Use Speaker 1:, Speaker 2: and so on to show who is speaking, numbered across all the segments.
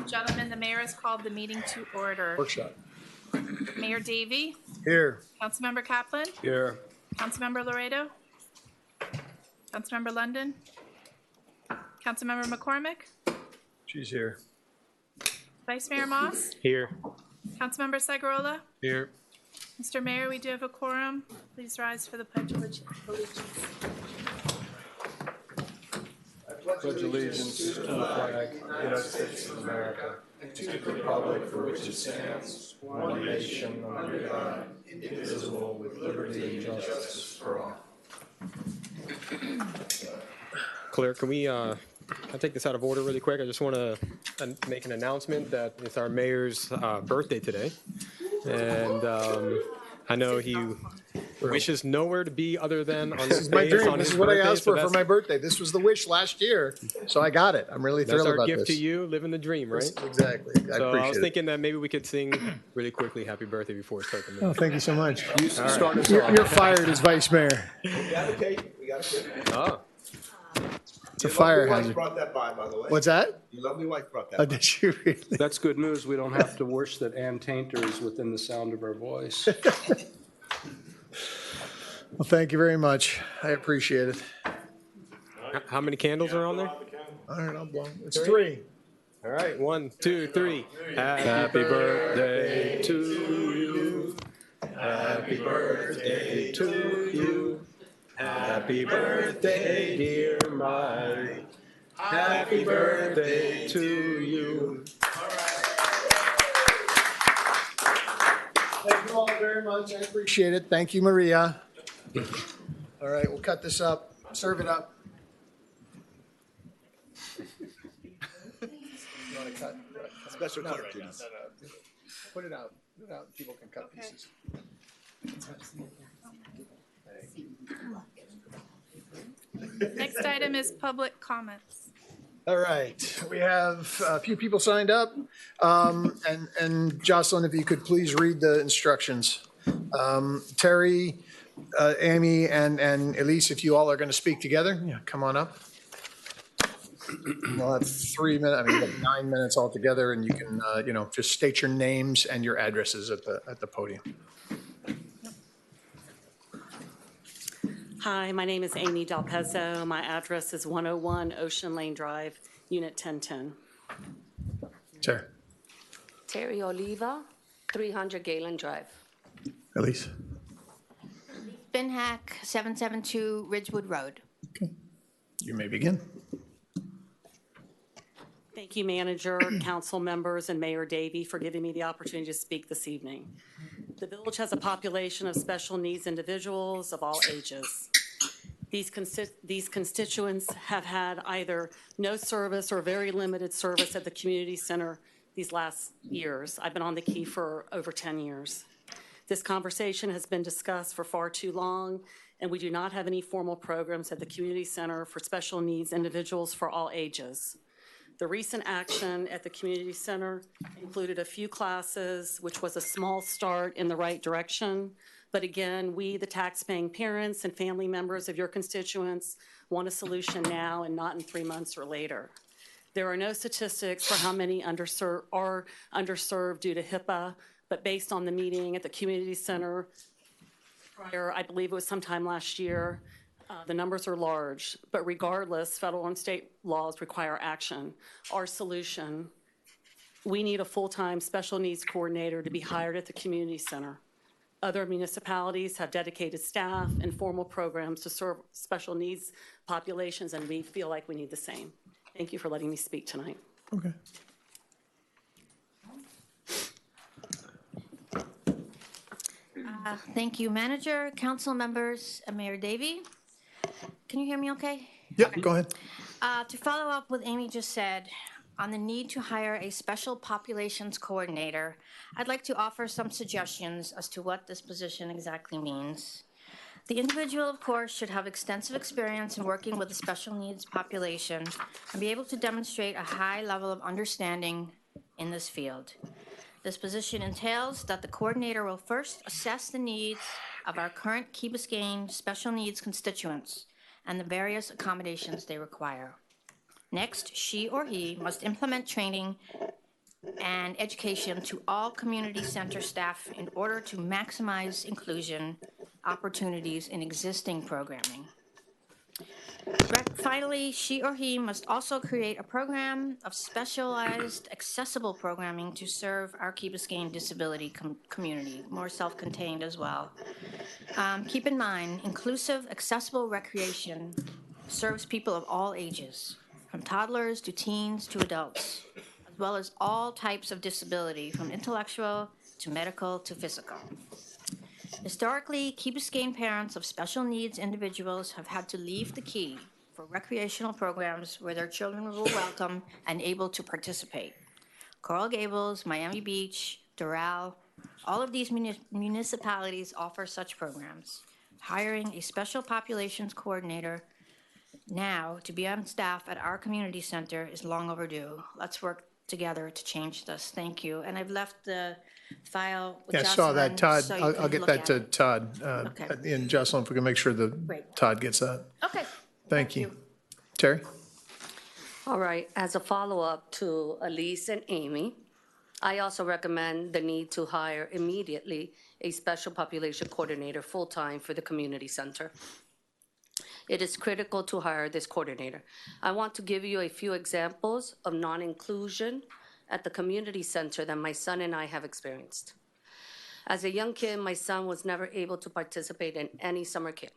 Speaker 1: Gentlemen, the mayor has called the meeting to order.
Speaker 2: Workshop.
Speaker 1: Mayor Davey.
Speaker 2: Here.
Speaker 1: Councilmember Kaplan.
Speaker 2: Here.
Speaker 1: Councilmember Laredo. Councilmember London. Councilmember McCormick.
Speaker 2: She's here.
Speaker 1: Vice Mayor Moss.
Speaker 3: Here.
Speaker 1: Councilmember Segarola.
Speaker 3: Here.
Speaker 1: Mr. Mayor, we do have a quorum. Please rise for the Pledge of Allegiance.
Speaker 2: Pledge allegiance to the flag of the United States of America and to the republic for which it stands, one nation under God, indivisible, with liberty and justice for all.
Speaker 3: Claire, can we I take this out of order really quick? I just want to make an announcement that it's our mayor's birthday today. And I know he wishes nowhere to be other than on
Speaker 2: This is my dream. This is what I asked for my birthday. This was the wish last year, so I got it. I'm really thrilled about this.
Speaker 3: That's our gift to you, living the dream, right?
Speaker 2: Exactly.
Speaker 3: I was thinking that maybe we could sing really quickly "Happy Birthday" before we start the meeting.
Speaker 2: Oh, thank you so much.
Speaker 3: Right.
Speaker 2: You're fired as vice mayor.
Speaker 4: We got a cake.
Speaker 3: Oh.
Speaker 2: It's a fire hazard.
Speaker 4: Your lovely wife brought that by the way.
Speaker 2: What's that?
Speaker 4: Your lovely wife brought that
Speaker 2: Oh,
Speaker 4: by.
Speaker 2: did you really?
Speaker 5: That's good news. We don't have to wish that Ann Tainter is within the sound of our voice.
Speaker 2: Well, thank you very much. I appreciate it.
Speaker 3: How many candles are on there?
Speaker 2: All right, I'll blow. It's three.
Speaker 3: All right, 1, 2, 3.
Speaker 5: Happy birthday to you. Happy birthday to you. Happy birthday, dear Mike. Happy birthday to you.
Speaker 2: Thank you all very much. I appreciate it. Thank you, Maria. All right, we'll cut this up. Serve it up. You want to cut?
Speaker 4: Special
Speaker 2: No,
Speaker 4: clerk duties.
Speaker 2: no. Put it out. Put it out. People can cut pieces.
Speaker 1: Next item is public comments.
Speaker 2: All right, we have a few people signed up. And Jocelyn, if you could please read the instructions. Terry, Amy, and Elise, if you all are going to speak together, yeah, come on up. We'll have 3 minutes, I mean, we'll have 9 minutes altogether, and you can, just state your names and your addresses at the podium.
Speaker 6: Hi, my name is Amy Del Pezzo. My address is 101 Ocean Lane Drive, Unit 1010.
Speaker 2: Sir.
Speaker 7: Terry Oliva, 300 Galen Drive.
Speaker 2: Elise.
Speaker 8: Binhack, 772 Ridgewood Road.
Speaker 2: Okay. You may begin.
Speaker 6: Thank you, Manager, Council members, and Mayor Davey for giving me the opportunity to speak this evening. The village has a population of special needs individuals of all ages. These constituents have had either no service or very limited service at the community center these last years. I've been on the key for over 10 years. This conversation has been discussed for far too long, and we do not have any formal programs at the community center for special needs individuals for all ages. The recent action at the community center included a few classes, which was a small start in the right direction. But again, we, the tax-paying parents and family members of your constituents, want a solution now and not in 3 months or later. There are no statistics for how many are underserved due to HIPAA, but based on the meeting at the community center prior, I believe it was sometime last year, the numbers are large, but regardless, federal and state laws require action. Our solution, we need a full-time special needs coordinator to be hired at the community center. Other municipalities have dedicated staff and formal programs to serve special needs populations, and we feel like we need the same. Thank you for letting me speak tonight.
Speaker 2: Okay.
Speaker 8: Thank you, Manager, Council members, and Mayor Davey. Can you hear me okay?
Speaker 2: Yeah, go ahead.
Speaker 8: To follow up what Amy just said on the need to hire a special populations coordinator, I'd like to offer some suggestions as to what this position exactly means. The individual, of course, should have extensive experience in working with the special needs population and be able to demonstrate a high level of understanding in this field. This position entails that the coordinator will first assess the needs of our current Key Biscayne special needs constituents and the various accommodations they require. Next, she or he must implement training and education to all community center staff in order to maximize inclusion opportunities in existing programming. Finally, she or he must also create a program of specialized, accessible programming to serve our Key Biscayne disability community, more self-contained as well. Keep in mind, inclusive, accessible recreation serves people of all ages, from toddlers to teens to adults, as well as all types of disability, from intellectual to medical to physical. Historically, Key Biscayne parents of special needs individuals have had to leave the Key for recreational programs where their children were welcome and able to participate. Coral Gables, Miami Beach, Doral, all of these municipalities offer such programs. Hiring a special populations coordinator now to be on staff at our community center is long overdue. Let's work together to change this. Thank you. And I've left the file with
Speaker 2: Yeah, I
Speaker 8: Jocelyn.
Speaker 2: saw that, Todd.
Speaker 8: so you
Speaker 2: I'll
Speaker 8: can
Speaker 2: get
Speaker 8: look
Speaker 2: that
Speaker 8: at
Speaker 2: to
Speaker 8: it.
Speaker 2: Todd.
Speaker 8: Okay.
Speaker 2: And Jocelyn, if we can make sure
Speaker 8: Great.
Speaker 2: Todd gets that.
Speaker 8: Okay.
Speaker 2: Thank you. Terry?
Speaker 7: All right, as a follow-up to Elise and Amy, I also recommend the need to hire immediately a special population coordinator full-time for the community center. It is critical to hire this coordinator. I want to give you a few examples of non-inclusion at the community center that my son and I have experienced. As a young kid, my son was never able to participate in any summer camp.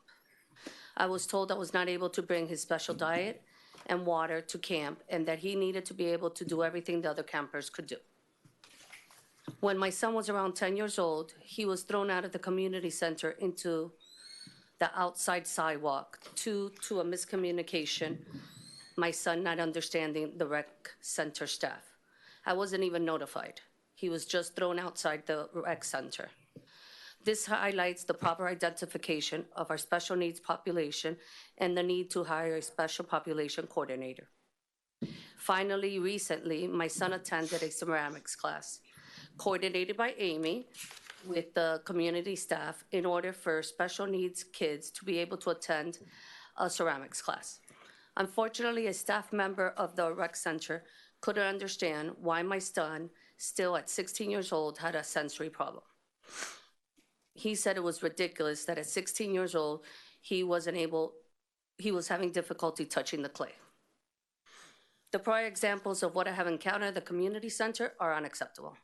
Speaker 7: I was told I was not able to bring his special diet and water to camp and that he needed to be able to do everything the other campers could do. When my son was around 10 years old, he was thrown out of the community center into the outside sidewalk due to a miscommunication, my son not understanding the rec center staff. I wasn't even notified. He was just thrown outside the rec center. This highlights the proper identification of our special needs population and the need to hire a special population coordinator. Finally, recently, my son attended a ceramics class coordinated by Amy with the community staff in order for special needs kids to be able to attend a ceramics class. Unfortunately, a staff member of the rec center couldn't understand why my son, still at 16 years old, had a sensory problem. He said it was ridiculous that at 16 years old, he was having difficulty touching the clay. The prior examples of what I have encountered at the community center are unacceptable.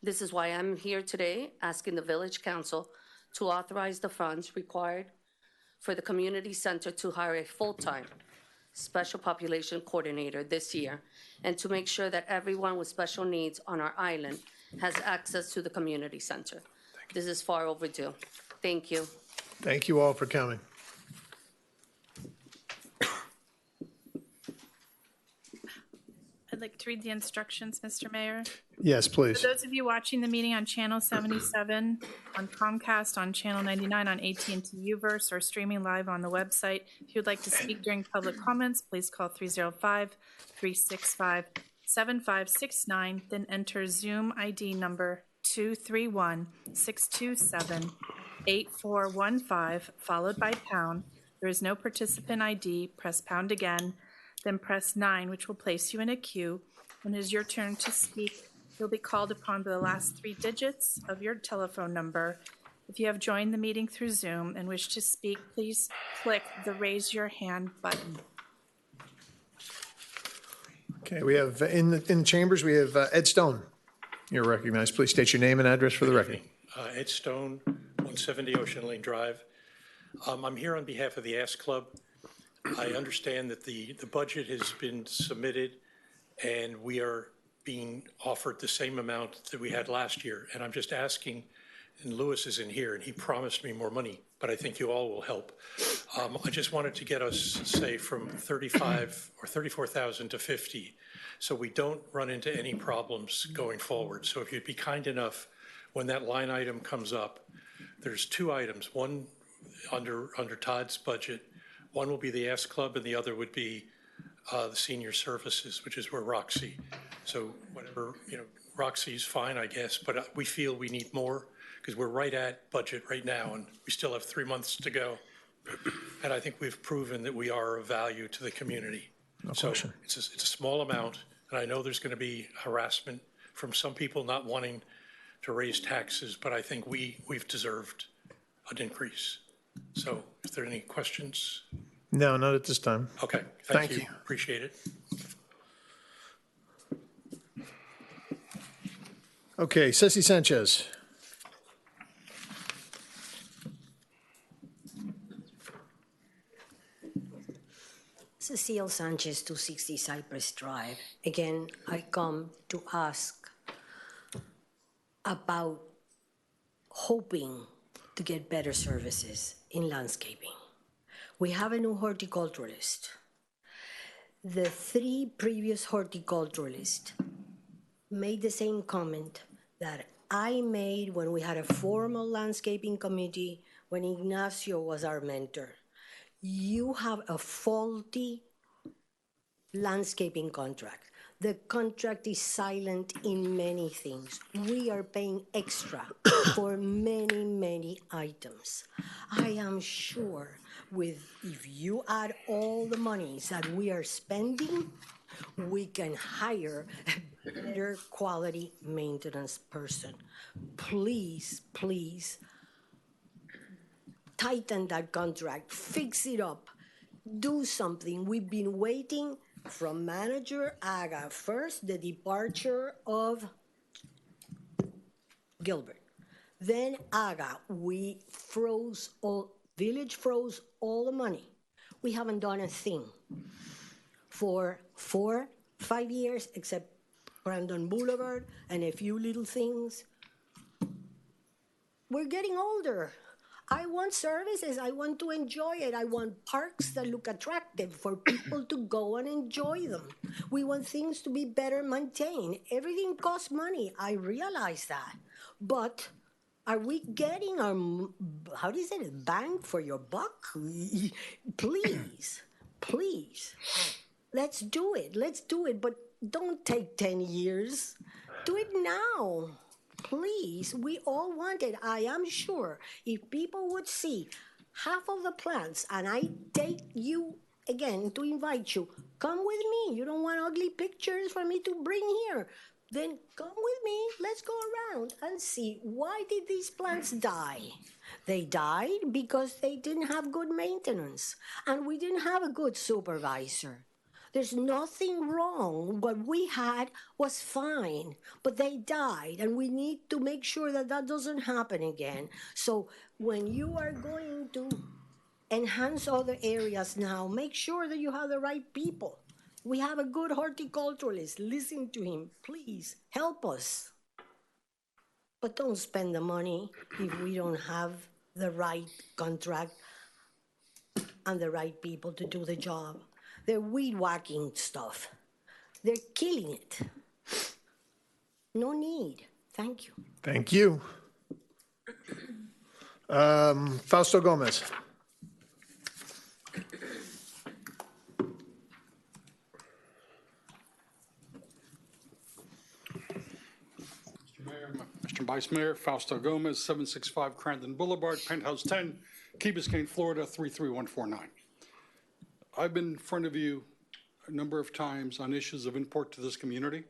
Speaker 7: This is why I'm here today asking the Village Council to authorize the funds required for the community center to hire a full-time special population coordinator this year and to make sure that everyone with special needs on our island has access to the community center. This is far overdue. Thank you.
Speaker 2: Thank you all for coming.
Speaker 1: I'd like to read the instructions, Mr. Mayor.
Speaker 2: Yes, please.
Speaker 1: For those of you watching the meeting on Channel 77, on Comcast, on Channel 99, on AT&T Uverse, or streaming live on the website, if you would like to speak during public comments, please call 305-365-7569, then enter Zoom ID number 231-627-8415, followed by pound. There is no participant ID. Press pound again, then press 9, which will place you in a queue. When it is your turn to speak, you'll be called upon by the last 3 digits of your telephone number. If you have joined the meeting through Zoom and wish to speak, please click the Raise Your Hand button.
Speaker 2: Okay, we have, in the chambers, we have Ed Stone. You're recognized. Please state your name and address for the record.
Speaker 9: Ed Stone, 170 Ocean Lane Drive. I'm here on behalf of the Ask Club. I understand that the budget has been submitted and we are being offered the same amount that we had last year. And I'm just asking, and Lewis is in here and he promised me more money, but I think you all will help. I just wanted to get us, say, from 35 or 34,000 to 50, so we don't run into any problems going forward. So if you'd be kind enough, when that line item comes up, there's 2 items, one under Todd's budget. One will be the Ask Club and the other would be the senior services, which is where Roxy. So whatever, Roxy's fine, I guess, but we feel we need more because we're right at budget right now and we still have 3 months to go. And I think we've proven that we are of value to the community.
Speaker 2: No
Speaker 9: so
Speaker 2: question.
Speaker 9: it's a small amount, And I know there's going to be harassment from some people not wanting to raise taxes, but I think we've deserved an increase. So if there are any questions,
Speaker 2: No, not at this time.
Speaker 9: okay,
Speaker 2: Thank
Speaker 9: thank you.
Speaker 2: you.
Speaker 9: Appreciate it.
Speaker 2: Okay, Ceci Sanchez.
Speaker 10: Cecile Sanchez, 260 Cypress Drive. Again, I come to ask about hoping to get better services in landscaping. We have a new horticulturalist. The 3 previous horticulturalists made the same comment that I made when we had a formal landscaping committee when Ignacio was our mentor. You have a faulty landscaping contract. The contract is silent in many things. We are paying extra for many, many items. I am sure if you add all the monies that we are spending, we can hire a better quality maintenance person. Please, please, tighten that contract, fix it up, do something. We've been waiting from Manager Aga, first the departure of Gilbert, then Aga, Village froze all the money. We haven't done a thing for 4-5 years except Brandon Boulevard and a few little things. We're getting older. I want services. I want to enjoy it. I want parks that look attractive for people to go and enjoy them. We want things to be better maintained. Everything costs money. I realize that. But are we getting our, how do you say it, bang for your buck? Please, please. Let's do it. Let's do it. But don't take 10 years. Do it now. Please, we all want it. I am sure if people would see half of the plants, and I take you again to invite you, come with me. You don't want ugly pictures for me to bring here. Then come with me. Let's go around and see, why did these plants die? They died because they didn't have good maintenance, and we didn't have a good supervisor. There's nothing wrong. What we had was fine, but they died, and we need to make sure that that doesn't happen again. So when you are going to enhance other areas now, make sure that you have the right people. We have a good horticulturalist. Listen to him. Please help us. But don't spend the money if we don't have the right contract and the right people to do the job. They're weed whacking stuff. They're killing it. No need. Thank you.
Speaker 2: Thank you. Fausto Gomez.
Speaker 5: Mr. Vice Mayor, Fausto Gomez, 765 Crandon Boulevard, Penthouse 10, Key Biscayne, Florida, 33149. I've been in front of you a number of times on issues of import to this community.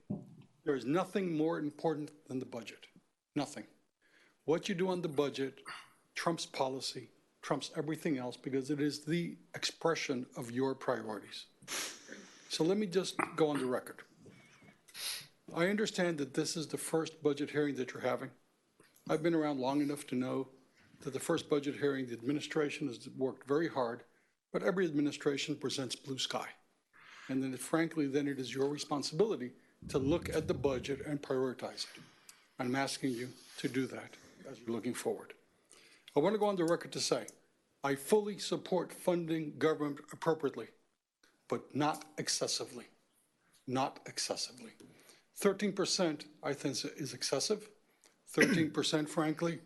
Speaker 5: There is nothing more important than the budget. Nothing. What you do on the budget trumps policy, trumps everything else, because it is the expression of your priorities. So let me just go on the record. I understand that this is the first budget hearing that you're having. I've been around long enough to know that the first budget hearing, the administration has worked very hard, but every administration presents blue sky. And then frankly, then it is your responsibility to look at the budget and prioritize it. I'm asking you to do that as you're looking forward. I want to go on the record to say, I fully support funding government appropriately, but not excessively. Not excessively. 13%, I think, is excessive. 13%, frankly,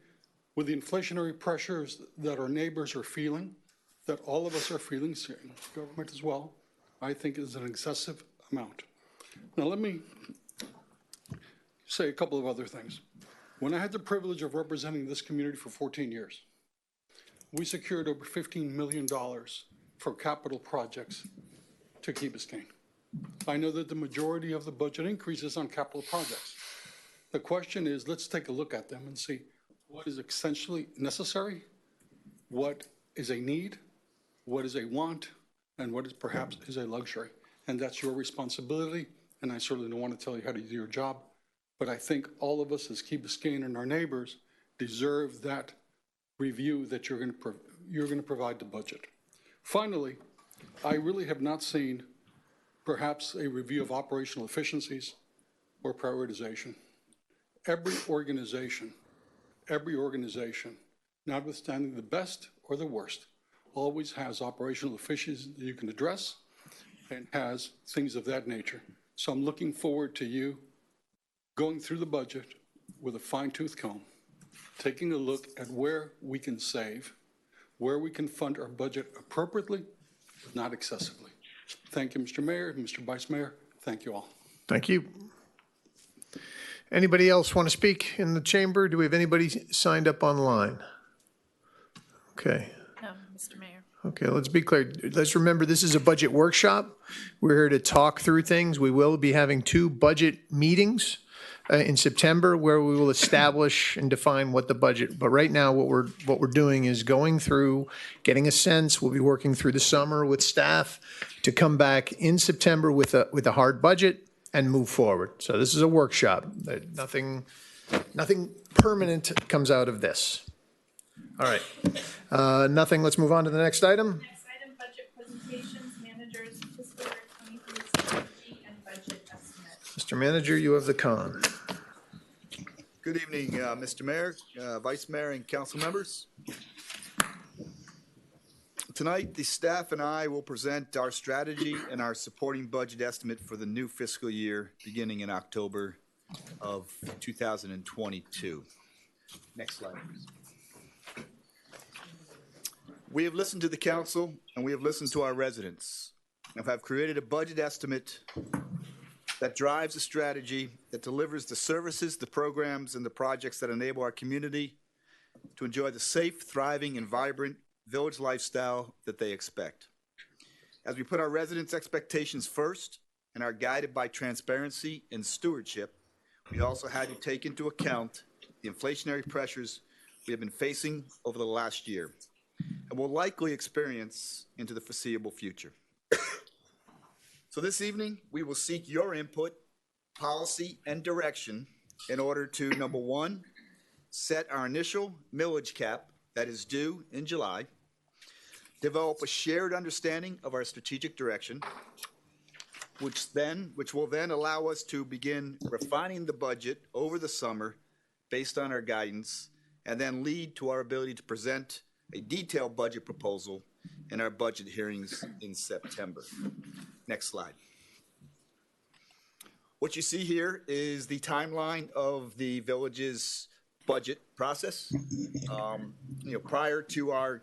Speaker 5: with the inflationary pressures that our neighbors are feeling, that all of us are feeling, government as well, I think is an excessive amount. Now, let me say a couple of other things. When I had the privilege of representing this community for 14 years, we secured over $15 million for capital projects to Key Biscayne. I know that the majority of the budget increase is on capital projects. The question is, let's take a look at them and see what is essentially necessary, what is a need, what is a want, and what is perhaps is a luxury. And that's your responsibility, and I certainly don't want to tell you how to do your job, but I think all of us as Key Biscayne and our neighbors deserve that review that you're going to provide the budget. Finally, I really have not seen perhaps a review of operational efficiencies or prioritization. Every organization, notwithstanding the best or the worst, always has operational efficiencies that you can address and has things of that nature. So I'm looking forward to you going through the budget with a fine-tooth comb, taking a look at where we can save, where we can fund our budget appropriately, not excessively. Thank you, Mr. Mayor, Mr. Vice Mayor. Thank you all.
Speaker 2: Thank you. Anybody else want to speak in the chamber? Do we have anybody signed up online? Okay.
Speaker 1: No, Mr. Mayor.
Speaker 2: Okay, let's be clear. Let's remember, this is a budget workshop. We're here to talk through things. We will be having 2 budget meetings in September where we will establish and define what the budget. But right now, what we're doing is going through, getting a sense. We'll be working through the summer with staff to come back in September with a hard budget and move forward. So this is a workshop. Nothing permanent comes out of this. All right. Nothing. Let's move on to the next item.
Speaker 1: Next item, budget presentations, managers, fiscal year 23 strategy and budget estimate.
Speaker 2: Mr. Manager, you have the con.
Speaker 4: Good evening, Mr. Mayor, Vice Mayor, and council members. Tonight, the staff and I will present our strategy and our supporting budget estimate for the new fiscal year beginning in October of 2022. Next slide, please. We have listened to the council and we have listened to our residents and have created a budget estimate that drives a strategy that delivers the services, the programs, and the projects that enable our community to enjoy the safe, thriving, and vibrant village lifestyle that they expect. As we put our residents' expectations first and are guided by transparency and stewardship, we also had to take into account the inflationary pressures we have been facing over the last year and will likely experience into the foreseeable future. So this evening, we will seek your input, policy, and direction in order to, number 1, set our initial millage cap that is due in July, develop a shared understanding of our strategic direction, which will then allow us to begin refining the budget over the summer based on our guidance, and then lead to our ability to present a detailed budget proposal in our budget hearings in September. Next slide. What you see here is the timeline of the village's budget process. Prior to our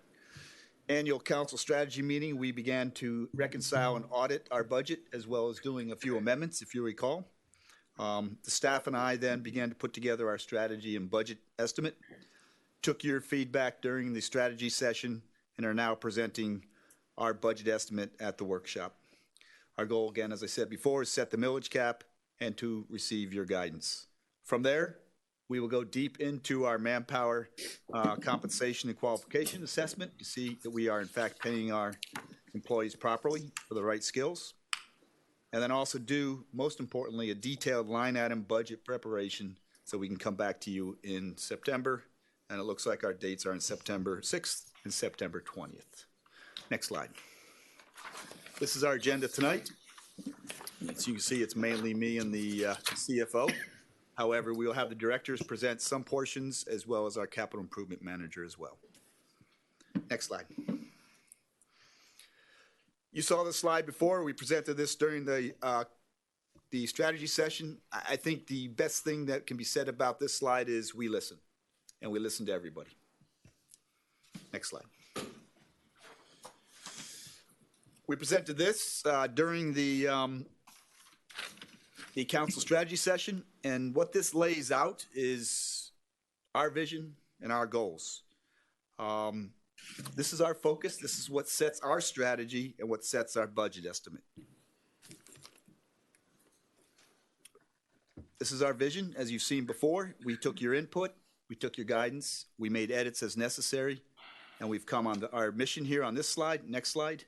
Speaker 4: annual council strategy meeting, we began to reconcile and audit our budget as well as doing a few amendments, if you recall. The staff and I then began to put together our strategy and budget estimate, took your feedback during the strategy session, and are now presenting our budget estimate at the workshop. Our goal, again, as I said before, is set the millage cap and to receive your guidance. From there, we will go deep into our manpower compensation and qualification assessment to see that we are in fact paying our employees properly for the right skills. And then also do, most importantly, a detailed line item budget preparation so we can come back to you in September. And it looks like our dates are in September 6th and September 20th. Next slide. This is our agenda tonight. As you can see, it's mainly me and the CFO. However, we will have the directors present some portions as well as our capital improvement manager as well. Next slide. You saw this slide before. We presented this during the strategy session. I think the best thing that can be said about this slide is we listen, and we listen to everybody. Next slide. We presented this during the council strategy session, and what this lays out is our vision and our goals. This is our focus. This is what sets our strategy and what sets our budget estimate. This is our vision. As you've seen before, we took your input, we took your guidance, we made edits as necessary, and we've come on our mission here on this slide. Next slide.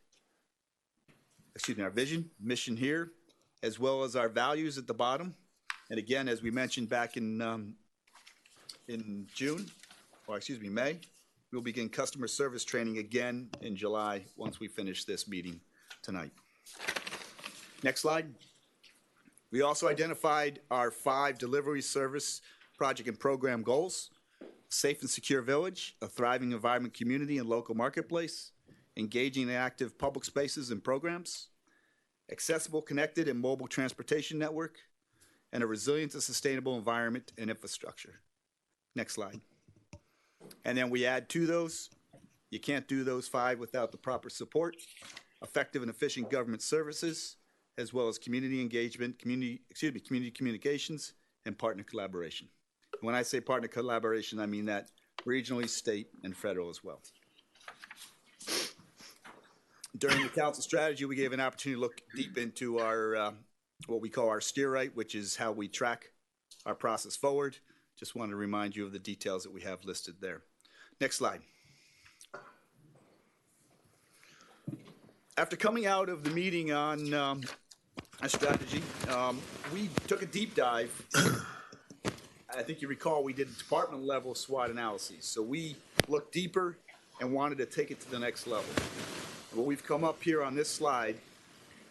Speaker 4: Excuse me, our vision, mission here, as well as our values at the bottom. And again, as we mentioned back in June, or excuse me, May, we'll begin customer service training again in July once we finish this meeting tonight. Next slide. We also identified our 5 delivery service project and program goals: safe and secure village, a thriving environment community and local marketplace, engaging in active public spaces and programs, accessible, connected, and mobile transportation network, and a resilient and sustainable environment and infrastructure. Next slide. And then we add to those, you can't do those 5 without the proper support, effective and efficient government services, as well as community engagement, community communications, and partner collaboration. When I say partner collaboration, I mean that regionally, state, and federal as well. During the council strategy, we gave an opportunity to look deep into our, what we call our steer right, which is how we track our process forward. Just wanted to remind you of the details that we have listed there. Next slide. After coming out of the meeting on our strategy, we took a deep dive. I think you recall we did department level SWOT analyses. So we looked deeper and wanted to take it to the next level. What we've come up here on this slide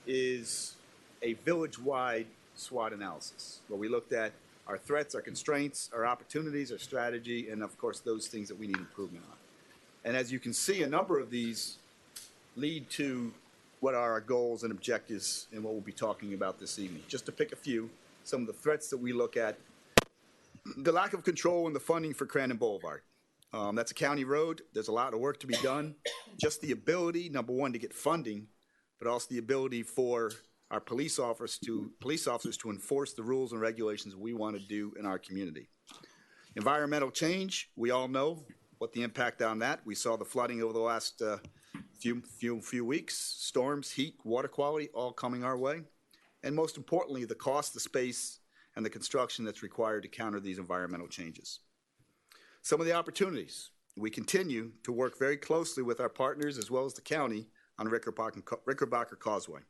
Speaker 4: is a village-wide SWOT analysis, where we looked at our threats, our constraints, our opportunities, our strategy, and of course those things that we need improvement on. And as you can see, a number of these lead to what are our goals and objectives and what we'll be talking about this evening. Just to pick a few, some of the threats that we look at: the lack of control in the funding for Crandon Boulevard. That's a county road. There's a lot of work to be done. Just the ability, number one, to get funding, but also the ability for our police officers to enforce the rules and regulations we want to do in our community. Environmental change, we all know what the impact on that. We saw the flooding over the last few weeks, storms, heat, water quality, all coming our way. And most importantly, the cost, the space, and the construction that's required to counter these environmental changes. Some of the opportunities: we continue to work very closely with our partners as well as the county on Rickerbacker Causeway.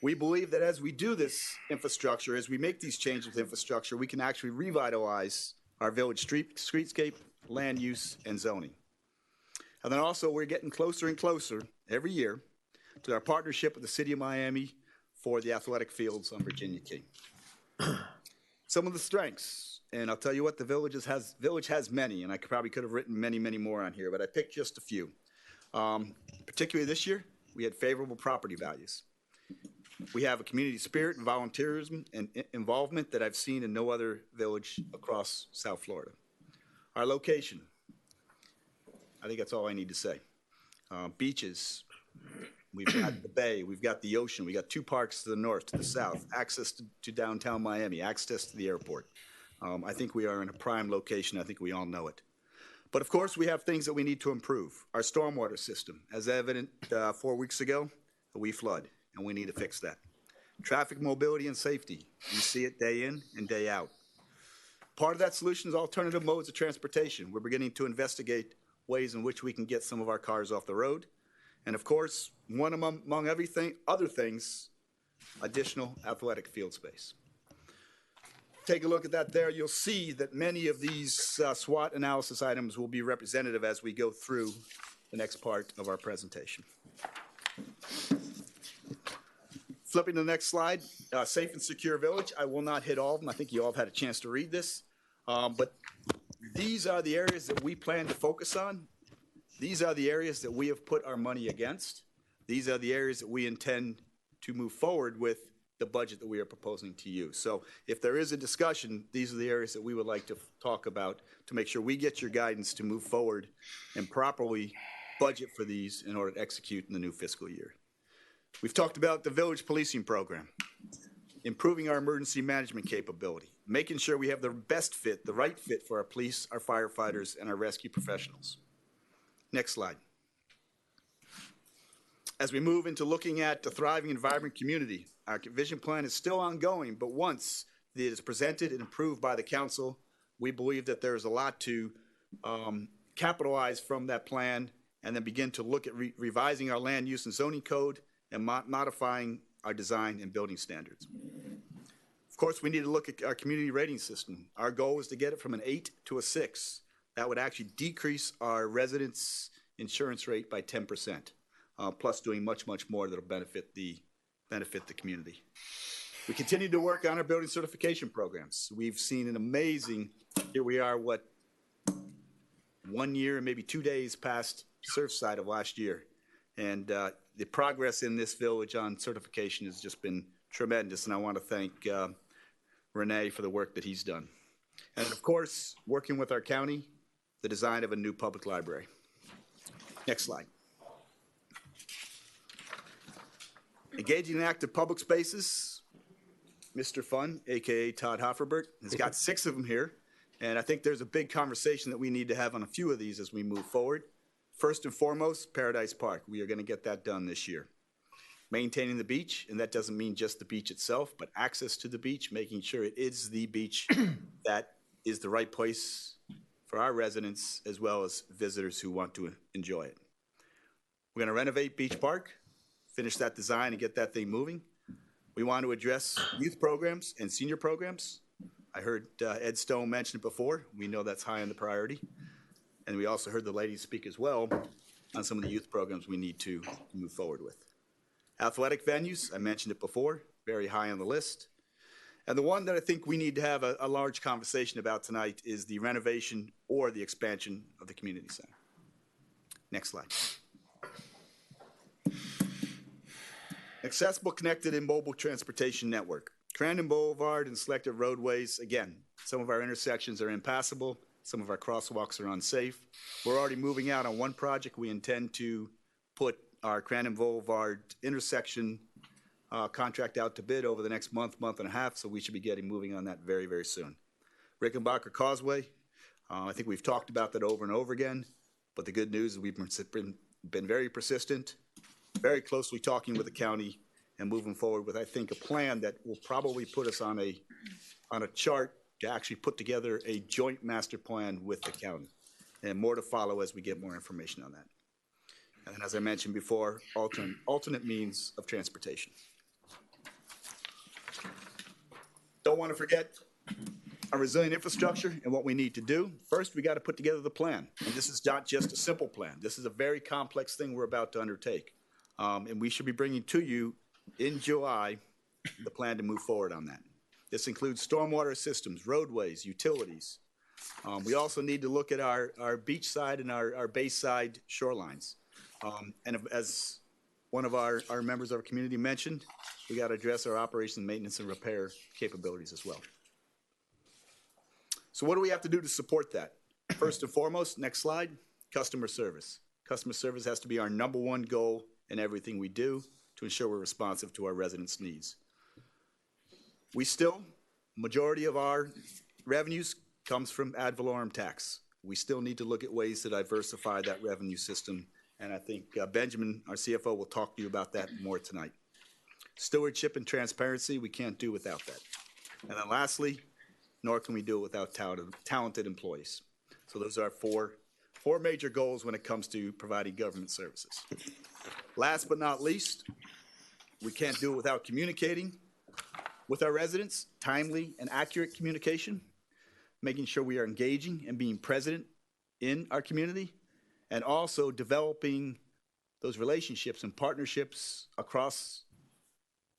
Speaker 4: We believe that as we do this infrastructure, as we make these changes to infrastructure, we can actually revitalize our village streetscape, land use, and zoning. And then also, we're getting closer and closer every year to our partnership with the City of Miami for the athletic fields on Virginia King. Some of the strengths, and I'll tell you what, the village has many, and I probably could have written many, many more on here, but I picked just a few. Particularly this year, we had favorable property values. We have a community spirit and volunteerism and involvement that I've seen in no other village across South Florida. Our location, I think that's all I need to say. Beaches, we've got the bay, we've got the ocean, we got 2 parks to the north, to the south, access to downtown Miami, access to the airport. I think we are in a prime location. I think we all know it. But of course, we have things that we need to improve. Our stormwater system, as evident 4 weeks ago, we flood, and we need to fix that. Traffic mobility and safety, we see it day in and day out. Part of that solution is alternative modes of transportation. We're beginning to investigate ways in which we can get some of our cars off the road. And of course, one among everything, other things, additional athletic field space. Take a look at that there. You'll see that many of these SWOT analysis items will be representative as we go through the next part of our presentation. Flipping to the next slide, safe and secure village. I will not hit all of them. I think you all have had a chance to read this. But these are the areas that we plan to focus on. These are the areas that we have put our money against. These are the areas that we intend to move forward with the budget that we are proposing to you. So if there is a discussion, these are the areas that we would like to talk about to make sure we get your guidance to move forward and properly budget for these in order to execute in the new fiscal year. We've talked about the village policing program, improving our emergency management capability, making sure we have the best fit, the right fit for our police, our firefighters, and our rescue professionals. Next slide. As we move into looking at a thriving and vibrant community, our vision plan is still ongoing, but once it is presented and approved by the council, we believe that there's a lot to capitalize from that plan and then begin to look at revising our land use and zoning code and modifying our design and building standards. Of course, we need to look at our community rating system. Our goal is to get it from an 8 to a 6. That would actually decrease our residents' insurance rate by 10%, plus doing much, much more that will benefit the community. We continue to work on our building certification programs. We've seen an amazing, here we are, 1 year and maybe 2 days past Surfside of last year. And the progress in this village on certification has just been tremendous. And I want to thank Renee for the work that he's done. And of course, working with our county, the design of a new public library. Next slide. Engaging in active public spaces. Mr. Fun, AKA Todd Hofferbert, has got 6 of them here. And I think there's a big conversation that we need to have on a few of these as we move forward. First and foremost, Paradise Park. We are going to get that done this year. Maintaining the beach, and that doesn't mean just the beach itself, but access to the beach, making sure it is the beach that is the right place for our residents as well as visitors who want to enjoy it. We're going to renovate Beach Park, finish that design and get that thing moving. We want to address youth programs and senior programs. I heard Ed Stone mention it before. We know that's high on the priority. And we also heard the ladies speak as well on some of the youth programs we need to move forward with. Athletic venues, I mentioned it before, very high on the list. And the one that I think we need to have a large conversation about tonight is the renovation or the expansion of the community center. Next slide. Accessible, connected, and mobile transportation network. Crandon Boulevard and selected roadways, again, some of our intersections are impassable, some of our crosswalks are unsafe. We're already moving out on one project. We intend to put our Crandon Boulevard intersection contract out to bid over the next month and a half, so we should be getting moving on that very, very soon. Rickenbacker Causeway, I think we've talked about that over and over again, but the good news is we've been very persistent, very closely talking with the county and moving forward with, I think, a plan that will probably put us on a chart to actually put together a joint master plan with the county, and more to follow as we get more information on that. And then, as I mentioned before, alternate means of transportation. Don't want to forget our resilient infrastructure and what we need to do. First, we got to put together the plan. And this is not just a simple plan. This is a very complex thing we're about to undertake. And we should be bringing to you in July the plan to move forward on that. This includes stormwater systems, roadways, utilities. We also need to look at our beach side and our bay side shorelines. And as one of our members of our community mentioned, we got to address our operations, maintenance, and repair capabilities as well. So what do we have to do to support that? First and foremost, next slide, customer service. Customer service has to be our #1 goal in everything we do to ensure we're responsive to our residents' needs. Majority of our revenues comes from ad valorem tax. We still need to look at ways to diversify that revenue system. And I think Benjamin, our CFO, will talk to you about that more tonight. Stewardship and transparency, we can't do without that. And then lastly, nor can we do it without talented employees. So those are our four major goals when it comes to providing government services. Last but not least, we can't do it without communicating with our residents, timely and accurate communication, making sure we are engaging and being present in our community, and also developing those relationships and partnerships across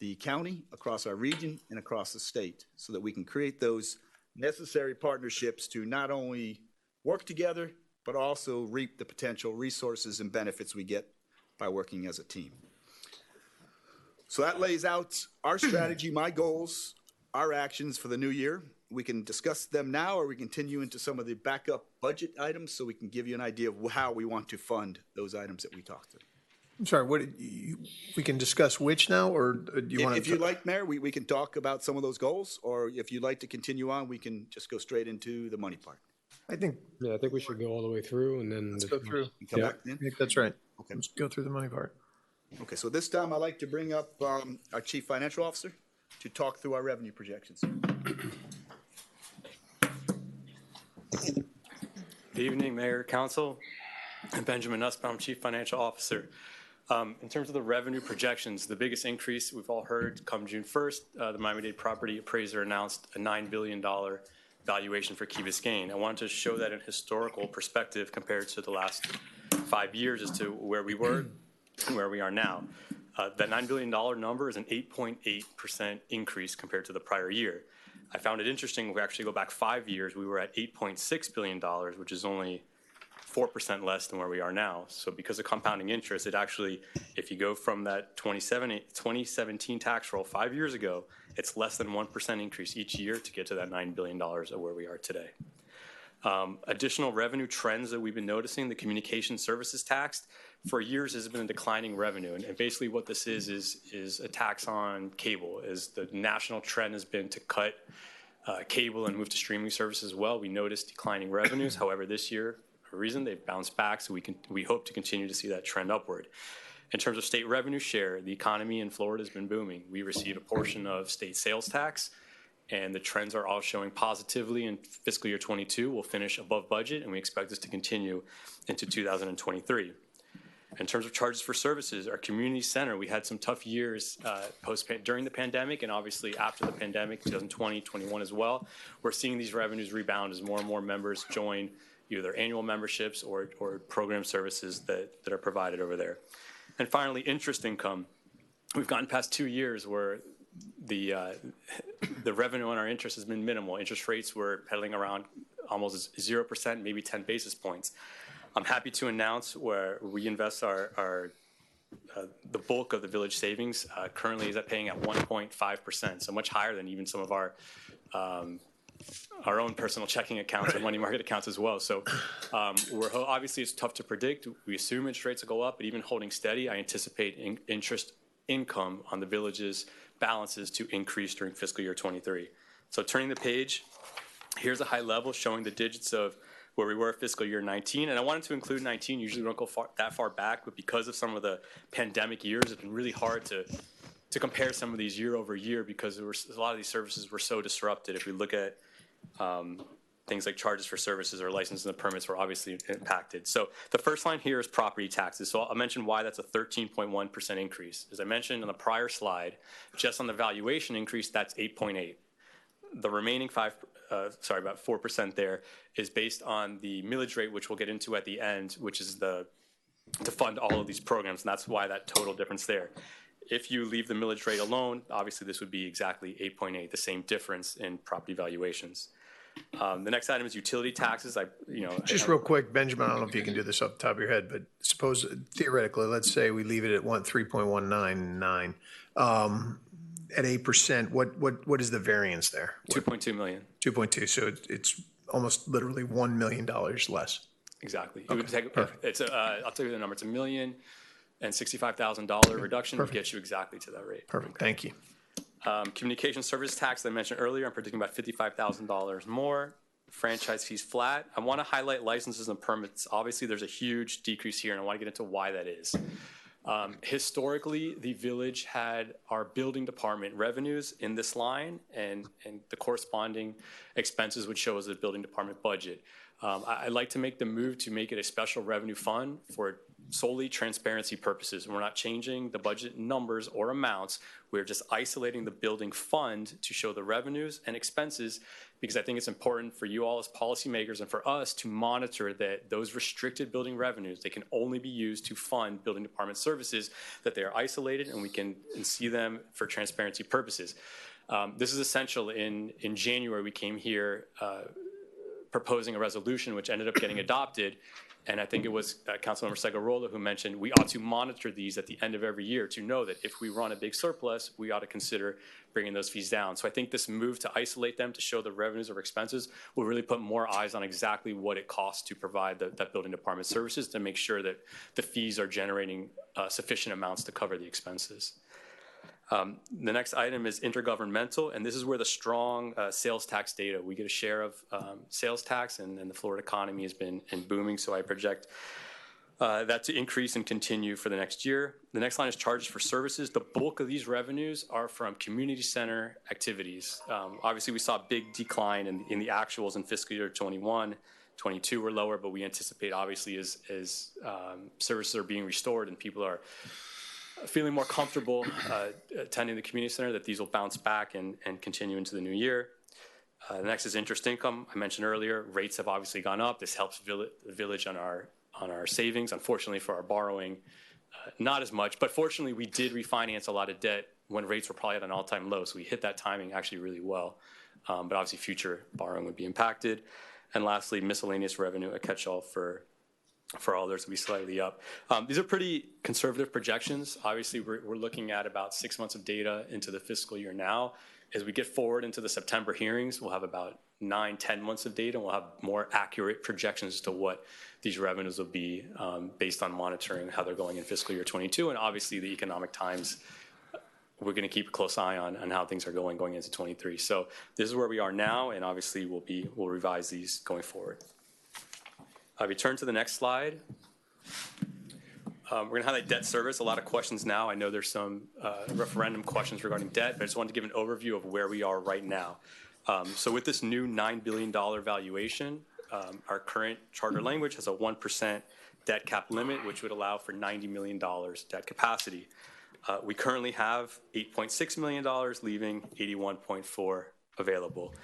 Speaker 4: the county, across our region, and across the state, so that we can create those necessary partnerships to not only work together, but also reap the potential resources and benefits we get by working as a team. So that lays out our strategy, my goals, our actions for the new year. We can discuss them now, or we continue into some of the backup budget items so we can give you an idea of how we want to fund those items that we talked to.
Speaker 2: I'm sorry, we can discuss which now, or do you want to?
Speaker 4: If you'd like, Mayor, we can talk about some of those goals, or if you'd like to continue on, we can just go straight into the money part.
Speaker 2: I think
Speaker 3: we should go all the way through and then
Speaker 2: let's go through.
Speaker 4: Come back then?
Speaker 2: I think that's right.
Speaker 4: Okay.
Speaker 2: Let's go through the money part.
Speaker 4: Okay, so this time I'd like to bring up our Chief Financial Officer to talk through our revenue projections.
Speaker 11: Good evening, Mayor, Council. I'm Benjamin Nussbaum, Chief Financial Officer. In terms of the revenue projections, the biggest increase we've all heard come June 1st, the Miami-Dade property appraiser announced a $9 billion valuation for Key Biscayne. I wanted to show that in historical perspective compared to the last 5 years as to where we were and where we are now. That $9 billion number is an 8.8% increase compared to the prior year. I found it interesting, if we actually go back 5 years, we were at $8.6 billion, which is only 4% less than where we are now. So because of compounding interest, it actually, if you go from that 2017 tax roll 5 years ago, it's less than 1% increase each year to get to that $9 billion of where we are today. Additional revenue trends that we've been noticing, the communication services tax for years has been a declining revenue. And basically what this is a tax on cable, is the national trend has been to cut cable and move to streaming services as well. We noticed declining revenues. However, this year, for a reason, they've bounced back, so we hope to continue to see that trend upward. In terms of state revenue share, the economy in Florida has been booming. We receive a portion of state sales tax, and the trends are all showing positively. In fiscal year 22, we'll finish above budget, and we expect this to continue into 2023. In terms of charges for services, our community center, we had some tough years during the pandemic, and obviously after the pandemic, 2020, 21 as well. We're seeing these revenues rebound as more and more members join either their annual memberships or program services that are provided over there. And finally, interest income. We've gotten past 2 years where the revenue on our interest has been minimal. Interest rates were pedaling around almost 0%, maybe 10 basis points. I'm happy to announce where we invest the bulk of the village savings currently is paying at 1.5%, so much higher than even some of our own personal checking accounts or money market accounts as well. So obviously it's tough to predict. We assume interest rates will go up, but even holding steady, I anticipate interest income on the village's balances to increase during fiscal year 23. So turning the page, here's a high level showing the digits of where we were fiscal year 19. And I wanted to include 19. Usually we don't go that far back, but because of some of the pandemic years, it's been really hard to compare some of these year over year because a lot of these services were so disrupted. If we look at things like charges for services or licenses and permits were obviously impacted. So the first line here is property taxes. So I'll mention why that's a 13.1% increase. As I mentioned on the prior slide, just on the valuation increase, that's 8.8. The remaining about 4% there is based on the millage rate, which we'll get into at the end, which is to fund all of these programs, and that's why that total difference there. If you leave the millage rate alone, obviously this would be exactly 8.8, the same difference in property valuations. The next item is utility taxes.
Speaker 2: Just real quick, Benjamin, I don't know if you can do this off the top of your head, but suppose theoretically, let's say we leave it at 3.199. At 8%, what is the variance there?
Speaker 11: 2.2 million.
Speaker 2: 2.2, so it's almost literally $1 million less.
Speaker 11: Exactly.
Speaker 2: Okay.
Speaker 11: I'll tell you the number. It's $1,065,000 reduction to get you exactly to that rate.
Speaker 2: Perfect. Thank you.
Speaker 11: Communication service tax that I mentioned earlier, I'm predicting about $55,000 more. Franchise fees flat. I want to highlight licenses and permits. Obviously, there's a huge decrease here, and I want to get into why that is. Historically, the village had our building department revenues in this line, and the corresponding expenses would show as the building department budget. I'd like to make the move to make it a special revenue fund for solely transparency purposes. We're not changing the budget numbers or amounts. We're just isolating the building fund to show the revenues and expenses, because I think it's important for you all as policymakers and for us to monitor that those restricted building revenues, they can only be used to fund building department services, that they are isolated and we can see them for transparency purposes. This is essential. In January, we came here proposing a resolution which ended up getting adopted. And I think it was Councilmember Segarola who mentioned we ought to monitor these at the end of every year to know that if we run a big surplus, we ought to consider bringing those fees down. So I think this move to isolate them to show the revenues or expenses will really put more eyes on exactly what it costs to provide that building department services to make sure that the fees are generating sufficient amounts to cover the expenses. The next item is intergovernmental, and this is where the strong sales tax data. We get a share of sales tax, and the Florida economy has been booming, so I project that to increase and continue for the next year. The next line is charges for services. The bulk of these revenues are from community center activities. Obviously, we saw a big decline in the actuals in fiscal year 21. 22 were lower, but we anticipate, obviously, as services are being restored and people are feeling more comfortable attending the community center, that these will bounce back and continue into the new year. The next is interest income. I mentioned earlier, rates have obviously gone up. This helps the village on our savings. Unfortunately for our borrowing, not as much. But fortunately, we did refinance a lot of debt when rates were probably at an all-time low. So we hit that timing actually really well. But obviously, future borrowing would be impacted. And lastly, miscellaneous revenue, a catch-all for all others, will be slightly up. These are pretty conservative projections. Obviously, we're looking at about 6 months of data into the fiscal year now. As we get forward into the September hearings, we'll have about 9-10 months of data. We'll have more accurate projections as to what these revenues will be based on monitoring how they're going in fiscal year 22. And obviously, the economic times, we're going to keep a close eye on how things are going into 23. So this is where we are now, and obviously we'll revise these going forward. If you turn to the next slide, we're going to highlight debt service. A lot of questions now. I know there's some referendum questions regarding debt, but I just wanted to give an overview of where we are right now. So with this new $9 billion valuation, our current charter language has a 1% debt cap limit, which would allow for $90 million debt capacity. We currently have $8.6 million, leaving $81.4 available.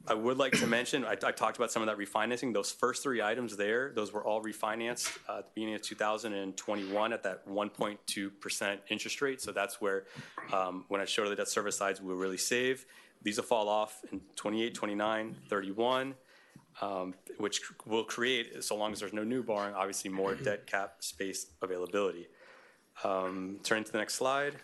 Speaker 11: I would like to mention, I talked about some of that refinancing. Those first three items there, those were all refinanced at the beginning of 2021 at that 1.2% interest rate. So that's where, when I show the debt service sides, we'll really save. These will fall off in 28, 29, 31, which will create, so long as there's no new borrowing, obviously more debt cap space availability. Turning to the next slide.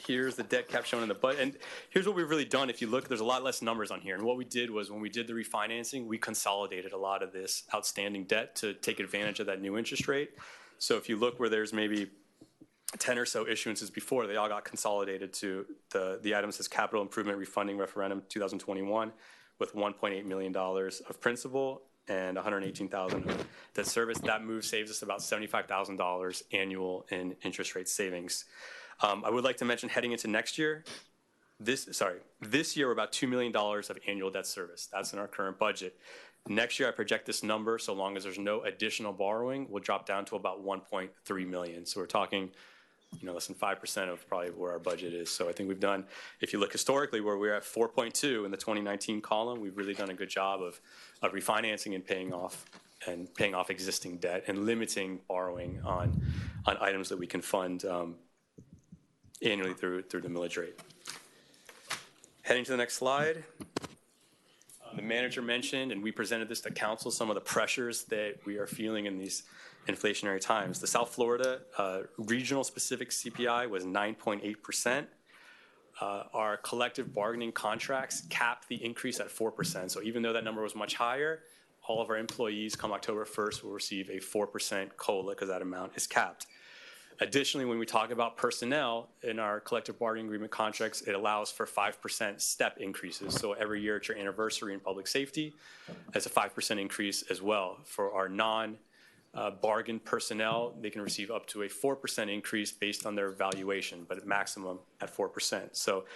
Speaker 11: Here's the debt cap shown in the budget. And here's what we've really done. If you look, there's a lot less numbers on here. And what we did was when we did the refinancing, we consolidated a lot of this outstanding debt to take advantage of that new interest rate. So if you look where there's maybe 10 or so issuances before, they all got consolidated to the items as capital improvement refunding referendum 2021 with $1.8 million of principal and $118,000 of debt service. That move saves us about $75,000 annual in interest rate savings. I would like to mention heading into next year, this year we're about $2 million of annual debt service. That's in our current budget. Next year I project this number, so long as there's no additional borrowing, will drop down to about 1.3 million. So we're talking, less than 5% of probably where our budget is. So I think we've done, if you look historically where we're at 4.2 in the 2019 column, we've really done a good job of refinancing and paying off existing debt and limiting borrowing on items that we can fund annually through the millage rate. Heading to the next slide. The manager mentioned, and we presented this to council, some of the pressures that we are feeling in these inflationary times. The South Florida regional specific CPI was 9.8%. Our collective bargaining contracts capped the increase at 4%. So even though that number was much higher, all of our employees come October 1st will receive a 4% COLA because that amount is capped. Additionally, when we talk about personnel in our collective bargaining agreement contracts, it allows for 5% step increases. So every year at your anniversary in public safety, there's a 5% increase as well. For our non-bargain personnel, they can receive up to a 4% increase based on their valuation, but at maximum at 4%. So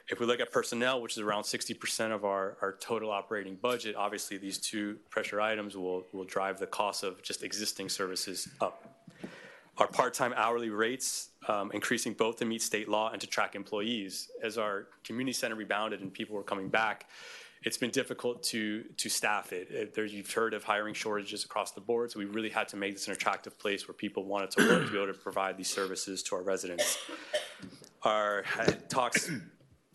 Speaker 11: if we look at personnel, which is around 60% of our total operating budget, obviously these two pressure items will drive the cost of just existing services up. Our part-time hourly rates increasing both to meet state law and to track employees. As our community center rebounded and people were coming back, it's been difficult to staff it. You've heard of hiring shortages across the board, so we really had to make this an attractive place where people wanted to work to be able to provide these services to our residents. I talked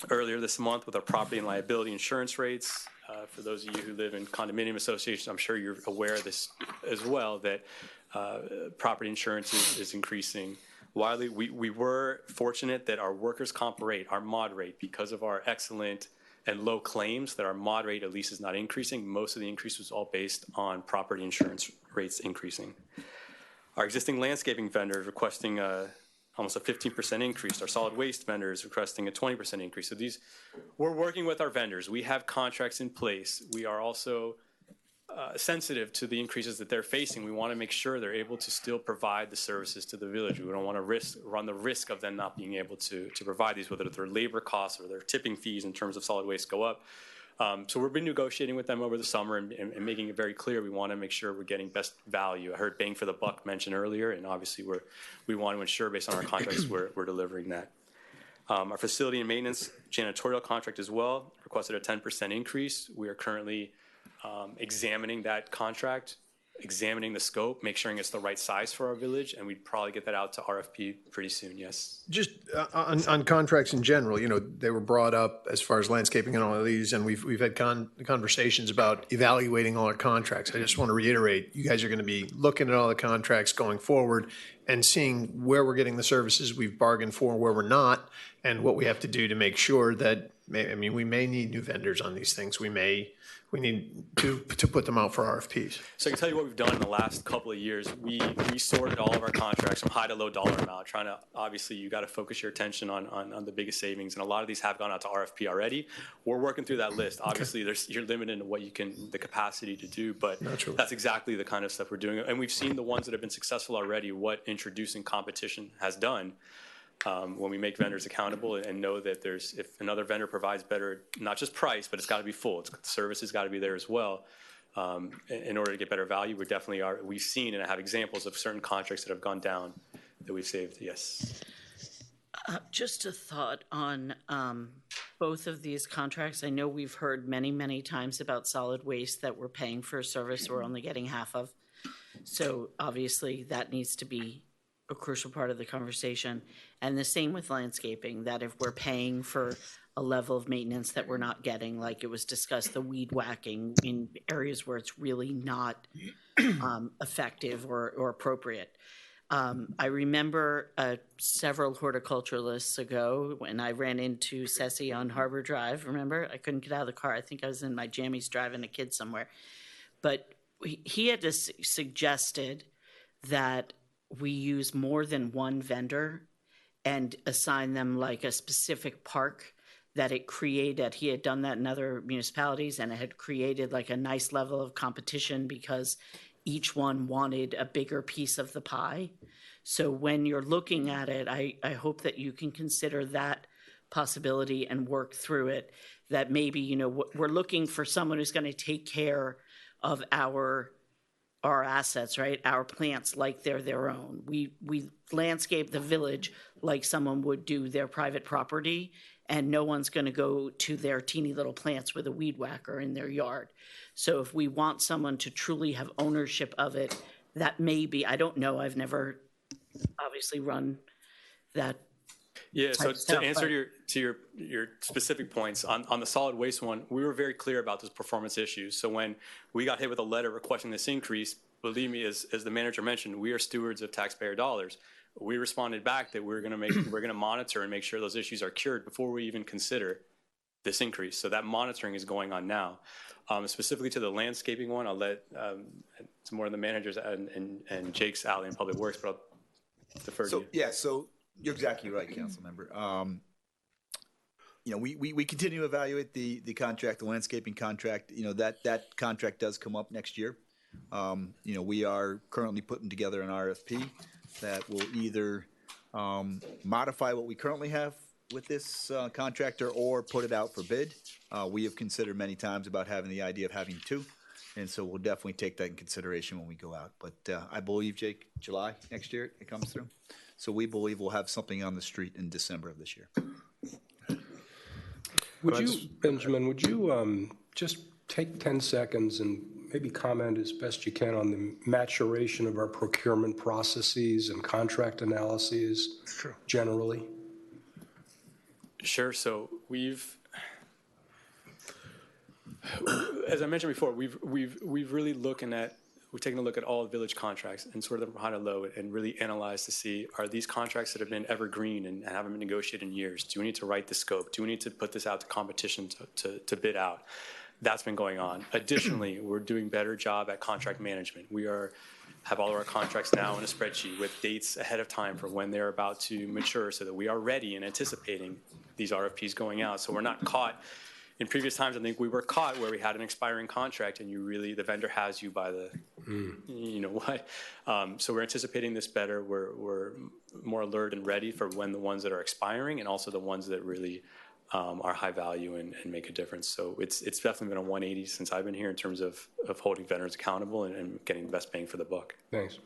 Speaker 11: earlier this month with our property and liability insurance rates. For those of you who live in condominium associations, I'm sure you're aware of this as well, that property insurance is increasing wildly. We were fortunate that our workers' comp rate, our mod rate, because of our excellent and low claims, that our mod rate at least is not increasing. Most of the increase was all based on property insurance rates increasing. Our existing landscaping vendors requesting almost a 15% increase. Our solid waste vendors requesting a 20% increase. So we're working with our vendors. We have contracts in place. We are also sensitive to the increases that they're facing. We want to make sure they're able to still provide the services to the village. We don't want to run the risk of them not being able to provide these, whether their labor costs or their tipping fees in terms of solid waste go up. So we've been negotiating with them over the summer and making it very clear we want to make sure we're getting best value. I heard bang for the buck mentioned earlier, and obviously we want to ensure based on our contracts we're delivering that. Our facility and maintenance janitorial contract as well requested a 10% increase. We are currently examining that contract, examining the scope, make sure it's the right size for our village, and we'd probably get that out to RFP pretty soon, yes.
Speaker 2: Just on contracts in general, they were brought up as far as landscaping and all of these, and we've had conversations about evaluating all our contracts. I just want to reiterate, you guys are going to be looking at all the contracts going forward and seeing where we're getting the services we've bargained for, where we're not, and what we have to do to make sure that, we may need new vendors on these things. We need to put them out for RFPs.
Speaker 11: So I can tell you what we've done in the last couple of years. We sorted all of our contracts from high to low dollar amount, trying to, obviously, you got to focus your attention on the biggest savings. And a lot of these have gone out to RFP already. We're working through that list. Obviously, you're limited in what the capacity to do, but that's exactly the kind of stuff we're doing. And we've seen the ones that have been successful already, what introducing competition has done. When we make vendors accountable and know that if another vendor provides better, not just price, but it's got to be full. The service has got to be there as well. In order to get better value, we've seen and have examples of certain contracts that have gone down that we've saved. Yes.
Speaker 12: Just a thought on both of these contracts. I know we've heard many, many times about solid waste that we're paying for a service we're only getting half of. So obviously that needs to be a crucial part of the conversation. And the same with landscaping, that if we're paying for a level of maintenance that we're not getting, like it was discussed, the weed whacking in areas where it's really not effective or appropriate. I remember several horticulturalists ago when I ran into Ceci on Harbor Drive, remember? I couldn't get out of the car. I think I was in my jammies driving a kid somewhere. But he had suggested that we use more than one vendor and assign them like a specific park that it created. He had done that in other municipalities, and it had created like a nice level of competition because each one wanted a bigger piece of the pie. So when you're looking at it, I hope that you can consider that possibility and work through it, that maybe, we're looking for someone who's going to take care of our assets, right? Our plants like they're their own. We landscape the village like someone would do their private property, and no one's going to go to their teeny little plants with a weed whacker in their yard. So if we want someone to truly have ownership of it, that may be, I don't know, I've never obviously run that.
Speaker 11: Yeah, so to answer your specific points, on the solid waste one, we were very clear about those performance issues. So when we got hit with a letter requesting this increase, believe me, as the manager mentioned, we are stewards of taxpayer dollars. We responded back that we're going to monitor and make sure those issues are cured before we even consider this increase. So that monitoring is going on now. Specifically to the landscaping one, I'll let some more of the managers and Jake's alley in public works, but I'll defer to you.
Speaker 4: Yeah, so you're exactly right, council member. We continue to evaluate the contract, the landscaping contract. That contract does come up next year. We are currently putting together an RFP that will either modify what we currently have with this contractor or put it out for bid. We have considered many times about having the idea of having two, and so we'll definitely take that in consideration when we go out. But I believe, Jake, July next year it comes through. So we believe we'll have something on the street in December of this year.
Speaker 13: Benjamin, would you just take 10 seconds and maybe comment as best you can on the maturation of our procurement processes and contract analyses generally?
Speaker 11: Sure. So as I mentioned before, we've really we've taken a look at all village contracts and sort of from high to low and really analyzed to see, are these contracts that have been evergreen and haven't been negotiated in years? Do we need to write the scope? Do we need to put this out to competition to bid out? That's been going on. Additionally, we're doing a better job at contract management. We have all of our contracts now in a spreadsheet with dates ahead of time for when they're about to mature so that we are ready and anticipating these RFPs going out. So we're not caught in previous times, I think we were caught where we had an expiring contract and the vendor has you by the, you know what? So we're anticipating this better. We're more alert and ready for when the ones that are expiring and also the ones that really are high value and make a difference. So it's definitely been a 180 since I've been here in terms of holding vendors accountable and getting the best bang for the buck.
Speaker 13: Thanks.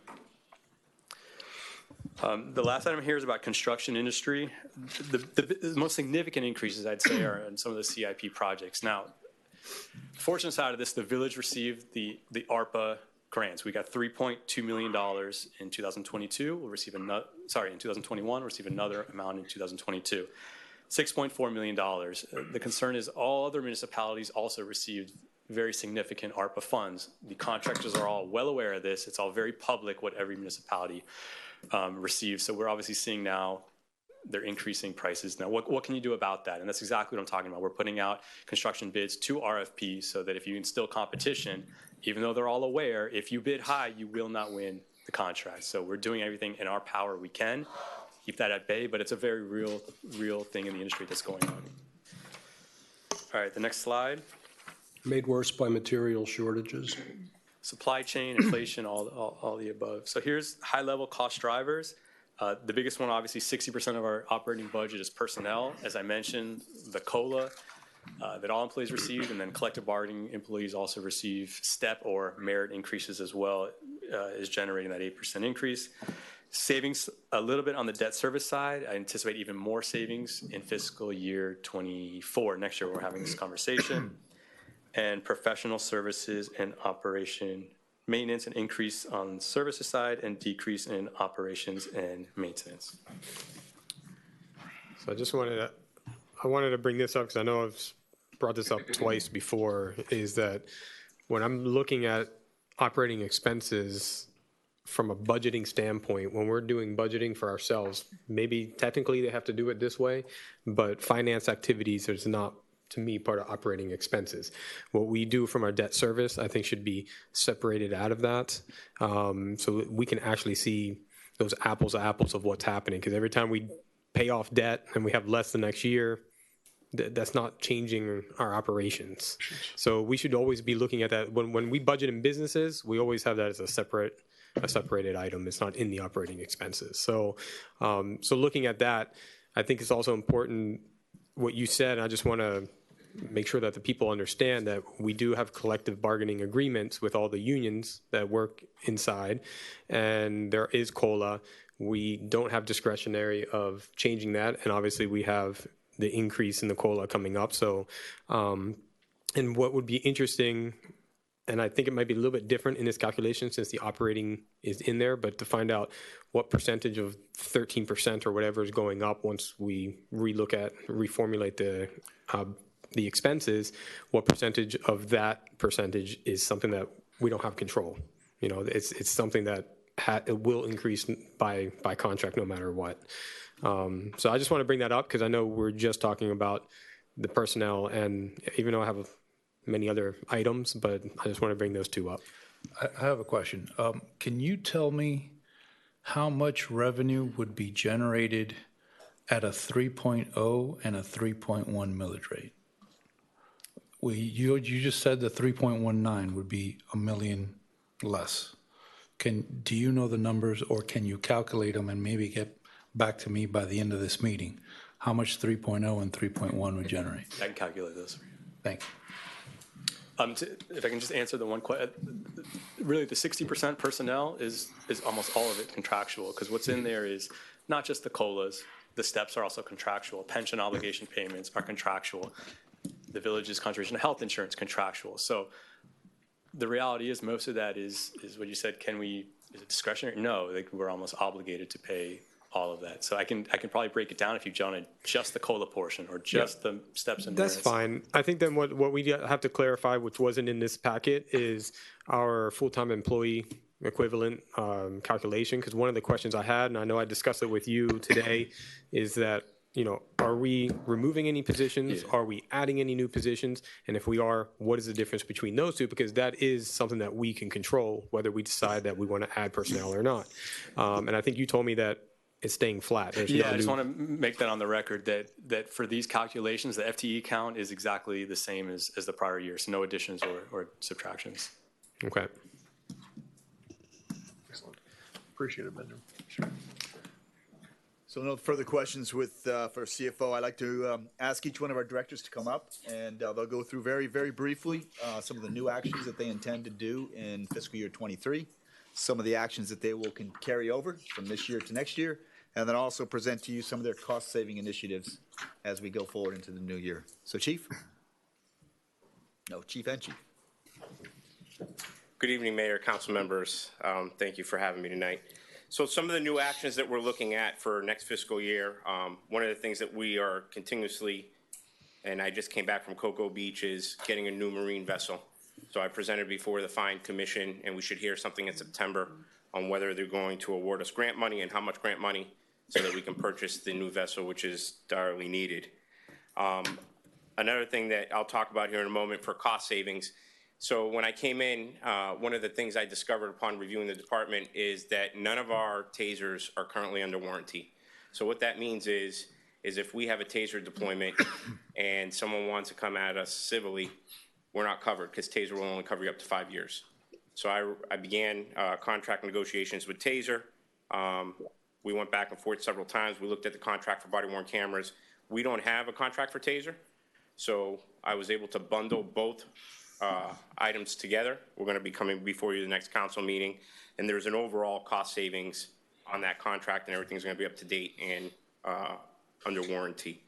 Speaker 11: The last item here is about construction industry. The most significant increases, I'd say, are in some of the CIP projects. Now, fortunate side of this, the village received the ARPA grants. We got $3.2 million in 2022. We'll receive another, in 2021, we'll receive another amount in 2022. $6.4 million. The concern is all other municipalities also received very significant ARPA funds. The contractors are all well aware of this. It's all very public what every municipality receives. So we're obviously seeing now they're increasing prices. Now, what can you do about that? And that's exactly what I'm talking about. We're putting out construction bids to RFP so that if you instill competition, even though they're all aware, if you bid high, you will not win the contract. So we're doing everything in our power we can, keep that at bay, but it's a very real thing in the industry that's going on. All right, the next slide.
Speaker 13: Made worse by material shortages.
Speaker 11: Supply chain, inflation, all the above. So here's high-level cost drivers. The biggest one, obviously, 60% of our operating budget is personnel. As I mentioned, the COLA that all employees receive, and then collective bargaining employees also receive step or merit increases as well, is generating that 8% increase. Savings a little bit on the debt service side. I anticipate even more savings in fiscal year 24. Next year, we're having this conversation. And professional services and operation maintenance, an increase on the services side and decrease in operations and maintenance.
Speaker 3: So I wanted to bring this up because I know I've brought this up twice before, is that when I'm looking at operating expenses from a budgeting standpoint, when we're doing budgeting for ourselves, maybe technically they have to do it this way, but finance activities is not, to me, part of operating expenses. What we do from our debt service, I think, should be separated out of that, so we can actually see those apples to apples of what's happening. Because every time we pay off debt and we have less the next year, that's not changing our operations. So we should always be looking at that. When we budget in businesses, we always have that as a separated item. It's not in the operating expenses. So looking at that, I think it's also important what you said. I just want to make sure that the people understand that we do have collective bargaining agreements with all the unions that work inside, and there is COLA. We don't have discretionary of changing that, and obviously we have the increase in the COLA coming up. So, and what would be interesting, and I think it might be a little bit different in this calculation since the operating is in there, but to find out what percentage of 13% or whatever is going up once we reformulate the expenses, what percentage of that percentage is something that we don't have control. You know, it's something that it will increase by contract no matter what. So I just want to bring that up because I know we're just talking about the personnel, and even though I have many other items, but I just want to bring those two up.
Speaker 14: I have a question. Can you tell me how much revenue would be generated at a 3.0 and a 3.1 millage rate? You just said the 3.19 would be $1 million less. Do you know the numbers, or can you calculate them and maybe get back to me by the end of this meeting how much 3.0 and 3.1 would generate?
Speaker 11: I can calculate those for you.
Speaker 14: Thank you.
Speaker 11: If I can just answer the one question, really the 60% personnel is almost all of it contractual, because what's in there is not just the COLAs, the steps are also contractual, pension obligation payments are contractual, the village's contribution to health insurance contractual. So the reality is most of that is what you said. Is it discretionary? No, we're almost obligated to pay all of that. So I can probably break it down if you wanted just the COLA portion or just the steps and merits.
Speaker 3: That's fine. I think then what we have to clarify, which wasn't in this packet, is our full-time employee equivalent calculation. Because one of the questions I had, and I know I discussed it with you today, is that, you know, are we removing any positions? Yeah. Are we adding any new positions? And if we are, what is the difference between those two? Because that is something that we can control, whether we decide that we want to add personnel or not. And I think you told me that it's staying flat. There's
Speaker 11: Yeah,
Speaker 3: no
Speaker 11: I just
Speaker 3: new-
Speaker 11: want to make that on the record that for these calculations, the FTE count is exactly the same as the prior year, so no additions or subtractions.
Speaker 3: Okay.
Speaker 2: Excellent. Appreciate it, Benjamin.
Speaker 4: So no further questions for CFO. I'd like to ask each one of our directors to come up, and they'll go through very, very briefly some of the new actions that they intend to do in fiscal year 23, some of the actions that they will carry over from this year to next year, and then also present to you some of their cost-saving initiatives as we go forward into the new year. So, Chief? No, Chief and Chief.
Speaker 15: Good evening, Mayor, council members. Thank you for having me tonight. So some of the new actions that we're looking at for next fiscal year, one of the things that we are continuously, and I just came back from Cocoa Beach, is getting a new marine vessel. So I presented before the Fine Commission, and we should hear something in September on whether they're going to award us grant money and how much grant money so that we can purchase the new vessel, which is direly needed. Another thing that I'll talk about here in a moment for cost savings. So when I came in, one of the things I discovered upon reviewing the department is that none of our tasers are currently under warranty. So what that means is if we have a taser deployment and someone wants to come at us civilly, we're not covered because taser will only cover you up to 5 years. So I began contract negotiations with Taser. We went back and forth several times. We looked at the contract for body-worn cameras. We don't have a contract for Taser, so I was able to bundle both items together. We're going to be coming before you the next council meeting, and there's an overall cost savings on that contract, and everything's going to be up to date and under warranty.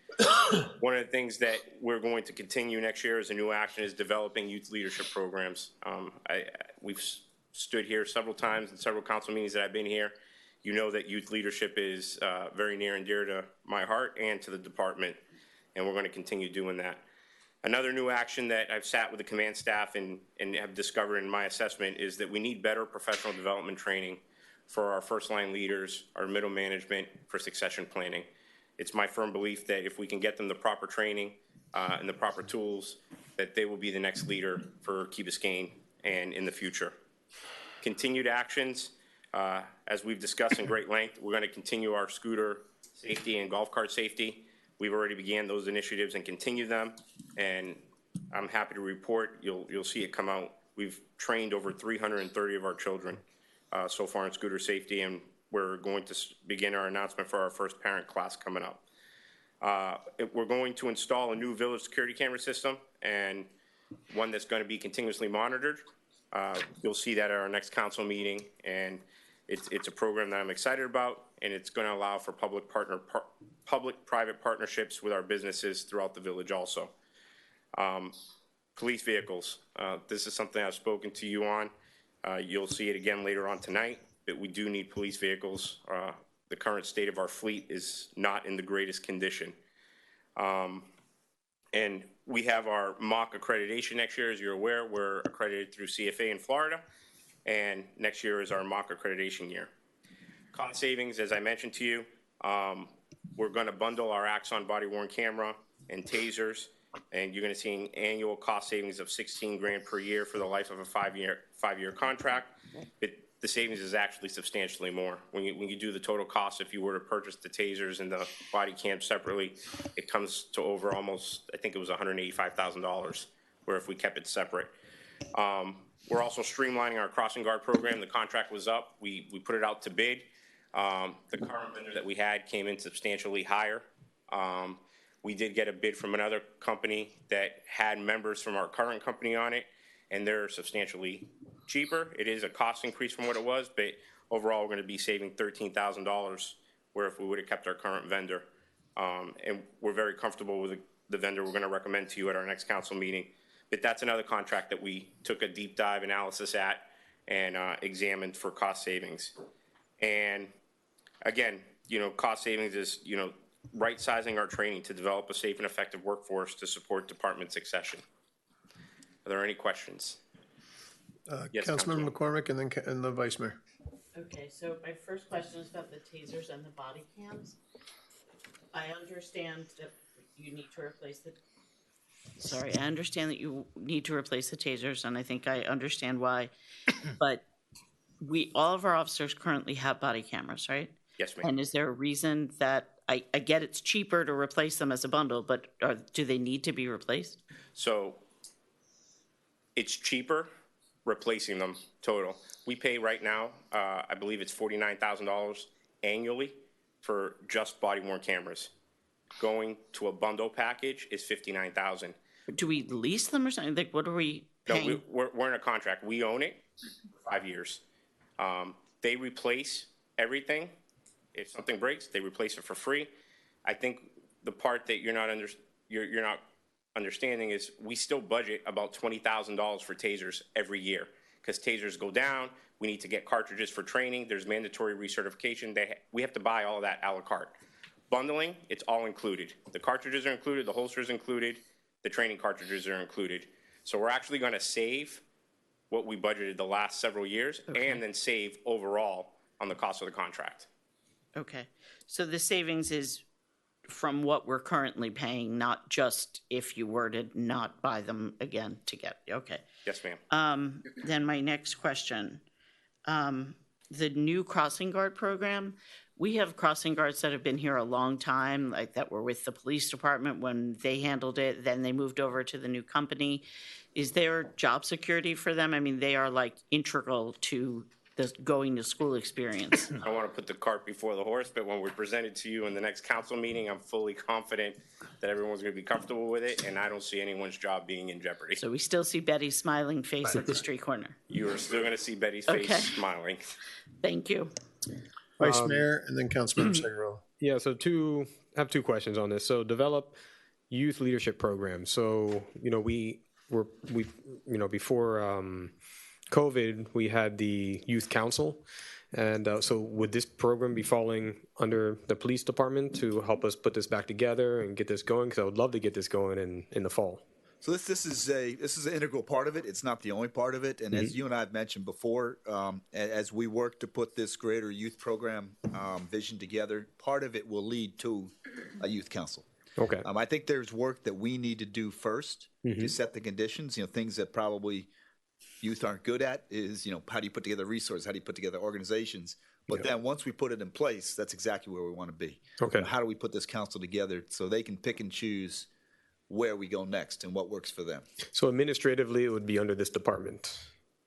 Speaker 15: One of the things that we're going to continue next year as a new action is developing youth leadership programs. We've stood here several times in several council meetings that I've been here. You know that youth leadership is very near and dear to my heart and to the department, and we're going to continue doing that. Another new action that I've sat with the command staff and have discovered in my assessment is that we need better professional development training for our first line leaders, our middle management, for succession planning. It's my firm belief that if we can get them the proper training and the proper tools, that they will be the next leader for Key Biscayne and in the future. Continued actions, as we've discussed in great length, we're going to continue our scooter safety and golf cart safety. We've already began those initiatives and continue them, and I'm happy to report, you'll see it come out. We've trained over 330 of our children so far in scooter safety, and we're going to begin our announcement for our first parent class coming up. We're going to install a new village security camera system, and one that's going to be continuously monitored. You'll see that at our next council meeting, and it's a program that I'm excited about, and it's going to allow for public-private partnerships with our businesses throughout the village also. Police vehicles. This is something I've spoken to you on. You'll see it again later on tonight, but we do need police vehicles. The current state of our fleet is not in the greatest condition. And we have our mock accreditation next year. As you're aware, we're accredited through CFA in Florida, and next year is our mock accreditation year. Cost savings, as I mentioned to you, we're going to bundle our Axon body-worn camera and tasers, and you're going to see an annual cost savings of $16,000 per year for the life of a five-year contract. But the savings is actually substantially more. When you do the total cost, if you were to purchase the tasers and the body cam separately, it comes to over almost, I think it was $185,000, where if we kept it separate. We're also streamlining our crossing guard program. The contract was up. We put it out to bid. The current vendor that we had came in substantially higher. We did get a bid from another company that had members from our current company on it, and they're substantially cheaper. It is a cost increase from what it was, but overall we're going to be saving $13,000, where if we would have kept our current vendor. And we're very comfortable with the vendor we're going to recommend to you at our next council meeting. But that's another contract that we took a deep dive analysis at and examined for cost savings. And again, cost savings is, right-sizing our training to develop a safe and effective workforce to support department succession. Are there any questions?
Speaker 2: Yes, Councilmember McCormick and the Vice Mayor.
Speaker 12: Okay, so my first question is about the tasers and the body cams. I understand that you need to replace the tasers, and I think I understand why. But all of our officers currently have body cameras, right?
Speaker 15: Yes, ma'am.
Speaker 12: And is there a reason that, I get it's cheaper to replace them as a bundle, but do they need to be replaced?
Speaker 15: So it's cheaper replacing them total. We pay right now, I believe it's $49,000 annually for just body-worn cameras. Going to a bundle package is $59,000.
Speaker 12: Do we lease them or something? Like, what are we paying?
Speaker 15: No, we're in a contract. We own it for 5 years. They replace everything. If something breaks, they replace it for free. I think the part that you're not understanding is we still budget about $20,000 for tasers every year because tasers go down. We need to get cartridges for training. There's mandatory recertification. We have to buy all of that a la carte. Bundling, it's all included. The cartridges are included, the holsters included, the training cartridges are included. So we're actually going to save what we budgeted the last several years and then save overall on the cost of the contract.
Speaker 12: Okay, so the savings is from what we're currently paying, not just if you were to not buy them again to get, okay.
Speaker 15: Yes, ma'am.
Speaker 12: Then my next question, the new crossing guard program, we have crossing guards that have been here a long time, like that were with the police department when they handled it, then they moved over to the new company. Is there job security for them? I mean, they are like integral to the going to school experience.
Speaker 15: I don't want to put the cart before the horse, but when we present it to you in the next council meeting, I'm fully confident that everyone's going to be comfortable with it, and I don't see anyone's job being in jeopardy.
Speaker 12: So we still see Betty's smiling face at the street corner.
Speaker 15: You are still going to see Betty's face smiling.
Speaker 12: Thank you.
Speaker 2: Vice Mayor and then Councilmember Segarelli.
Speaker 3: Yeah, so I have two questions on this. So develop youth leadership programs. So, before COVID, we had the youth council. And so would this program be falling under the police department to help us put this back together and get this going? Because I would love to get this going in the fall.
Speaker 4: So this is an integral part of it. It's not the only part of it. And as you and I have mentioned before, as we work to put this greater youth program vision together, part of it will lead to a youth council.
Speaker 3: Okay.
Speaker 4: I think there's work that we need to do first to set the conditions. Things that probably youth aren't good at is how do you put together resources? How do you put together organizations? But then once we put it in place, that's exactly where we want to be.
Speaker 3: Okay.
Speaker 4: How do we put this council together so they can pick and choose where we go next and what works for them?
Speaker 3: So administratively, it would be under this department,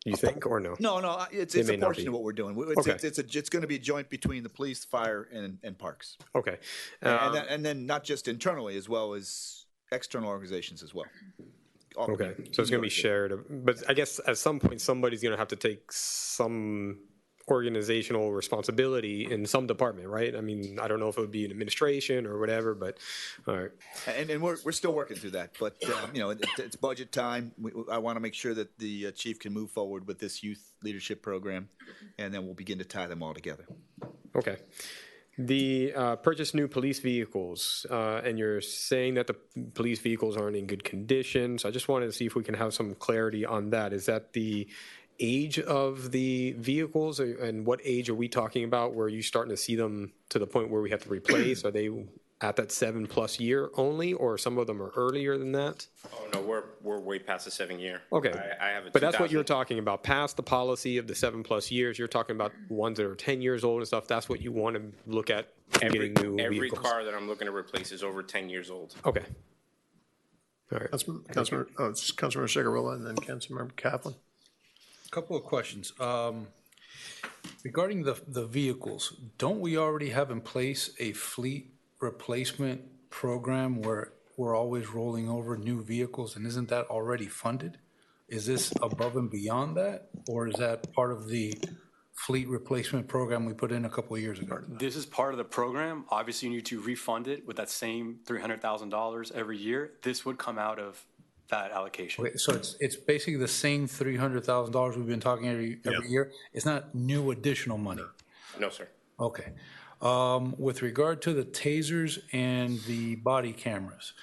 Speaker 3: you think, or no?
Speaker 4: No, it's a portion of what we're doing. It's going to be joint between the police, fire, and parks.
Speaker 3: Okay.
Speaker 4: And then not just internally as well as external organizations as well.
Speaker 3: Okay, so it's going to be shared, but I guess at some point somebody's going to have to take some organizational responsibility in some department, right? I mean, I don't know if it would be an administration or whatever, but all right.
Speaker 4: And we're still working through that, but it's budget time. I want to make sure that the chief can move forward with this youth leadership program, and then we'll begin to tie them all together.
Speaker 3: Okay. The purchase new police vehicles, and you're saying that the police vehicles aren't in good condition. So I just wanted to see if we can have some clarity on that. Is that the age of the vehicles, and what age are we talking about where you're starting to see them to the point where we have to replace? Are they at that 7+ year only, or some of them are earlier than that?
Speaker 15: Oh, no, we're way past the 7 year.
Speaker 3: Okay.
Speaker 15: I have
Speaker 3: but that's what you're talking about. Past the policy of the 7+ years, you're talking about ones that are 10 years old and stuff. That's what you want to look at getting new
Speaker 15: Every
Speaker 3: vehicles.
Speaker 15: car that I'm looking to replace is over 10 years old.
Speaker 3: Okay. All right.
Speaker 2: Councilmember Segarelli and then Councilmember Kaplan.
Speaker 14: Couple of questions. Regarding the vehicles, don't we already have in place a fleet replacement program where we're always rolling over new vehicles, and isn't that already funded? Is this above and beyond that, or is that part of the fleet replacement program we put in a couple of years ago?
Speaker 11: This is part of the program. Obviously, you need to refund it with that same $300,000 every year. This would come out of that allocation.
Speaker 14: Okay, so it's basically the same $300,000 we've been talking every year. It's not new additional money.
Speaker 15: No, sir.
Speaker 14: Okay. With regard to the tasers and the body cameras,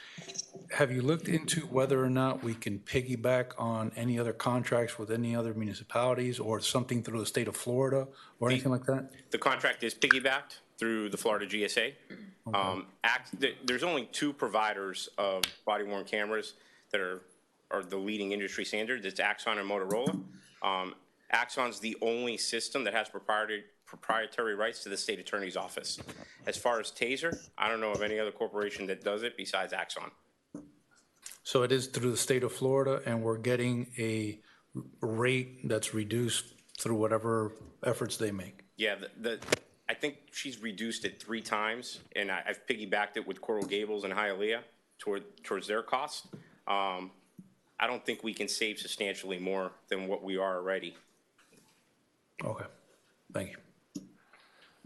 Speaker 14: have you looked into whether or not we can piggyback on any other contracts with any other municipalities or something through the state of Florida or anything like that?
Speaker 15: The contract is piggybacked through the Florida GSA. Okay. There's only 2 providers of body-worn cameras that are the leading industry standards. It's Axon and Motorola. Axon's the only system that has proprietary rights to the state attorney's office. As far as Taser, I don't know of any other corporation that does it besides Axon.
Speaker 14: So it is through the state of Florida, and we're getting a rate that's reduced through whatever efforts they make.
Speaker 15: Yeah, I think she's reduced it 3 times, and I've piggybacked it with Coral Gables and Hialeah towards their cost. I don't think we can save substantially more than what we are already.
Speaker 14: Okay, thank you.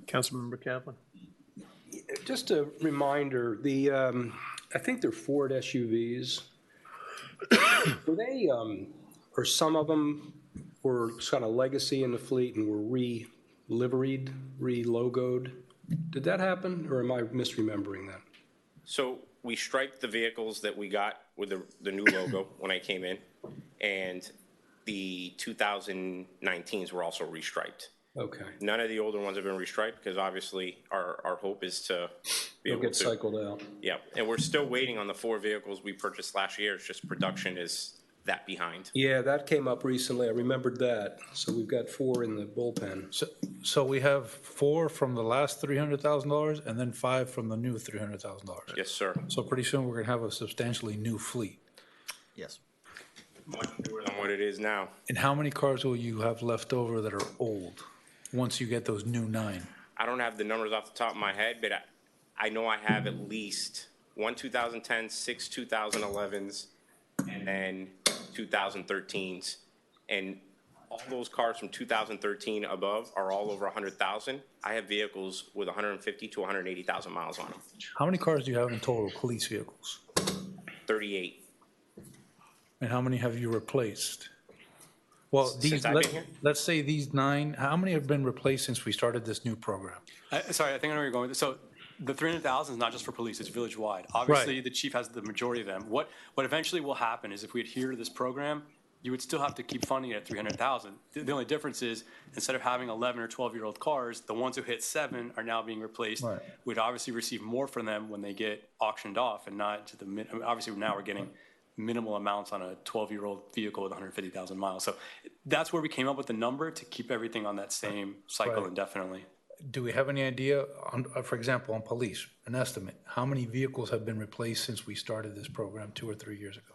Speaker 2: Councilmember Kaplan.
Speaker 13: Just a reminder, I think they're Ford SUVs. Were they, or some of them were kind of legacy in the fleet and were re-liveried, re-logoed? Did that happen, or am I misremembering that?
Speaker 15: So we striped the vehicles that we got with the new logo when I came in, and the 2019s were also restriped.
Speaker 13: Okay.
Speaker 15: None of the older ones have been restriped because obviously our hope is to be
Speaker 13: They'll
Speaker 15: able
Speaker 13: get
Speaker 15: to
Speaker 13: cycled out.
Speaker 15: Yeah, and we're still waiting on the 4 vehicles we purchased last year. It's just production is that behind.
Speaker 13: Yeah, that came up recently. I remembered that. So we've got 4 in the bullpen.
Speaker 14: So we have 4 from the last $300,000 and then 5 from the new $300,000.
Speaker 15: Yes, sir.
Speaker 14: So pretty soon we're going to have a substantially new fleet.
Speaker 4: Yes.
Speaker 15: Much newer than what it is now.
Speaker 14: And how many cars will you have left over that are old once you get those new 9?
Speaker 15: I don't have the numbers off the top of my head, but I know I have at least 1 2010, 6 2011s, and then 2013s. And all those cars from 2013 above are all over 100,000. I have vehicles with 150 to 180,000 miles on them.
Speaker 14: How many cars do you have in total, police vehicles?
Speaker 15: 38.
Speaker 14: And how many have you replaced? Well,
Speaker 15: Since I've been here?
Speaker 14: let's say these 9, how many have been replaced since we started this new program?
Speaker 11: Sorry, I think I know where you're going with this. So the 300,000 is not just for police, it's village-wide. Obviously, the chief has the majority of them. What eventually will happen is if we adhere to this program, you would still have to keep funding it at 300,000. The only difference is instead of having 11 or 12-year-old cars, the ones who hit 7 are now being replaced.
Speaker 14: Right.
Speaker 11: We'd obviously receive more from them when they get auctioned off and not to obviously now we're getting minimal amounts on a 12-year-old vehicle with 150,000 miles. So that's where we came up with the number to keep everything on that same cycle
Speaker 14: Right.
Speaker 11: indefinitely.
Speaker 14: Do we have any idea, for example, on police, an estimate, how many vehicles have been replaced since we started this program 2 or 3 years ago?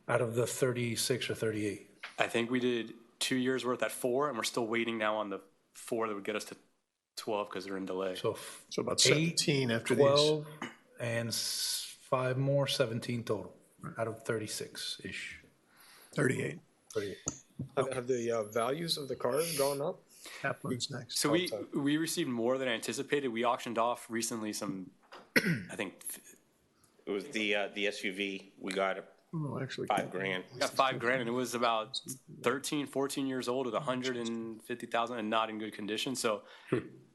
Speaker 14: Out of the 36 or 38?
Speaker 11: I think we did 2 years worth at 4, and we're still waiting now on the 4 that would get us to 12 because they're in delay.
Speaker 14: So
Speaker 2: about
Speaker 14: 8,
Speaker 2: 17 after
Speaker 14: 12, and 5 more, 17 total, out of 36-ish.
Speaker 2: 38.
Speaker 14: 38.
Speaker 3: Have the values of the cars gone up?
Speaker 2: Kaplan's next.
Speaker 11: So we received more than anticipated. We auctioned off recently some, I think.
Speaker 15: It was the SUV. We got
Speaker 2: actually
Speaker 15: $5,000.
Speaker 11: Got $5,000, and it was about 13, 14 years old with 150,000 and not in good condition. So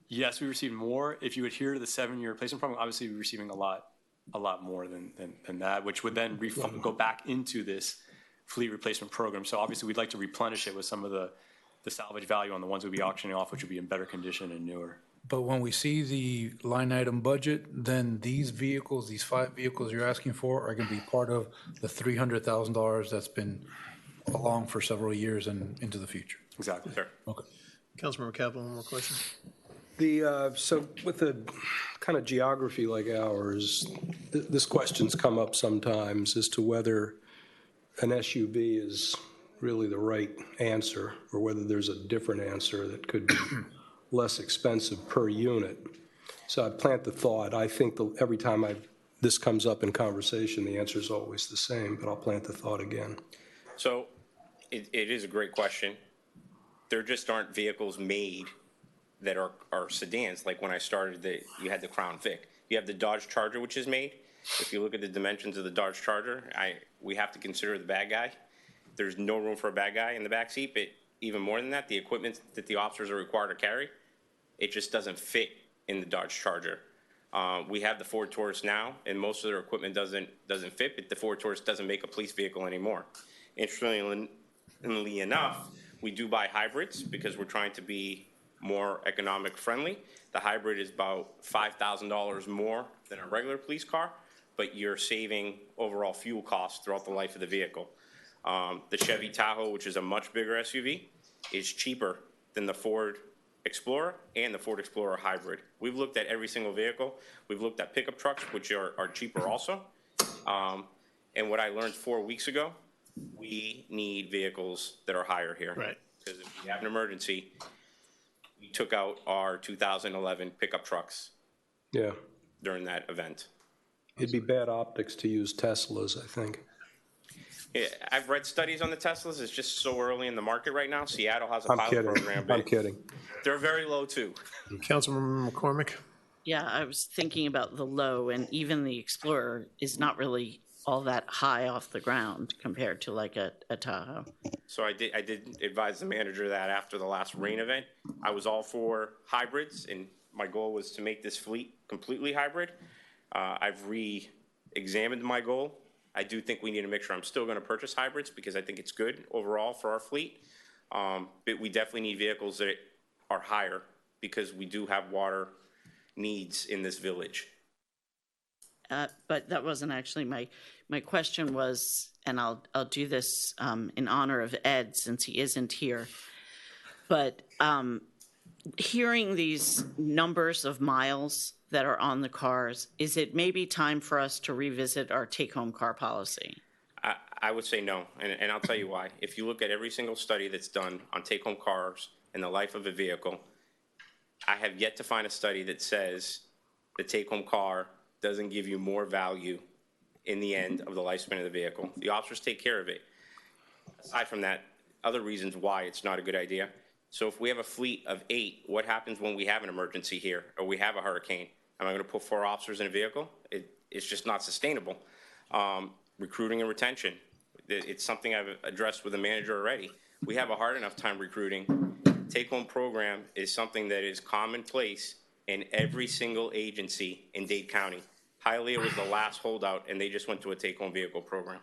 Speaker 11: yes, we received more. If you adhere to the 7-year replacement program, obviously we're receiving a lot more than that, which would then go back into this fleet replacement program. So obviously we'd like to replenish it with some of the salvage value on the ones we'd be auctioning off, which would be in better condition and newer.
Speaker 14: But when we see the line item budget, then these vehicles, these 5 vehicles you're asking for are going to be part of the $300,000 that's been along for several years and into the future.
Speaker 11: Exactly.
Speaker 15: Sure.
Speaker 14: Okay.
Speaker 2: Councilmember Kaplan, one more question.
Speaker 13: So with a kind of geography like ours, this question's come up sometimes as to whether an SUV is really the right answer or whether there's a different answer that could be less expensive per unit. So I plant the thought. I think every time this comes up in conversation, the answer is always the same, but I'll plant the thought again.
Speaker 15: So it is a great question. There just aren't vehicles made that are sedans. Like when I started, you had the Crown Vic. You have the Dodge Charger, which is made. If you look at the dimensions of the Dodge Charger, we have to consider the bad guy. There's no room for a bad guy in the back seat, but even more than that, the equipment that the officers are required to carry, it just doesn't fit in the Dodge Charger. We have the Ford Taurus now, and most of their equipment doesn't fit, but the Ford Taurus doesn't make a police vehicle anymore. Interestingly enough, we do buy hybrids because we're trying to be more economic friendly. The hybrid is about $5,000 more than a regular police car, but you're saving overall fuel costs throughout the life of the vehicle. The Chevy Tahoe, which is a much bigger SUV, is cheaper than the Ford Explorer and the Ford Explorer Hybrid. We've looked at every single vehicle. We've looked at pickup trucks, which are cheaper also. And what I learned 4 weeks ago, we need vehicles that are higher here.
Speaker 2: Right.
Speaker 15: Because if we have an emergency, we took out our 2011 pickup trucks
Speaker 13: Yeah.
Speaker 15: during that event.
Speaker 13: It'd be bad optics to use Teslas, I think.
Speaker 15: Yeah, I've read studies on the Teslas. It's just so early in the market right now. Seattle has a
Speaker 13: I'm
Speaker 15: pilot
Speaker 13: kidding.
Speaker 15: program. But
Speaker 13: I'm kidding.
Speaker 15: they're very low too.
Speaker 2: Councilmember McCormick?
Speaker 12: Yeah, I was thinking about the low, and even the Explorer is not really all that high off the ground compared to like a Tahoe.
Speaker 15: So I did advise the manager that after the last rain event, I was all for hybrids, and my goal was to make this fleet completely hybrid. I've re-examined my goal. I do think we need a mixture. I'm still going to purchase hybrids because I think it's good overall for our fleet. But we definitely need vehicles that are higher because we do have water needs in this village.
Speaker 12: But that wasn't actually my question was, and I'll do this in honor of Ed since he isn't here. But hearing these numbers of miles that are on the cars, is it maybe time for us to revisit our take-home car policy?
Speaker 15: I would say no, and I'll tell you why. If you look at every single study that's done on take-home cars and the life of a vehicle, I have yet to find a study that says the take-home car doesn't give you more value in the end of the lifespan of the vehicle. The officers take care of it. Aside from that, other reasons why it's not a good idea. So if we have a fleet of 8, what happens when we have an emergency here or we have a hurricane? Am I going to put 4 officers in a vehicle? It's just not sustainable. Recruiting and retention. It's something I've addressed with the manager already. We have a hard enough time recruiting. Take-home program is something that is commonplace in every single agency in Dade County. Hialeah was the last holdout, and they just went to a take-home vehicle program.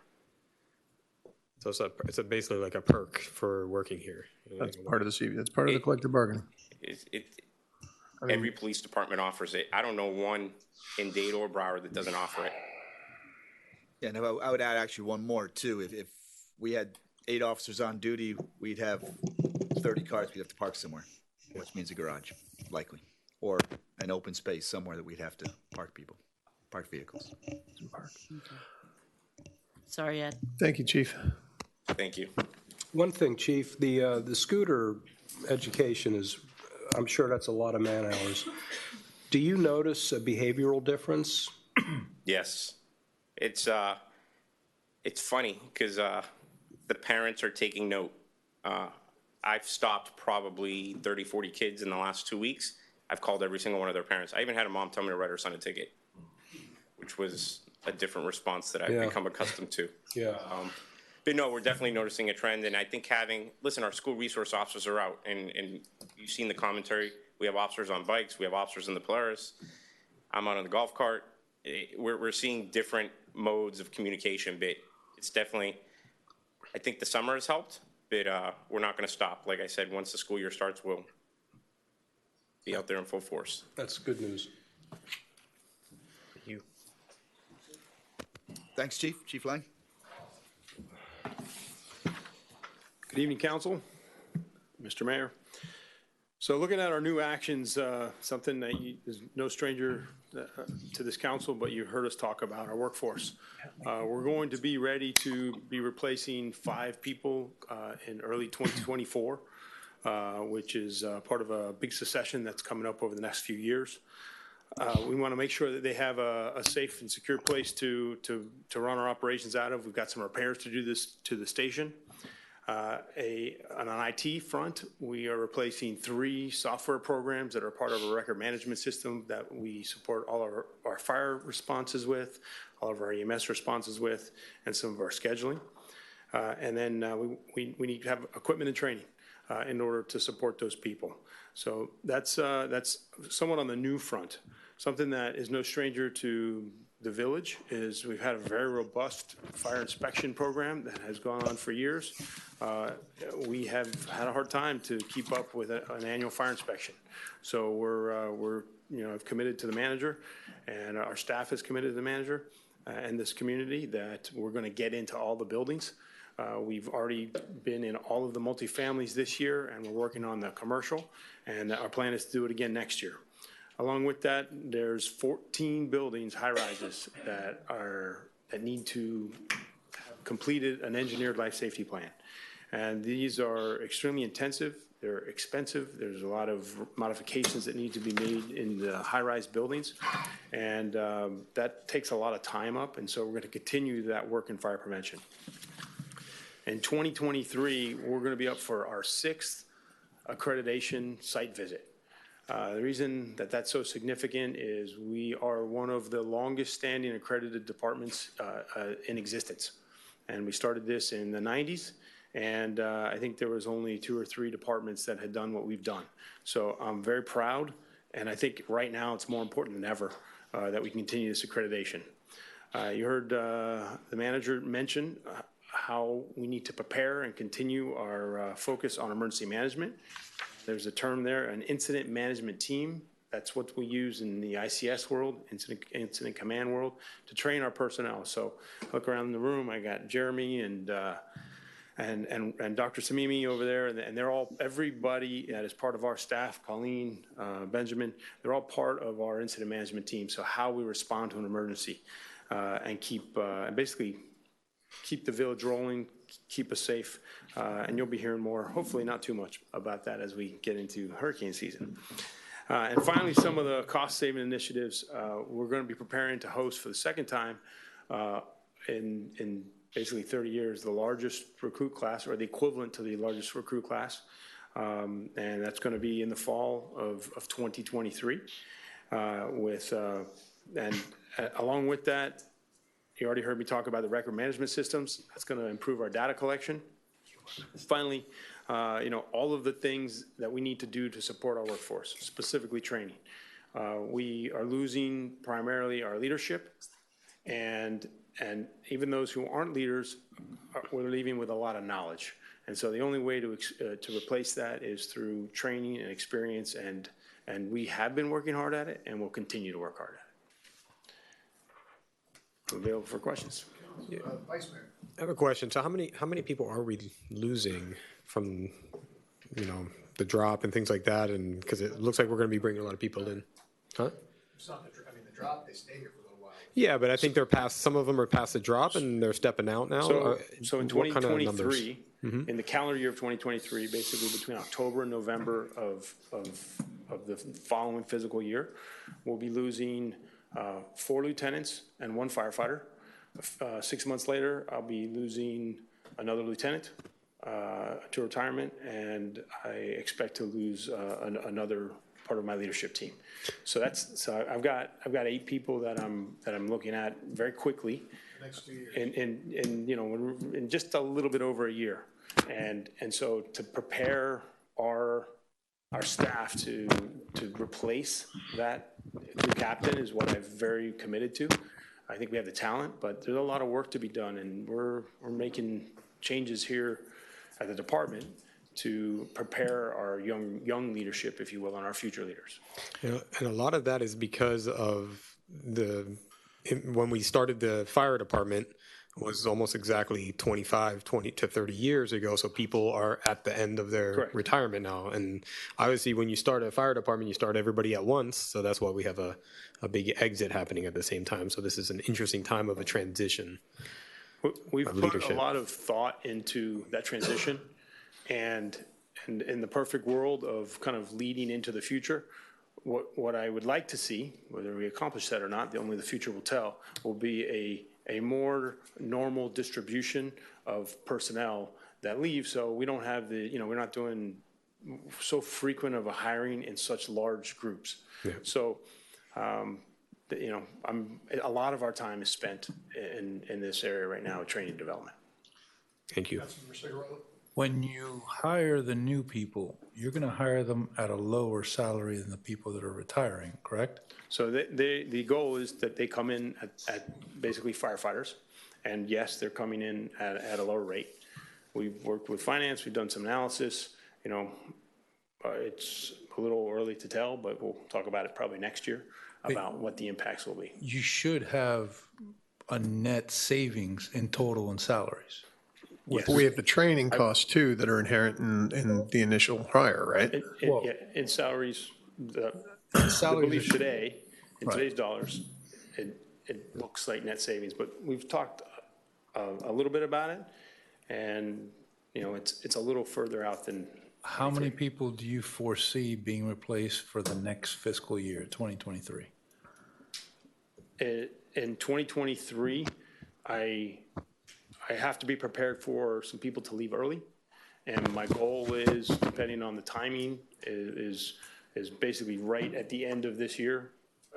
Speaker 3: So it's basically like a perk for working here.
Speaker 2: That's part of the CV. That's part of the collective bargaining.
Speaker 15: Every police department offers it. I don't know one in Dade or Broward that doesn't offer it.
Speaker 4: Yeah, and I would add actually one more too. If we had 8 officers on duty, we'd have 30 cars we'd have to park somewhere, which means a garage, likely, or an open space somewhere that we'd have to park vehicles.
Speaker 12: Sorry, Ed.
Speaker 2: Thank you, Chief.
Speaker 15: Thank you.
Speaker 13: One thing, Chief, the scooter education is, I'm sure that's a lot of man hours. Do you notice a behavioral difference?
Speaker 15: Yes. It's funny because the parents are taking note. I've stopped probably 30, 40 kids in the last 2 weeks. I've called every single one of their parents. I even had a mom tell me to write her son a ticket, which was a different response that I've become accustomed to.
Speaker 13: Yeah.
Speaker 15: But no, we're definitely noticing a trend, and I think listen, our school resource officers are out, and you've seen the commentary. We have officers on bikes. We have officers in the Polaris. I'm out on the golf cart. We're seeing different modes of communication, but it's definitely, I think the summer has helped, but we're not going to stop. Like I said, once the school year starts, we'll be out there in full force.
Speaker 13: That's good news.
Speaker 15: Thank you.
Speaker 4: Thanks, Chief. Chief Lang.
Speaker 3: Good evening, Council, Mr. Mayor. So looking at our new actions, something that is no stranger to this council, but you've heard us talk about our workforce. We're going to be ready to be replacing 5 people in early 2024, which is part of a big succession that's coming up over the next few years. We want to make sure that they have a safe and secure place to run our operations out of. We've got some repairs to do this to the station. On an IT front, we are replacing 3 software programs that are part of a record management system that we support all of our fire responses with, all of our EMS responses with, and some of our scheduling. And then we need to have equipment and training in order to support those people. So that's somewhat on the new front. Something that is no stranger to the village is we've had a very robust fire inspection program that has gone on for years. We have had a hard time to keep up with an annual fire inspection. So we're committed to the manager, and our staff is committed to the manager and this community that we're going to get into all the buildings.
Speaker 16: We've already been in all of the multifamilies this year, and we're working on the commercial, and our plan is to do it again next year. Along with that, there's 14 buildings, high-rises, that need to have completed an engineered life safety plan. And these are extremely intensive, they're expensive, there's a lot of modifications that need to be made in the high-rise buildings, and that takes a lot of time up, and so we're going to continue that work in fire prevention. In 2023, we're going to be up for our 6th accreditation site visit. The reason that that's so significant is we are one of the longest standing accredited departments in existence. And we started this in the 90s, and I think there was only 2 or 3 departments that had done what we've done. So I'm very proud, and I think right now it's more important than ever that we continue this accreditation. You heard the manager mention how we need to prepare and continue our focus on emergency management. There's a term there, an incident management team. That's what we use in the ICS world, incident command world, to train our personnel. So look around the room. I got Jeremy and Dr. Samimi over there, and they're all, everybody that is part of our staff, Colleen, Benjamin, they're all part of our incident management team. So how we respond to an emergency and basically keep the village rolling, keep us safe, and you'll be hearing more, hopefully not too much about that as we get into hurricane season. And finally, some of the cost-saving initiatives we're going to be preparing to host for the second time in basically 30 years, the largest recruit class, or the equivalent to the largest recruit class, and that's going to be in the fall of 2023. And along with that, you already heard me talk about the record management systems. That's going to improve our data collection. Finally, all of the things that we need to do to support our workforce, specifically training. We are losing primarily our leadership, and even those who aren't leaders, we're leaving with a lot of knowledge. And so the only way to replace that is through training and experience, and we have been working hard at it, and we'll continue to work hard at it. Available for questions.
Speaker 2: Yeah. Vice Mayor.
Speaker 3: I have a question. So how many people are we losing from, the drop and things like that? And because it looks like we're going to be bringing a lot of people in. Huh?
Speaker 2: It's not the drop, they stay here for a little while.
Speaker 3: Yeah, but I think some of them are past the drop and they're stepping out now.
Speaker 16: So in 2023, in the calendar year of 2023, basically between October and November of the following fiscal year, we'll be losing 4 lieutenants and 1 firefighter. 6 months later, I'll be losing another lieutenant to retirement, and I expect to lose another part of my leadership team. So I've got 8 people that I'm looking at very quickly.
Speaker 2: Next 2 years.
Speaker 16: In just a little bit over a year, and so to prepare our staff to replace that crew captain is what I'm very committed to. I think we have the talent, but there's a lot of work to be done, and we're making changes here at the department to prepare our young leadership, if you will, and our future leaders.
Speaker 3: And a lot of that is because of when we started the fire department, was almost exactly 20 to 30 years ago. So people are at the end of their retirement now. And obviously when you start a fire department, you start everybody at once. So that's why we have a big exit happening at the same time. So this is an interesting time of a transition.
Speaker 16: We've put a lot of thought into that transition, and in the perfect world of kind of leading into the future, what I would like to see, whether we accomplish that or not, only the future will tell, will be a more normal distribution of personnel that leave, so we don't have we're not doing so frequent of a hiring in such large groups. Yeah. So, a lot of our time is spent in this area right now with training and development.
Speaker 3: Thank you.
Speaker 14: When you hire the new people, you're going to hire them at a lower salary than the people that are retiring, correct?
Speaker 16: So the goal is that they come in at basically firefighters, and yes, they're coming in at a lower rate. We've worked with finance, we've done some analysis. It's a little early to tell, but we'll talk about it probably next year about what the impacts will be.
Speaker 14: You should have a net savings in total in salaries.
Speaker 16: Yes.
Speaker 2: We have the training costs too that are inherent in the initial hire, right?
Speaker 16: Yeah, in salaries, I believe today, in today's dollars, it looks like net savings, but we've talked a little bit about it, and, you know, it's a little further out than.
Speaker 14: How many people do you foresee being replaced for the next fiscal year, 2023?
Speaker 16: In 2023, I have to be prepared for some people to leave early. And my goal is, depending on the timing, is basically right at the end of this year,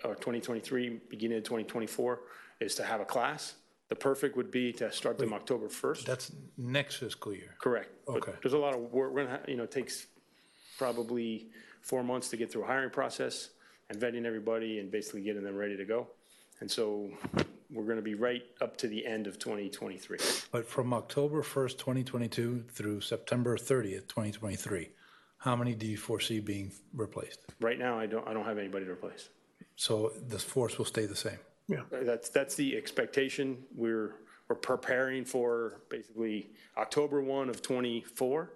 Speaker 16: or 2023, beginning of 2024, is to have a class. The perfect would be to start them October 1st.
Speaker 14: That's next fiscal year.
Speaker 16: Correct.
Speaker 14: Okay.
Speaker 16: But there's a lot of work. We're gonna, it takes probably 4 months to get through a hiring process and vetting everybody and basically getting them ready to go. And so we're going to be right up to the end of 2023.
Speaker 14: But from October 1st, 2022 through September 30th, 2023, how many do you foresee being replaced?
Speaker 16: Right now, I don't have anybody to replace.
Speaker 14: So the force will stay the same?
Speaker 2: Yeah.
Speaker 16: That's the expectation. We're preparing for basically October 1 of 24.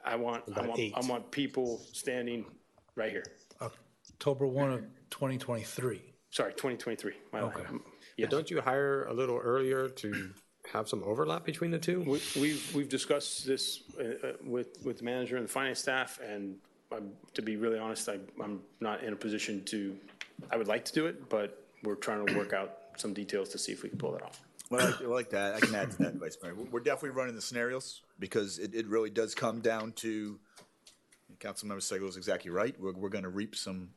Speaker 16: I want people standing right here.
Speaker 14: October 1 of 2023.
Speaker 16: Sorry, 2023.
Speaker 14: Okay.
Speaker 16: Yes.
Speaker 3: But don't you hire a little earlier to have some overlap between the two?
Speaker 16: We've discussed this with the manager and the finance staff, and to be really honest, I'm not in a position to. I would like to do it, but we're trying to work out some details to see if we can pull that off.
Speaker 4: Well, I like that. I can add to that, Vice Mayor. We're definitely running the scenarios because it really does come down to. Councilmember Segal is exactly right. We're going to reap some,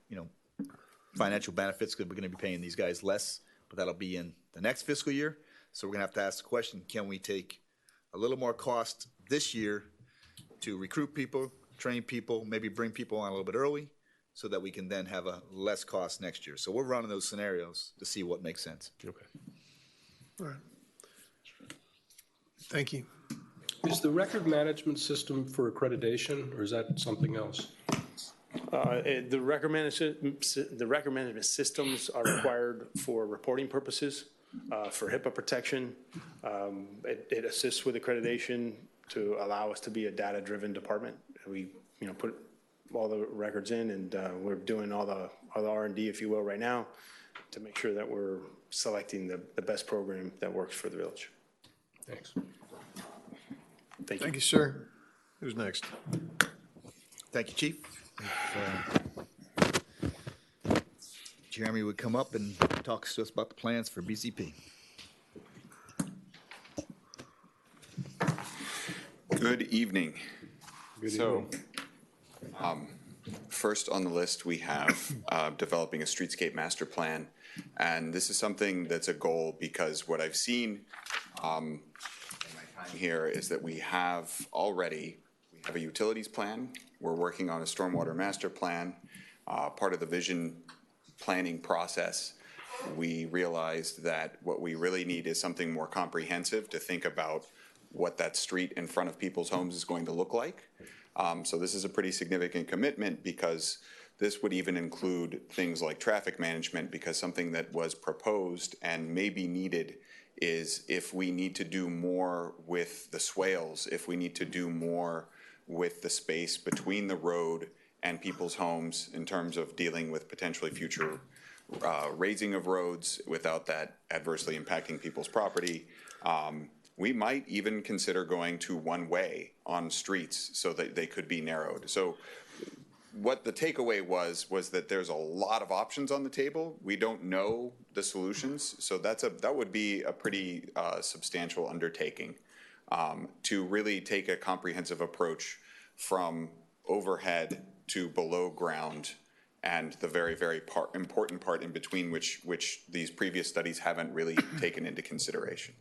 Speaker 4: financial benefits because we're going to be paying these guys less, but that'll be in the next fiscal year. So we're going to have to ask the question, can we take a little more cost this year to recruit people, train people, maybe bring people on a little bit early so that we can then have a less cost next year. So we're running those scenarios to see what makes sense.
Speaker 3: Okay.
Speaker 2: All right. Thank you.
Speaker 13: Is the record management system for accreditation, or is that something else?
Speaker 16: The record management systems are required for reporting purposes, for HIPAA protection. It assists with accreditation to allow us to be a data-driven department. We, put all the records in, and we're doing all the R&D, if you will, right now to make sure that we're selecting the best program that works for the village.
Speaker 13: Thanks.
Speaker 2: Thank you, sir. Who's next?
Speaker 4: Thank you, Chief. Jeremy would come up and talk to us about the plans for BCP.
Speaker 17: Good evening. First on the list, we have developing a streetscape master plan. And this is something that's a goal because what I've seen in my time here is that we have a utilities plan. We're working on a stormwater master plan. Part of the vision planning process, we realized that what we really need is something more comprehensive to think about what that street in front of people's homes is going to look like. So this is a pretty significant commitment because this would even include things like traffic management, because something that was proposed and may be needed is if we need to do more with the swales, if we need to do more with the space between the road and people's homes in terms of dealing with potentially future raising of roads without that adversely impacting people's property. We might even consider going to one way on streets so that they could be narrowed. So what the takeaway was that there's a lot of options on the table. We don't know the solutions. So that would be a pretty substantial undertaking to really take a comprehensive approach from overhead to below ground and the very, very important part in between which these previous studies haven't really taken into consideration.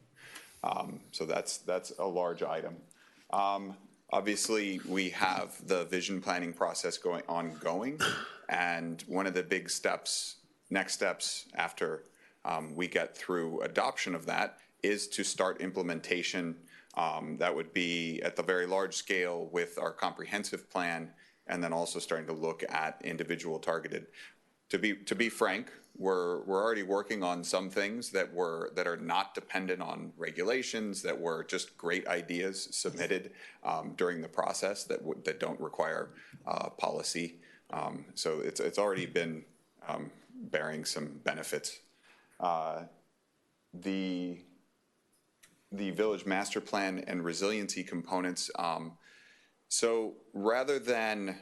Speaker 17: So that's a large item. Obviously, we have the vision planning process ongoing, and one of the big next steps after we get through adoption of that is to start implementation. That would be at the very large scale with our comprehensive plan, and then also starting to look at individual targeted to be frank, we're already working on some things that are not dependent on regulations, that were just great ideas submitted during the process that don't require policy. So it's already been bearing some benefits. The village master plan and resiliency components. So rather than